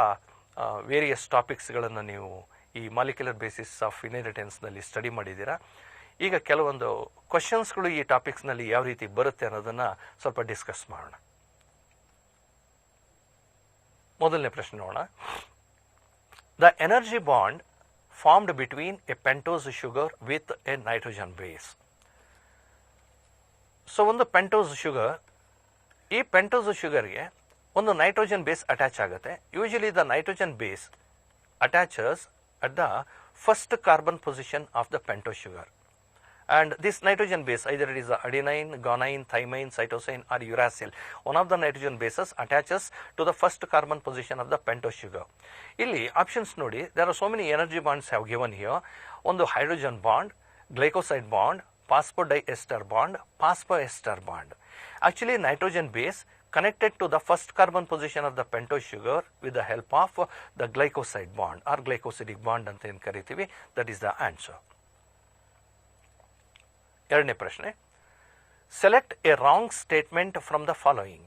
ವೇರಿಯಸ್ ಟಾಪಿಕ್ಸ್ಗಳನ್ನು ನೀವು ಈ ಮಾಲಿಕ್ಯುಲರ್ ಬೇಸಿಸ್ ಆಫ್ ಇನ್ಹೆರಿಟೆನ್ಸ್ನಲ್ಲಿ ಸ್ಟಡಿ ಮಾಡಿದ್ದೀರಾ. ಈಗ ಕೆಲವೊಂದು ಕ್ವಶನ್ಸ್ಗಳು ಈ ಟಾಪಿಕ್ಸ್ನಲ್ಲಿ ಯಾವ ರೀತಿ ಬರುತ್ತೆ ಅನ್ನೋದನ್ನು ಸ್ವಲ್ಪ ಡಿಸ್ಕಸ್ ಮಾಡೋಣ. ಮೊದಲನೇ ಪ್ರಶ್ನೆ ನೋಡೋಣ. The energy bond formed between A pentose sugar with A nitrogen base. So ಒಂದು ಪೆಂಟೋಸ್ ಶುಗರ್, ಈ ಪೆಂಟೋಸ್ ಶುಗರ್ಗೆ ಒಂದು ನೈಟ್ರೋಜನ್ ಬೇಸ್ ಅಟ್ಯಾಚ್ ಆಗುತ್ತೆ. Usually the nitrogen base attaches at the first carbon position of the pentose sugar, and this nitrogen base, either it is the adenine, guanine, thymine, cytosine or uracil, one of the nitrogen bases attaches to the first carbon position of the pentose sugar. Illi options nodi, there are so many energy bonds have given here. One hydrogen bond, glycoside bond, phosphodiester bond, phosphoester bond. Actually nitrogen base connected to the first carbon position of the pentose sugar with the help of the glycoside bond or glycosidic bond anta ಏನು ಕರಿತೀವಿ. That is the answer. ಎರಡನೇ ಪ್ರಶ್ನೆ, select A wrong statement from the following.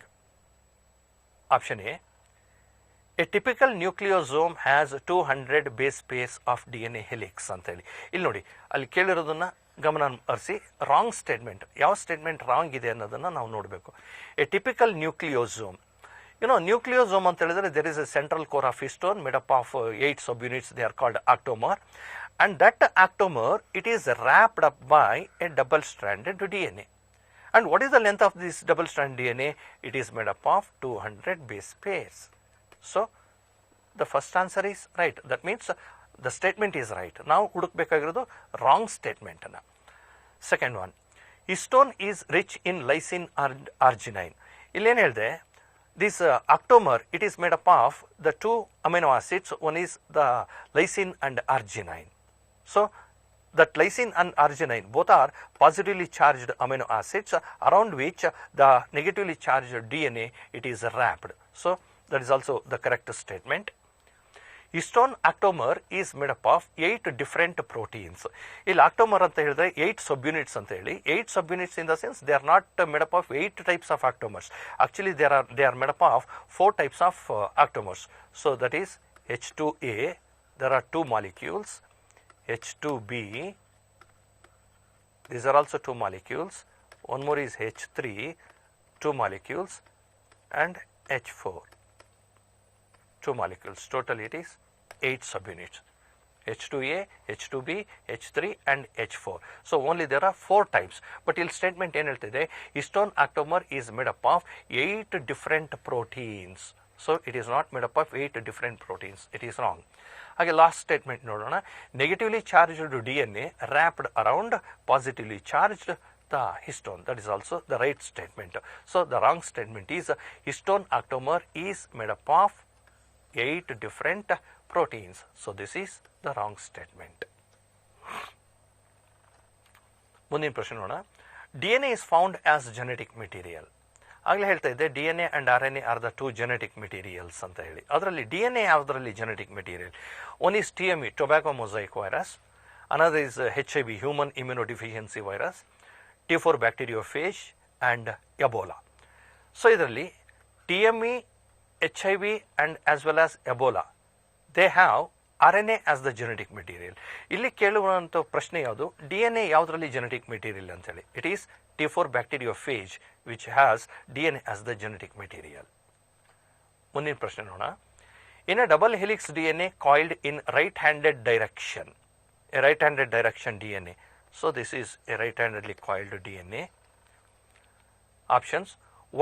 Option A, A typical nucleosome has 200 base pairs of DNA helix ಅಂತೇಳಿ. ಇಲ್ಲಿ ನೋಡಿ, ಅಲ್ಲಿ ಕೇಳಿರೋದನ್ನ ಗಮನ ಹರಿಸಿ. ರಾಂಗ್ ಸ್ಟೇಟ್ಮೆಂಟ್, ಯಾವ ಸ್ಟೇಟ್ಮೆಂಟ್ ರಾಂಗ್ ಇದೆ ಅನ್ನೋದನ್ನು ನಾವು ನೋಡಬೇಕು. ಎ ಟಿಪಿಕಲ್ ನ್ಯೂಕ್ಲಿಯೋಸೋಮ್, nucleosome ಅಂತ ಹೇಳಿದ್ರೆ there is a central core of histone made up of 8 subunits, they are called octomer, and that octamer, it is wrapped up by a double stranded DNA. And what is the length of this double strand DNA? It is made up of 200 base pairs. So the first answer is right. That means the statement is right. Now hudukbekagirodu wrong statement anna. Second one, histone is rich in lysine and arginine. Illi ಏನು ಹೇಳಿದೆ, this octamer, it is made up of the two amino acids. One is the lysine and arginine. So that lysine and arginine both are positively charged amino acids around which the negatively charged DNA it is wrapped. So that is also the correct statement. Histone octamer is made up of 8 different proteins. ಇಲ್ಲಿ octamer ಅಂತ ಹೇಳಿದ್ರೆ 8 subunits ಅಂತ ಹೇಳಿ. 8 subunits in the sense they are not made up of 8 types of octamers. Actually they are made up of 4 types of octamers. So that is H2A, there are 2 molecules, H2B, these are also 2 molecules, one more is H3, 2 molecules, and H4, 2 molecules. Total it is 8 subunits, H2A, H2B, H3 and H4. So only there are 4 types. But in statement ಏನು ಹೇಳ್ತಿದೆ, histone octamer is made up of 8 different proteins. So it is not made up of 8 different proteins. It is wrong. ಹಾಗೆ ಲಾಸ್ಟ್ ಸ್ಟೇಟ್ಮೆಂಟ್ ನೋಡೋಣ. Negatively charged DNA wrapped around positively charged the histone. That is also the right statement. So the wrong statement is histone octamer is made up of 8 different proteins. So this is the wrong statement. ಮುಂದಿನ ಪ್ರಶ್ನೆ ನೋಡೋಣ. DNA is found as genetic material. ಆಗಲೇ ಹೇಳ್ತಾ ಇದ್ದೆ DNA and RNA are the 2 genetic materials ಅಂತ ಹೇಳಿ. ಅದರಲ್ಲಿ DNA ಯಾವುದರಲ್ಲಿ genetic material? One is TME, tobacco mosaic virus. Another is HIV, human immunodeficiency virus, T4 bacteriophage and Ebola. So ಇದರಲ್ಲಿ TME, HIV and as well as Ebola, they have RNA as the genetic material. ಇಲ್ಲಿ ಕೇಳುವಂಥ ಪ್ರಶ್ನೆ ಯಾವುದು, DNA ಯಾವುದರಲ್ಲಿ genetic material ಅಂತ ಹೇಳಿ. It is T4 bacteriophage which has DNA as the genetic material. ಮುಂದಿನ ಪ್ರಶ್ನೆ ನೋಡೋಣ. In a double helix DNA coiled in right-handed direction, a right-handed direction DNA. So this is a right-handedly coiled DNA. Options: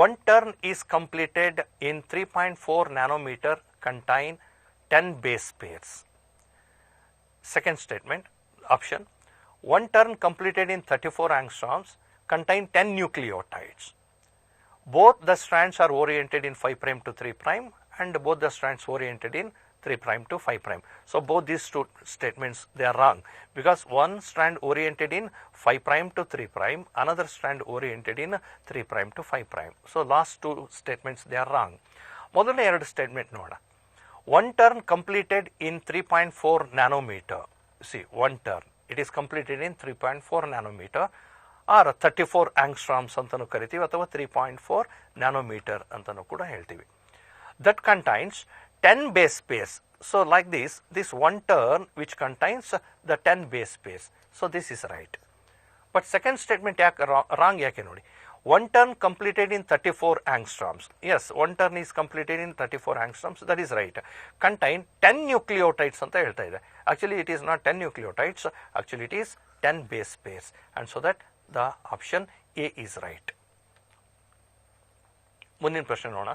one turn is completed in 3.4 nanometer, contain 10 base pairs. Second statement, option: one turn completed in 34 angstroms, contain 10 nucleotides. Both the strands are oriented in 5' to 3' and both the strands oriented in 3' to 5'. So both these 2 statements they are wrong because one strand oriented in 5' to 3', another strand oriented in 3' to 5'. So last 2 statements they are wrong. ಮೊದಲನೇ 2 statement ನೋಡೋಣ. One turn completed in 3.4 nanometer. See, one turn it is completed in 3.4 nanometer or 34 angstroms ಅಂತನೂ ಕರಿತೀವಿ ಅಥವಾ 3.4 nanometer ಅಂತನೂ ಕೂಡ ಹೇಳ್ತೀವಿ. That contains 10 base pairs. So like this one turn which contains the 10 base pairs. So this is right. But second statement ಯಾಕೆ wrong ಯಾಕೆ ನೋಡಿ. One turn completed in 34 angstroms. Yes, one turn is completed in 34 angstroms. That is right. Contain 10 nucleotides ಅಂತ ಹೇಳ್ತಾ ಇದೆ. Actually it is not 10 nucleotides. Actually it is 10 base pairs. And so that the option A is right. ಮುಂದಿನ ಪ್ರಶ್ನೆ ನೋಡೋಣ.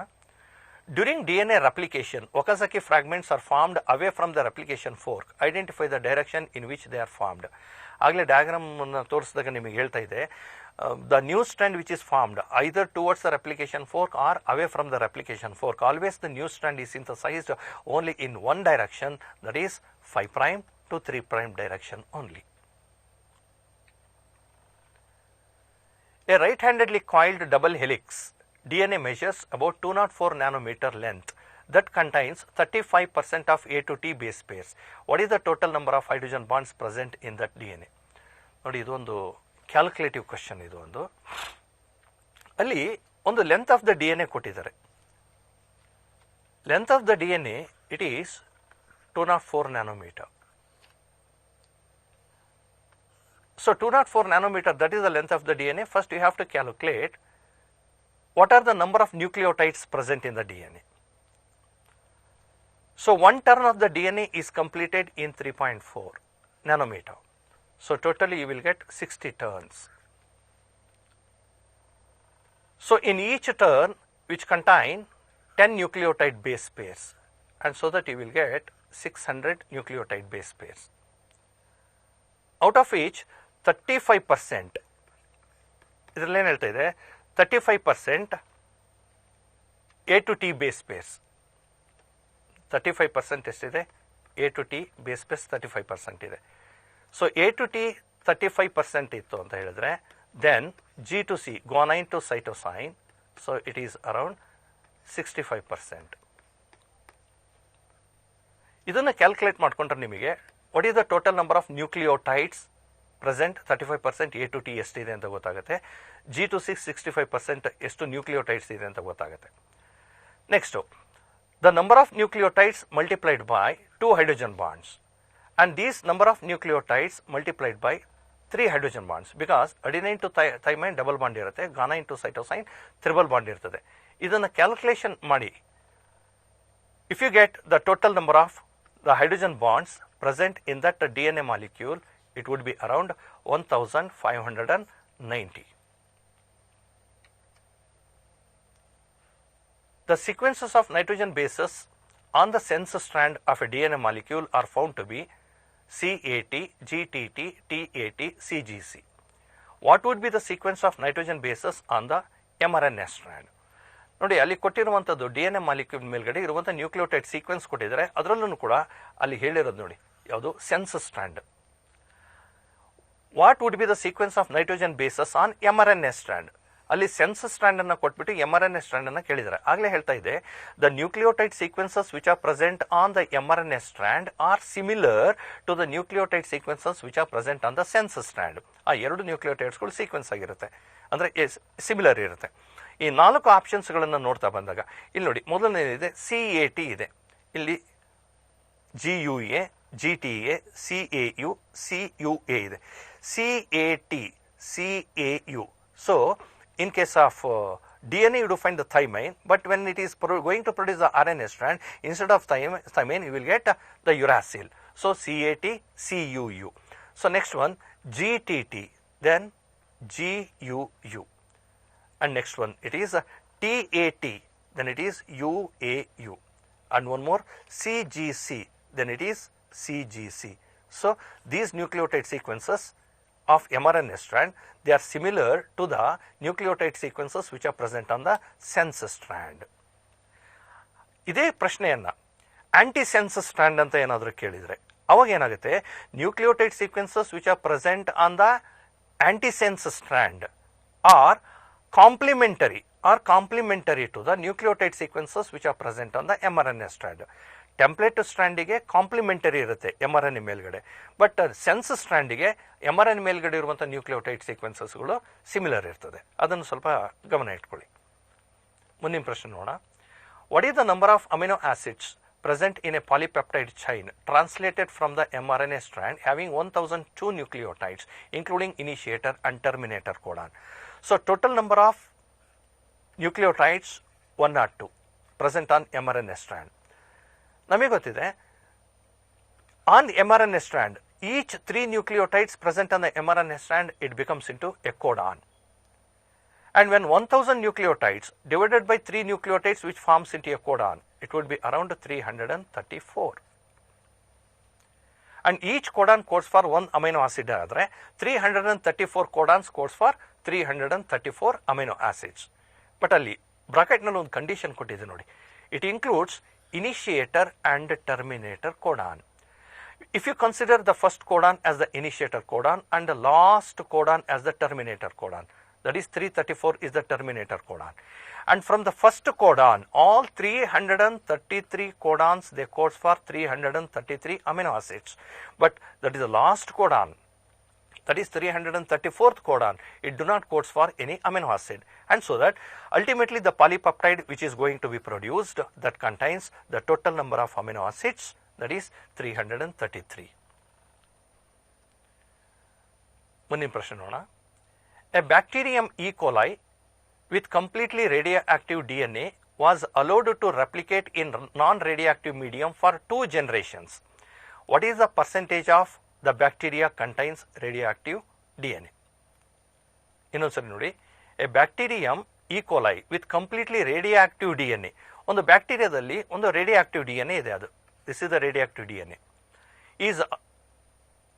During DNA replication, Okazaki fragments are formed away from the replication fork. Identify the direction in which they are formed. ಆಗಲೇ ಡಯಾಗ್ರಾಮ್ ತೋರಿಸಿದಾಗ ನಿಮಗೆ ಹೇಳ್ತಾ ಇದೆ, the new strand which is formed either towards the replication fork or away from the replication fork. Always the new strand is synthesized only in one direction, that is 5' to 3' direction only. A right-handedly coiled double helix DNA measures about 204 nanometer length that contains 35% of A to T base pairs. What is the total number of hydrogen bonds present in that DNA? ನೋಡಿ, ಇದು ಒಂದು ಕ್ಯಾಲ್ಕುಲೇಟಿವ್ ಕ್ವಶನ್. ಇದು ಒಂದು ಅಲ್ಲಿ ಒಂದು ಲೆಂತ್ ಆಫ್ ದ DNA ಕೊಟ್ಟಿದ್ದಾರೆ. Length of the DNA it is 204 nanometer. So 204 nanometer, that is the length of the DNA. First you have to calculate what are the number of nucleotides present in the DNA. So one turn of the DNA is completed in 3.4. nanometer. So totally you will get 60 turns. So in each turn which contain 10 nucleotide base pairs, and so that you will get 600 nucleotide base pairs, out of which 35% ಇದರಲ್ಲಿ ಏನು ಹೇಳ್ತಾ ಇದೆ, 35% A to T base pairs. 35% ಎಷ್ಟಿದೆ, A to T base pairs 35% ಇದೆ. ಸೊ A to T 35% ಇತ್ತು ಅಂತ ಹೇಳಿದ್ರೆ, then G to C guanine to cytosine, so it is around 65%. ಇದನ್ನು ಕ್ಯಾಲ್ಕುಲೇಟ್ ಮಾಡಿಕೊಂಡ್ರೆ ನಿಮಗೆ what is the total number of nucleotides present 35% A to T ಎಷ್ಟಿದೆ ಅಂತ ಗೊತ್ತಾಗುತ್ತೆ. G to C 65% ಎಷ್ಟು ನ್ಯೂಕ್ಲಿಯೋಟೈಡ್ಸ್ ಇದೆ ಅಂತ ಗೊತ್ತಾಗುತ್ತೆ. Next the number of nucleotides multiplied by 2 hydrogen bonds, and these number of nucleotides multiplied by 3 hydrogen bonds, because adenine to thymine double bond irutte, guanine to cytosine triple bond irtade. Idanna calculation ಮಾಡಿ, if you get the total number of the hydrogen bonds present in that DNA molecule, it would be around 1590. The sequences of nitrogen bases on the sense strand of a DNA molecule are found to be CAT, GTT, TAT, CGC. What would be the sequence of nitrogen bases on the mRNA strand? ನೋಡಿ, ಅಲ್ಲಿ ಕೊಟ್ಟಿರುವಂಥದ್ದು DNA ಮಾಲಿಕ್ಯೂಲ್ ಮೇಲ್ಗಡೆ ಇರುವಂಥ ನ್ಯೂಕ್ಲಿಯೋಟೈಡ್ ಸೀಕ್ವೆನ್ಸ್ ಕೊಟ್ಟಿದ್ದಾರೆ. ಅದರಲ್ಲೂ ಕೂಡ ಅಲ್ಲಿ ಹೇಳಿರೋದು ನೋಡಿ, ಯಾವುದು, sense strand. What would be the sequence of nitrogen bases on mRNA strand? ಅಲ್ಲಿ ಸೆನ್ಸ್ ಸ್ಟ್ರಾಂಡ್ ಅನ್ನು ಕೊಟ್ಬಿಟ್ಟು mRNA ಸ್ಟ್ರಾಂಡ್ ಅನ್ನು ಕೇಳಿದ್ದಾರೆ. ಆಗಲೇ ಹೇಳ್ತಾ ಇದೆ, the nucleotide sequences which are present on the mRNA strand are similar to the nucleotide sequences which are present on the sense strand. ಆ ಎರಡು ನ್ಯೂಕ್ಲಿಯೋಟೈಡ್ಸ್ಗಳು ಸೀಕ್ವೆನ್ಸ್ ಆಗಿರುತ್ತೆ, ಅಂದರೆ ಸಿಮಿಲರ್ ಇರುತ್ತೆ. ಈ 4 ಆಪ್ಷನ್ಸ್ಗಳನ್ನು ನೋಡ್ತಾ ಬಂದಾಗ ಇಲ್ಲಿ ನೋಡಿ, ಮೊದಲನೇದಿದೆ CAT ಇದೆ, ಇಲ್ಲಿ GUA, GTA, CAU, CUA ಇದೆ. CAT, CAU. So in case of DNA, you do find the thymine, but when it is going to produce the RNA strand, instead of thymine, you will get the uracil. So CAT, CUU. So next one, GTT, then GUU. And next one, it is TAT, then it is UAU. And one more, CGC, then it is CGC. So these nucleotide sequences of mRNA strand, they are similar to the nucleotide sequences which are present on the sense strand. ಇದೇ ಪ್ರಶ್ನೆಯನ್ನು ಆಂಟಿಸೆನ್ಸ್ ಸ್ಟ್ರಾಂಡ್ ಅಂತ ಏನಾದರೂ ಕೇಳಿದರೆ ಅವಾಗ ಏನಾಗುತ್ತೆ, nucleotide sequences which are present on the antisense strand are complementary to the nucleotide sequences which are present on the mRNA strand. Template ಸ್ಟ್ರಾಂಡಿಗೆ ಕಾಂಪ್ಲಿಮೆಂಟರಿ ಇರುತ್ತೆ mRNA ಮೇಲ್ಗಡೆ, ಬಟ್ ಸೆನ್ಸ್ ಸ್ಟ್ರಾಂಡಿಗೆ mRNA ಮೇಲ್ಗಡೆ ಇರುವಂಥ ನ್ಯೂಕ್ಲಿಯೋಟೈಡ್ ಸೀಕ್ವೆನ್ಸಸ್ಗಳು ಸಿಮಿಲರ್ ಇರ್ತದೆ. ಅದನ್ನು ಸ್ವಲ್ಪ ಗಮನ ಇಟ್ಕೊಳ್ಳಿ. ಮುಂದಿನ ಪ್ರಶ್ನೆ ನೋಡೋಣ. What is the number of amino acids present in a polypeptide chain translated from the mRNA strand having 1002 nucleotides including initiator and terminator codon? So total number of nucleotides 102 present on mRNA strand. ನಮಗೆ ಗೊತ್ತಿದೆ, on mRNA strand each 3 nucleotides present on the mRNA strand, it becomes into a codon. And when 1000 nucleotides divided by 3 nucleotides which forms into a codon, it would be around 334. And each codon codes for 1 amino acid ಆದರೆ 334 codons codes for 334 amino acids. But ಅಲ್ಲಿ ಬ್ರಾಕೆಟ್ನಲ್ಲಿ ಒಂದು ಕಂಡೀಷನ್ ಕೊಟ್ಟಿದೆ ನೋಡಿ, it includes initiator and terminator codon. If you consider the first codon as the initiator codon and the last codon as the terminator codon, that is 334 is the terminator codon, and from the first codon all 333 codons, they codes for 333 amino acids, but that is the last codon, that is 334th codon, it do not codes for any amino acid, and so that ultimately the polypeptide which is going to be produced, that contains the total number of amino acids, that is 333. ಮುಂದಿನ ಪ್ರಶ್ನೆ ನೋಡೋಣ. A bacterium E. coli with completely radioactive DNA was allowed to replicate in non-radioactive medium for 2 generations. What is the percentage of the bacteria contains radioactive DNA. ಇನ್ನೊಂದ್ಸರಿ ನೋಡಿ, A bacterium E. coli with completely radioactive DNA. ಒಂದು ಬ್ಯಾಕ್ಟೀರಿಯಾದಲ್ಲಿ ಒಂದು ರೇಡಿಯಾಕ್ಟಿವ್ DNA ಇದೆ, ಅದು this is the radioactive DNA is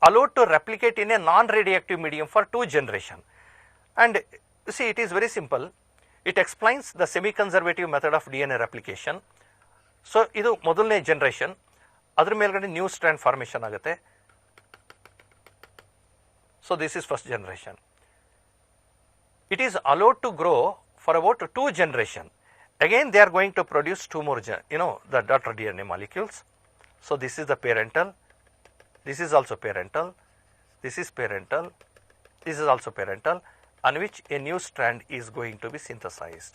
allowed to replicate in a non-radioactive medium for 2 generations. And see, it is very simple. It explains the semi-conservative method of DNA replication. So, ಇದು ಮೊದಲನೇ ಜನರೇಷನ್, ಅದರ ಮೇಲ್ಗಡೆ ನ್ಯೂ ಸ್ಟ್ರ್ಯಾಂಡ್ ಫಾರ್ಮೇಷನ್ ಆಗುತ್ತೆ. So, this is first generation. It is allowed to grow for about 2 generations. Again, they are going to produce 2 more, the daughter DNA molecules. So, this is the parental. This is also parental, this is parental, this is also parental, on which a new strand is going to be synthesized.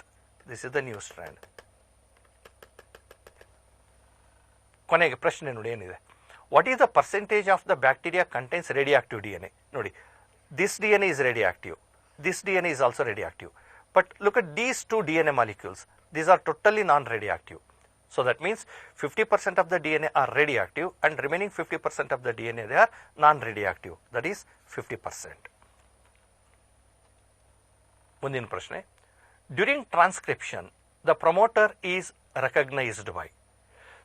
This is the new strand. ಕೊನೆಗೆ ಪ್ರಶ್ನೆ ನೋಡಿ ಏನಿದೆ, what is the percentage of the bacteria contains radioactive DNA? ನೋಡಿ, this DNA is radioactive, this DNA is also radioactive, but look at these 2 DNA molecules, these are totally non-radioactive. So, that means 50% of the DNA are radioactive and remaining 50% of the DNA they are non-radioactive, that is 50%. ಮುಂದಿನ ಪ್ರಶ್ನೆ, during transcription the promoter is recognised by.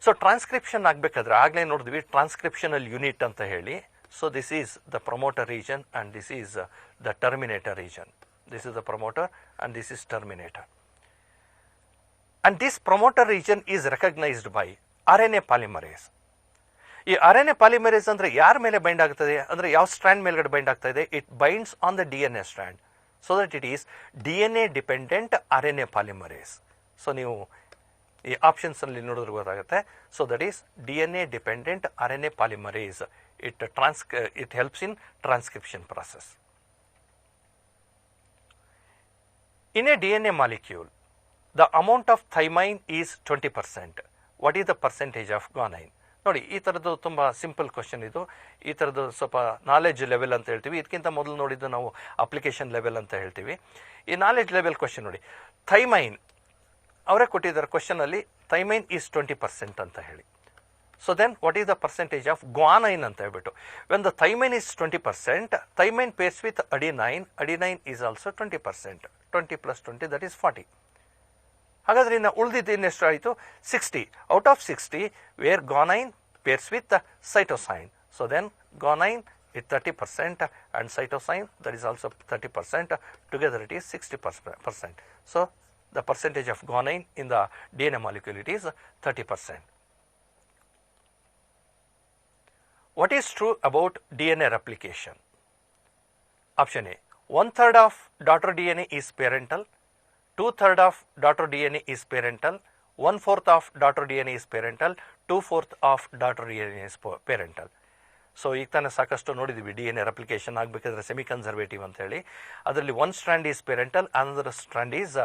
So transcription ಆಗಬೇಕಾದ್ರೆ ಆಗಲೇ ನೋಡಿದ್ವಿ ಟ್ರಾನ್ಸ್ಕ್ರಿಪ್ಷನಲ್ ಯೂನಿಟ್ ಅಂತ ಹೇಳಿ. So this is the promoter region and this is the terminator region. This is the promoter and this is terminator. And this promoter region is recognized by RNA polymerase. ಈ RNA polymerase ಅಂದರೆ ಯಾರ ಮೇಲೆ ಬೈಂಡ್ ಆಗ್ತದೆ ಅಂದರೆ ಯಾವ ಸ್ಟ್ರ್ಯಾಂಡ್ ಮೇಲ್ಗಡೆ ಬೈಂಡ್ ಆಗ್ತಾ ಇದೆ, it binds on the DNA strand, so that it is DNA dependent RNA polymerase. So ನೀವು ಈ ಆಪ್ಷನ್ಸ್ ಅಲ್ಲಿ ನೋಡಿದ್ರೆ ಗೊತ್ತಾಗುತ್ತೆ. So that is DNA dependent RNA polymerase. It helps in transcription process. In a DNA molecule, the amount of thymine is 20%. What is the percentage of guanine? ನೋಡಿ, ಈ ಥರದ್ದು ತುಂಬ ಸಿಂಪಲ್ ಕ್ವಶನ್ ಇದು. ಈ ಥರದ್ದು ಸ್ವಲ್ಪ ನಾಲೆಡ್ಜ್ ಲೆವೆಲ್ ಅಂತ ಹೇಳ್ತೀವಿ. ಇದಕ್ಕಿಂತ ಮೊದಲು ನೋಡಿದ್ದು ನಾವು ಅಪ್ಲಿಕೇಶನ್ ಲೆವೆಲ್ ಅಂತ ಹೇಳ್ತೀವಿ. ಈ ನಾಲೆಡ್ಜ್ ಲೆವೆಲ್ ಕ್ವಶನ್ ನೋಡಿ, ಥೈಮೈನ್ ಅವರೇ ಕೊಟ್ಟಿದ್ದಾರೆ ಕ್ವಶನಲ್ಲಿ, ಥೈಮೈನ್ ಈಸ್ 20% ಅಂತ ಹೇಳಿ. So then what is the percentage of guanine ಅಂತ ಹೇಳ್ಬಿಟ್ಟು, when the thymine is 20%, thymine pairs with adenine, adenine is also 20%, 20 + 20 that is 40. ಹಾಗಾದ್ರೆ ಇನ್ನು ಉಳಿದಿದ್ದು ಇನ್ನೆಷ್ಟು ಆಯಿತು, 60. Out of 60 where guanine pairs with cytosine. So then guanine is 30% and cytosine that is also 30%. Together it is 60%. So the percentage of guanine in the DNA molecule it is 30%. What is true about DNA replication? Option A, 1/3 of daughter DNA is parental, 2/3 of daughter DNA is parental, 1/4 of daughter DNA is parental, 2/4 of daughter DNA is parental. So ಈಗ ತಾನೇ ಸಾಕಷ್ಟು ನೋಡಿದ್ದೀವಿ ಡಿ ಎನ್ ಎ ರೆಪ್ಲಿಕೇಶನ್ ಆಗಬೇಕಾದ್ರೆ ಸೆಮಿ ಕನ್ಸರ್ವೇಟಿವ್ ಅಂತ ಹೇಳಿ. ಅದರಲ್ಲಿ 1 strand is parental, another strand is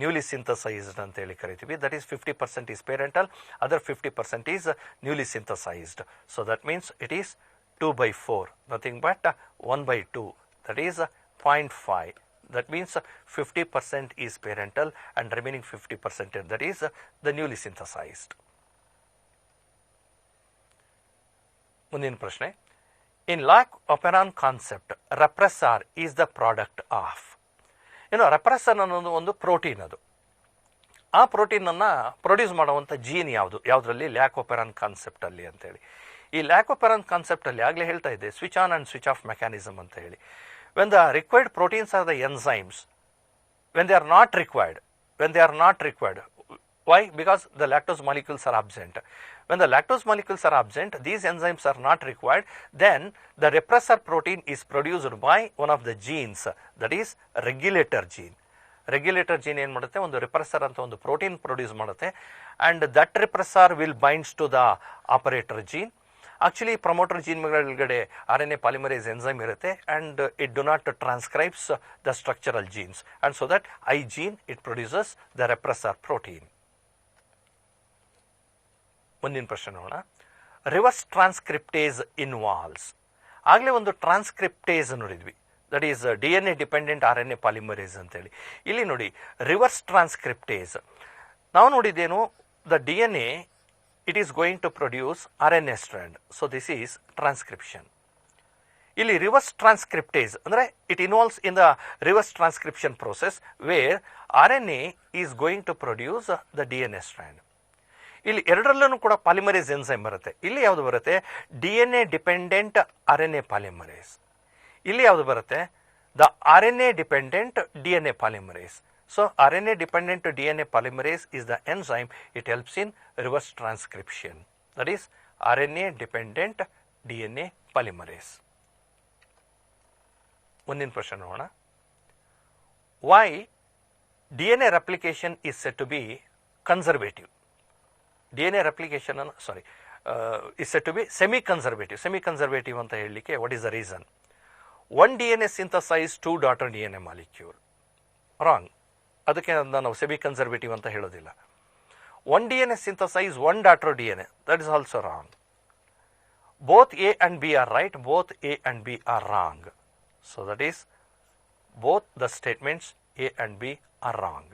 newly synthesised ಅಂತ ಹೇಳಿ ಕರಿತೀವಿ. That is 50% is parental, other 50% is newly synthesised. So that means it is 2/4, nothing but 1/2, that is 0.5. That means 50% is parental and remaining 50% that is the newly synthesized. ಮುಂದಿನ ಪ್ರಶ್ನೆ, in lac operon concept repressor is the product of. Repressor ಅನ್ನೋದು ಒಂದು ಪ್ರೋಟೀನ್, ಅದು ಆ ಪ್ರೋಟೀನನ್ನು ಪ್ರೊಡ್ಯೂಸ್ ಮಾಡುವಂಥ ಜೀನ್ ಯಾವುದರಲ್ಲಿ, ಲ್ಯಾಕ್ ಒಪೆರಾನ್ ಕಾನ್ಸೆಪ್ಟಲ್ಲಿ ಅಂತೇಳಿ. ಈ ಲ್ಯಾಕ್ ಒಪೆರಾನ್ ಕಾನ್ಸೆಪ್ಟಲ್ಲಿ ಆಗಲೇ ಹೇಳ್ತಾ ಇದ್ದೆ switch on and switch off mechanism ಅಂತ ಹೇಳಿ. When the required proteins are the enzymes, when they are not required, why? Because the lactose molecules are absent. When the lactose molecules are absent, these enzymes are not required, then the repressor protein is produced by one of the genes, that is regulator gene. Regulator gene ಏನು ಮಾಡುತ್ತೆ, ಒಂದು ರಿಪ್ರೆಸರ್ ಅಂತ ಒಂದು ಪ್ರೋಟೀನ್ ಪ್ರೊಡ್ಯೂಸ್ ಮಾಡುತ್ತೆ, and that repressor will binds to the operator gene. Actually promoter gene ಮೇಲ್ಗಡೆ RNA ಪಾಲಿಮರೇಸ್ ಎಂಜೈಮ್ ಇರುತ್ತೆ and it do not transcribes the structural genes, and so that I gene it produces the repressor protein. ಮುಂದಿನ ಪ್ರಶ್ನೆ ನೋಡೋಣ, ರಿವರ್ಸ್ ಟ್ರಾನ್ಸ್ಕ್ರಿಪ್ಟೇಸ್ ಇನ್ವಾಲ್ವ್ಸ್. ಆಗಲೇ ಒಂದು ಟ್ರಾನ್ಸ್ಕ್ರಿಪ್ಟೇಸ್ ನೋಡಿದ್ವಿ, that is DNA dependent RNA polymerase ಅಂತೇಳಿ. ಇಲ್ಲಿ ನೋಡಿ ರಿವರ್ಸ್ ಟ್ರಾನ್ಸ್ಕ್ರಿಪ್ಟೇಸ್, ನಾವು ನೋಡಿದ್ದೇನು, the DNA it is going to produce RNA strand. So this is transcription. ಇಲ್ಲಿ ರಿವರ್ಸ್ ಟ್ರಾನ್ಸ್ಕ್ರಿಪ್ಟೇಸ್ ಅಂದರೆ it involves in the reverse transcription process where RNA is going to produce the DNA strand. ಇಲ್ಲಿ ಎರಡರಲ್ಲೂ ಕೂಡ ಪಾಲಿಮರೇಸ್ ಎನ್ಸೈಮ್ ಬರುತ್ತೆ. ಇಲ್ಲಿ ಯಾವುದು ಬರುತ್ತೆ? DNA dependent RNA polymerase. ಇಲ್ಲಿ ಯಾವುದು ಬರುತ್ತೆ? The RNA dependent DNA polymerase. So RNA dependent DNA polymerase is the enzyme. It helps in reverse transcription. That is RNA dependent DNA polymerase. ಮುಂದಿನ ಪ್ರಶ್ನೆ ನೋಡೋಣ. Why DNA replication is said to be conservative? DNA replication is said to be semi-conservative. Semi-conservative ಅಂತ ಹೇಳಲಿಕ್ಕೆ what is the reason? One DNA synthesize two daughter DNA molecule. Wrong. ಅದಕ್ಕೆ ನಾವು ಸೆಮಿ ಕನ್ಸರ್ವೇಟಿವ್ ಅಂತ ಹೇಳೋದಿಲ್ಲ. One DNA synthesize one daughter DNA. That is also wrong. Both A and B are right. Both A and B are wrong. So that is both the statements A and B are wrong.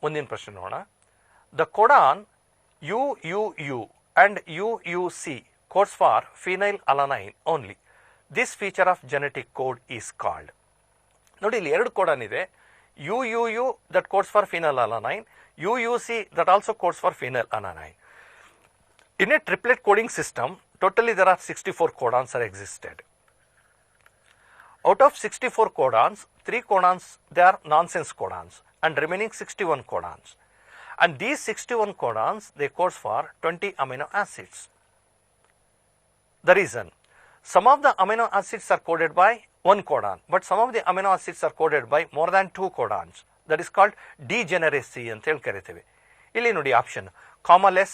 ಮುಂದಿನ ಪ್ರಶ್ನೆ ನೋಡೋಣ. The codon UUU and UUC codes for phenylalanine only. This feature of genetic code is called. ನೋಡಿ, ಇಲ್ಲಿ ಎರಡು ಕೋಡನ್ ಇದೆ. UUU that codes for phenylalanine, UUC that also codes for phenylalanine. In a triplet coding system, totally there are 64 codons are existed. Out of 64 codons, 3 codons they are nonsense codons and remaining 61 codons. And these 61 codons they codes for 20 amino acids. The reason, some of the amino acids are coded by one codon, but some of the amino acids are coded by more than 2 codons. That is called degeneracy ಅಂತ ಹೇಳಿ ಕರಿತೇವೆ. ಇಲ್ಲಿ ನೋಡಿ option commaless,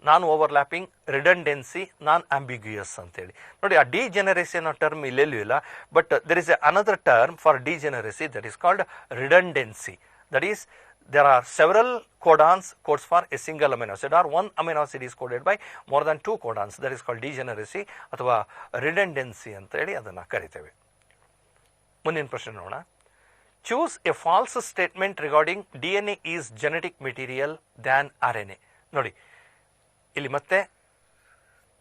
non overlapping, redundancy, non ambiguous ಅಂತೇಳಿ. ನೋಡಿ, ಆ ಡಿಜೆನರೆಸಿ ಅನ್ನೋ ಟರ್ಮ್ ಇಲ್ಲೆಲ್ಲೂ ಇಲ್ಲ, but there is another term for degeneracy that is called redundancy. That is there are several codons codes for a single amino acid, or one amino acid is coded by more than 2 codons. That is called degeneracy ಅಥವಾ ರಿಡಂಡೆನ್ಸಿ ಅಂತ ಹೇಳಿ ಅದನ್ನು ಕರಿತೇವೆ. ಮುಂದಿನ ಪ್ರಶ್ನೆ ನೋಡೋಣ. Choose A falls statement regarding DNA is genetic material than RNA. ನೋಡಿ, ಇಲ್ಲಿ ಮತ್ತೆ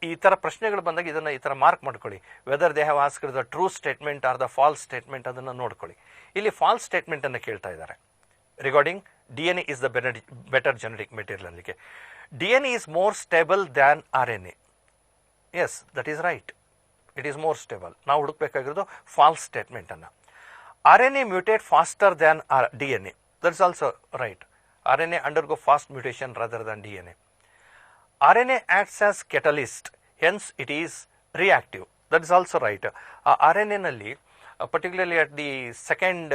ಈ ಥರ ಪ್ರಶ್ನೆಗಳು ಬಂದಾಗ ಇದನ್ನು ಈ ಥರ ಮಾರ್ಕ್ ಮಾಡ್ಕೊಳ್ಳಿ. Whether they have asked the true statement or the false statement ಅದನ್ನು ನೋಡ್ಕೊಳ್ಳಿ. ಇಲ್ಲಿ ಫಾಲ್ಸ್ ಸ್ಟೇಟ್ಮೆಂಟನ್ನು ಕೇಳ್ತಾ ಇದ್ದಾರೆ regarding DNA is the better genetic material ಅಲ್ಲಿಗೆ. DNA is more stable than RNA. Yes, that is right. It is more stable. ನಾವು ಹುಡುಕಬೇಕಾಗಿರೋದು ಫಾಲ್ಸ್ ಸ್ಟೇಟ್ಮೆಂಟ್ ಅನ್ನು. RNA mutate faster than DNA. That is also right. RNA undergo fast mutation rather than DNA. RNA acts as catalyst, hence it is reactive. That is also right. RNA ನಲ್ಲಿ particularly at the second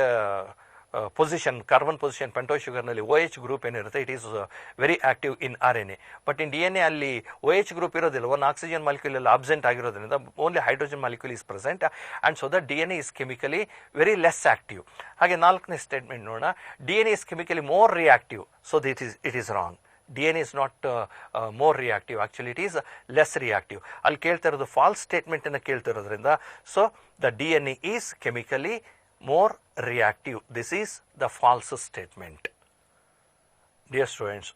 position, carbon position, pentose sugar ನಲ್ಲಿ OH group ಏನಿರುತ್ತೆ, it is very active in RNA. But in DNA ಅಲ್ಲಿ OH group ಇರೋದಿಲ್ಲ, ಒಂದು ಆಕ್ಸಿಜನ್ ಮಾಲಿಕ್ಯೂಲ್ ಎಲ್ಲ ಅಬ್ಸೆಂಟ್ ಆಗಿರೋದ್ರಿಂದ only hydrogen molecule is present, and so that DNA is chemically very less active. ಹಾಗೆ ನಾಲ್ಕನೇ ಸ್ಟೇಟ್ಮೆಂಟ್ ನೋಡೋಣ. DNA is chemically more reactive, so it is wrong. DNA is not more reactive, actually it is less reactive. ಅಲ್ಲಿ ಕೇಳ್ತಾ ಇರೋದು ಫಾಲ್ಸ್ ಸ್ಟೇಟ್ಮೆಂಟ್ ಅನ್ನು ಕೇಳ್ತಾ ಇರೋದ್ರಿಂದ, so the DNA is chemically more reactive. This is the false statement. Dear students,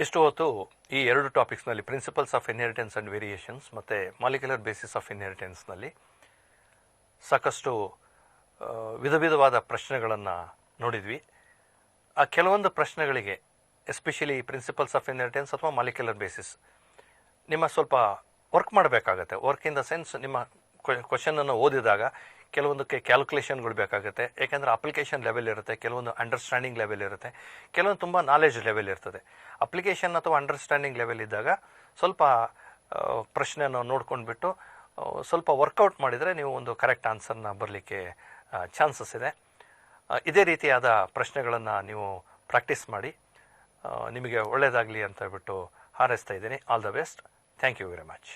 ಇಷ್ಟು ಹೊತ್ತು ಈ ಎರಡು ಟಾಪಿಕ್ಸ್ನಲ್ಲಿ principles of inheritance and variations ಮತ್ತು ಮಾಲಿಕ್ಯುಲರ್ ಬೇಸಿಸ್ ಆಫ್ ಇನ್ಹೆರಿಟೆನ್ಸ್ನಲ್ಲಿ ಸಾಕಷ್ಟು ವಿಧವಾದ ಪ್ರಶ್ನೆಗಳನ್ನು ನೋಡಿದ್ವಿ. ಆ ಕೆಲವೊಂದು ಪ್ರಶ್ನೆಗಳಿಗೆ ಎಸ್ಪೆಷಲಿ ಪ್ರಿನ್ಸಿಪಲ್ಸ್ ಆಫ್ ಇನ್ಹೆರಿಟೆನ್ಸ್ ಅಥವಾ ಮಾಲಿಕ್ಯುಲರ್ ಬೇಸಿಸ್ ನಿಮ್ಮ ಸ್ವಲ್ಪ ವರ್ಕ್ ಮಾಡಬೇಕಾಗತ್ತೆ. ವರ್ಕ್ ಇನ್ ದ ಸೆನ್ಸ್, ನಿಮ್ಮ ಕ್ವಶನನ್ನು ಓದಿದಾಗ ಕೆಲವೊಂದಕ್ಕೆ ಕ್ಯಾಲ್ಕುಲೇಷನ್ಗಳು ಬೇಕಾಗುತ್ತೆ. ಯಾಕೆಂದರೆ ಅಪ್ಲಿಕೇಶನ್ ಲೆವೆಲ್ ಇರುತ್ತೆ, ಕೆಲವೊಂದು ಅಂಡರ್ಸ್ಟ್ಯಾಂಡಿಂಗ್ ಲೆವೆಲ್ ಇರುತ್ತೆ, ಕೆಲವೊಂದು ತುಂಬ ನಾಲೆಜ್ ಲೆವೆಲ್ ಇರ್ತದೆ. ಅಪ್ಲಿಕೇಶನ್ ಅಥವಾ ಅಂಡರ್ಸ್ಟ್ಯಾಂಡಿಂಗ್ ಲೆವೆಲ್ ಇದ್ದಾಗ ಸ್ವಲ್ಪ ಪ್ರಶ್ನೆಯನ್ನು ನೋಡ್ಕೊಂಡ್ಬಿಟ್ಟು ಸ್ವಲ್ಪ ವರ್ಕೌಟ್ ಮಾಡಿದರೆ ನೀವು ಒಂದು ಕರೆಕ್ಟ್ ಆನ್ಸರ್ನ ಬರಲಿಕ್ಕೆ ಚಾನ್ಸಸ್ ಇದೆ. ಇದೇ ರೀತಿಯಾದ ಪ್ರಶ್ನೆಗಳನ್ನು ನೀವು ಪ್ರಾಕ್ಟೀಸ್ ಮಾಡಿ. ನಿಮಗೆ ಒಳ್ಳೆಯದಾಗಲಿ ಅಂತ ಹೇಳ್ಬಿಟ್ಟು ಹಾರೈಸ್ತಾ ಇದ್ದೀನಿ. All the best. Thank you very much.